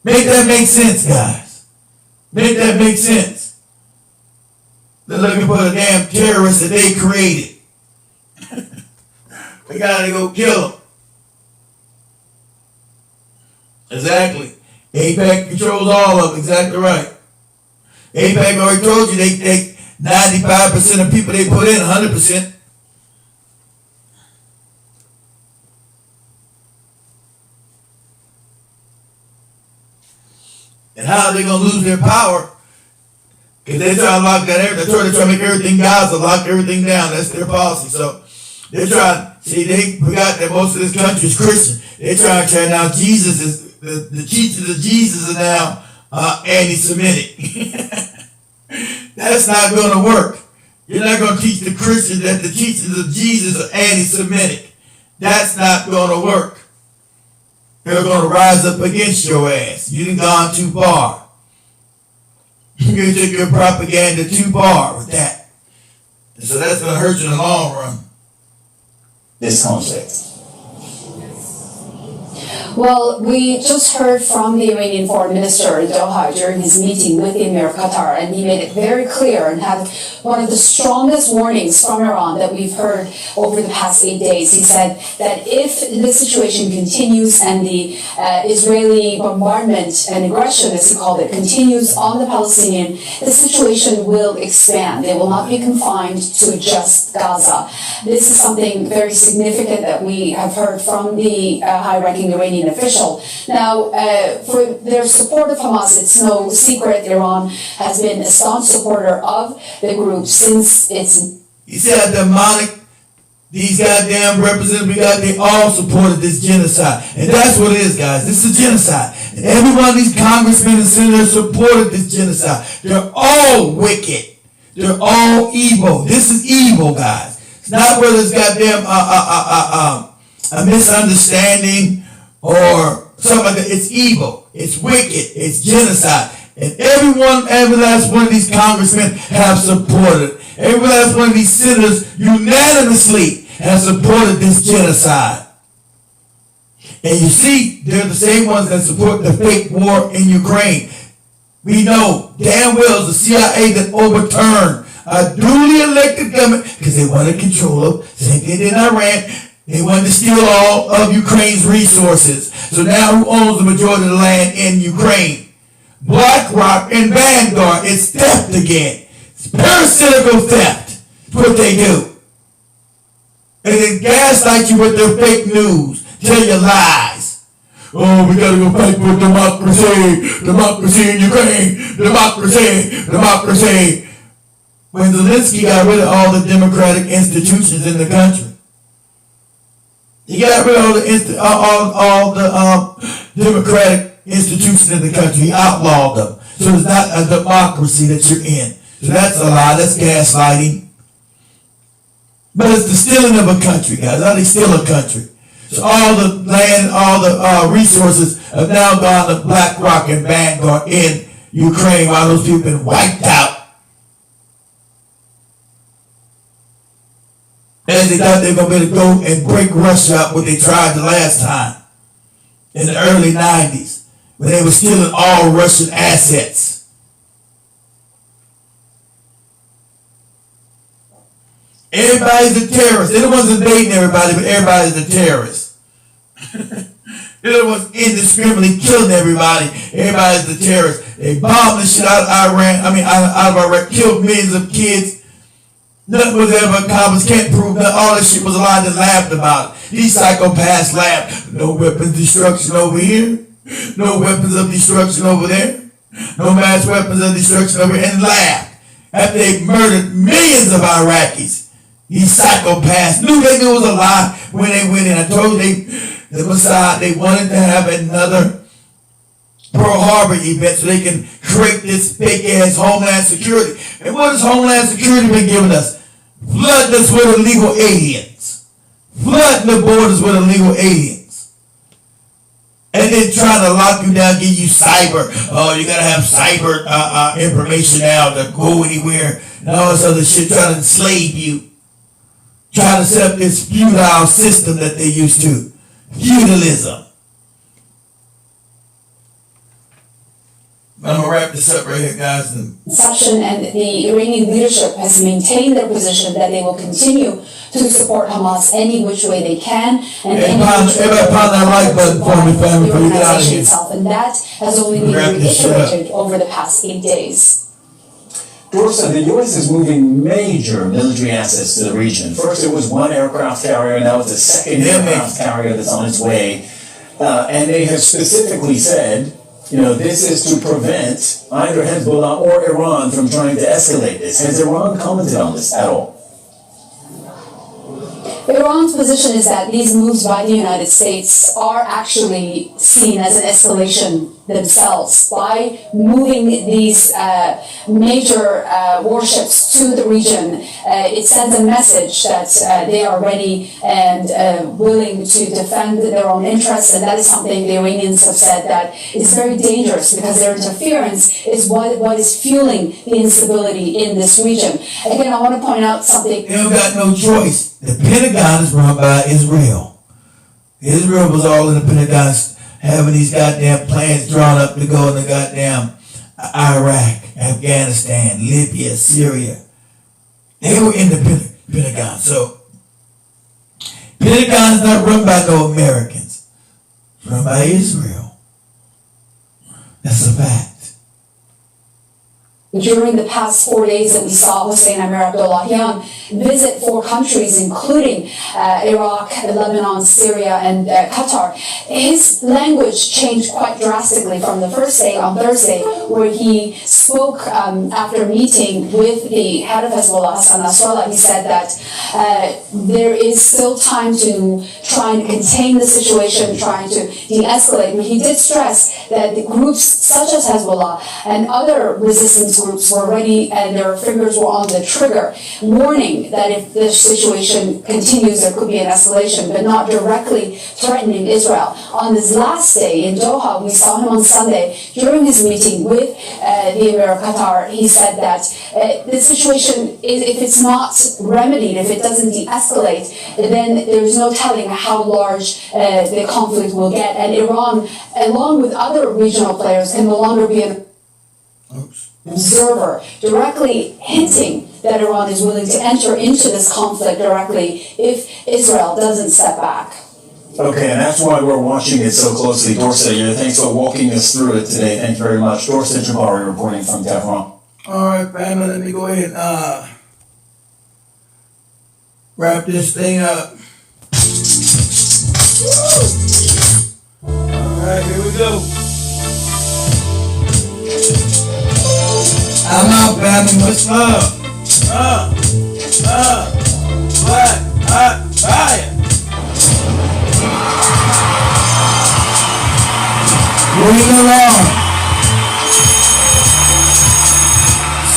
Make that make sense, guys. Make that make sense. They're looking for the damn terrorists that they created. We gotta go kill them. Exactly. AIPAC controls all of them. Exactly right. AIPAC already told you they take 95% of people they put in, 100%. And how are they going to lose their power? Because they're trying to lock down everything. They're trying to make everything Gaza, lock everything down. That's their policy. So they're trying, they forgot that most of this country is Christian. They're trying to tear down Jesus. The teachings of Jesus are now anti-Semitic. That's not going to work. You're not going to teach the Christians that the teachings of Jesus are anti-Semitic. That's not going to work. They're going to rise up against your ass. You done gone too far. You took your propaganda too far with that. And so that's going to hurt you in the long run. This conflict. Well, we just heard from the Iranian foreign minister in Doha during his meeting with the Emir of Qatar, and he made it very clear and had one of the strongest warnings from Iran that we've heard over the past 8 days. He said that if this situation continues and the Israeli bombardment and aggression, as he called it, continues on the Palestinian, the situation will expand. It will not be confined to just Gaza. This is something very significant that we have heard from the high-ranking Iranian official. Now, for their support of Hamas, it's no secret Iran has been a staunch supporter of the group since its... He said demonic, these goddamn representatives we got, they all supported this genocide. And that's what it is, guys. This is a genocide. And every one of these congressmen and senators supported this genocide. They're all wicked. They're all evil. This is evil, guys. It's not whether it's goddamn a misunderstanding or something like that. It's evil. It's wicked. It's genocide. And every last one of these congressmen have supported. Every last one of these senators unanimously have supported this genocide. And you see, they're the same ones that support the fake war in Ukraine. We know damn well it's the CIA that overturned a duly elected government because they wanted control of, same thing in Iran. They wanted to steal all of Ukraine's resources. So now who owns the majority of the land in Ukraine? BlackRock and Vanguard. It's theft again. It's parasitical theft. It's what they do. And they gaslight you with their fake news. Tell you lies. Oh, we gotta go fight for democracy. Democracy in Ukraine. Democracy. Democracy. When Zelensky got rid of all the democratic institutions in the country. He got rid of all the democratic institutions in the country. He outlawed them. So it's not a democracy that you're in. So that's a lie. That's gaslighting. But it's the stealing of a country, guys. How do they steal a country? So all the land, all the resources have now gone to BlackRock and Vanguard in Ukraine while those people have been wiped out. And they thought they were going to go and break Russia up what they tried the last time in the early 90s when they were stealing all Russian assets. Everybody's a terrorist. They're the ones invading everybody, but everybody's a terrorist. They're the ones indiscriminately killing everybody. Everybody's a terrorist. They bombed the shit out of out of Iraq, killed millions of kids. Nothing was ever accomplished. Can't prove that all this shit was a lie. They laughed about it. These psychopaths laughed. No weapons of destruction over here. No weapons of destruction over there. no mass weapons of destruction over, and laughed after they murdered millions of Iraqis. These psychopaths knew it was a lie when they went in. I told you the Mossad, they wanted to have another Pearl Harbor event so they can create this fake ass Homeland Security. And what has Homeland Security been giving us? Flooding us with illegal aliens. Flooding the borders with illegal aliens. And then trying to lock you down, give you cyber. Oh, you gotta have cyber information now to go anywhere. And all this other shit, trying to enslave you. Trying to set up this feudal system that they used to. Feudalism. I'm gonna wrap this up right here, guys. Inception, and the Iranian leadership has maintained their position that they will continue to support Hamas any which way they can, and everybody pound that like button for me, family, before you get out of here. itself, and that has only been reiterated over the past 8 days. Dorsa, the U.S. is moving major military assets to the region. First, it was one aircraft carrier, now it's a second aircraft carrier that's on its way, and they have specifically said, you know, this is to prevent either Hezbollah or Iran from trying to escalate this. Has Iran commented on this at all? Iran's position is that these moves by the United States are actually seen as an escalation themselves. By moving these major warships to the region, it sends a message that they are ready and willing to defend their own interests, and that is something the Iranians have said that is very dangerous because their interference is what is fueling the instability in this region. Again, I want to point out something. They don't got no choice. The Pentagon is run by Israel. Israel was all in the Pentagon having these goddamn plans drawn up to go in the goddamn Iraq, Afghanistan, Libya, Syria. They were in the Pentagon. So, Pentagon is not run by no Americans. It's run by Israel. That's a fact. During the past 4 days that we saw Hossein Amir Abdullahian visit 4 countries, including Iraq, Lebanon, Syria, and Qatar, his language changed quite drastically from the first day on Thursday, where he spoke after meeting with the head of Hezbollah, Hassan Nasrallah. He said that there is still time to try and contain the situation, trying to de-escalate. But he did stress that the groups such as Hezbollah and other resistance groups were ready and their fingers were on the trigger, warning that if this situation continues, there could be an escalation, but not directly threatening Israel. On this last day in Doha, we saw him on Sunday during his meeting with the Emir of Qatar. He said that the situation, if it's not remedied, if it doesn't de-escalate, then there's no telling how large the conflict will get. And Iran, along with other regional players, can no longer be an observer, directly hinting that Iran is willing to enter into this conflict directly if Israel doesn't step back. Okay, and that's why we're watching it so closely. Dorsa, thanks for walking us through it today. Thank you very much. Dorsa Jabari reporting from Tehran. All right, family, let me go ahead and wrap this thing up. All right, here we go. I'm out, family. Much love. Black, hot, fire. Moving along.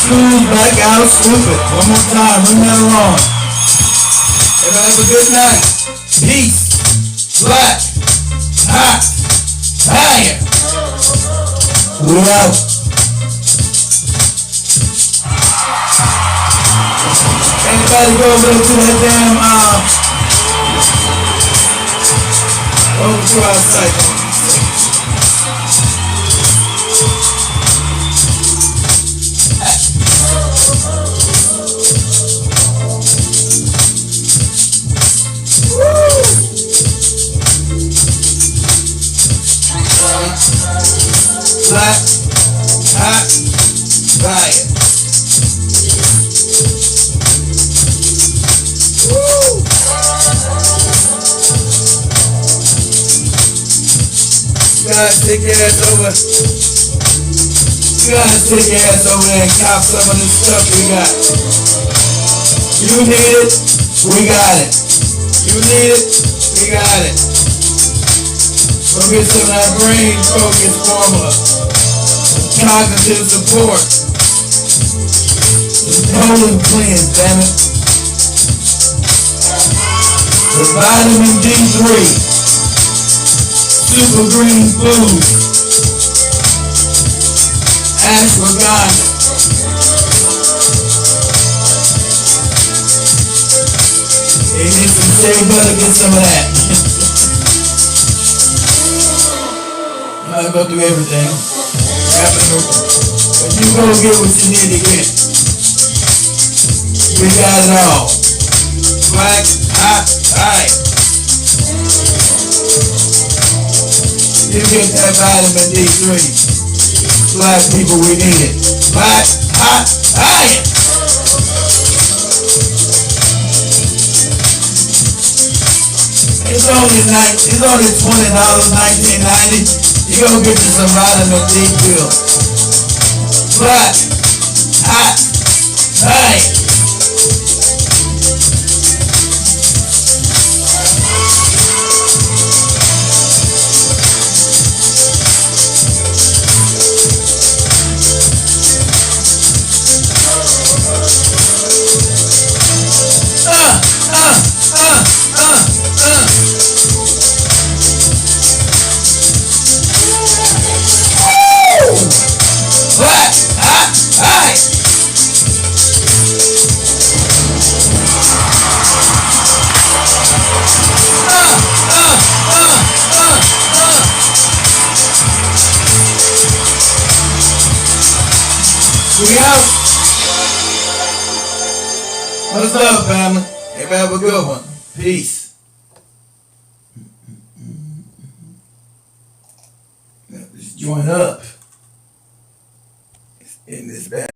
Smooth, black out, stupid. One more time. Moving that along. Everybody have a good night. Peace. Black, hot, fire. We out. Everybody go over to that damn, over to our site. Black, hot, fire. Guys, take your ass over. gotta take your ass over there and cop some of this stuff we got. You need it, we got it. You need it, we got it. Go get some of that brain focus formula. Cognitive support. Colon cleanse, damn it. The vitamin D3. Super green food. Ashwagandha. They need some shea butter, get some of that. I'm not gonna do everything. But you go get what you need to get. We got it all. Black, hot, tight. You get that vitamin D3. Black people, we need it. Black, hot, tight. It's only $20, $19.90. You go get you some vitamin D pills. Black, hot, tight. Black, hot, tight. We out. What's up, family? Everybody have a good one. Peace. Let's join up in this battle.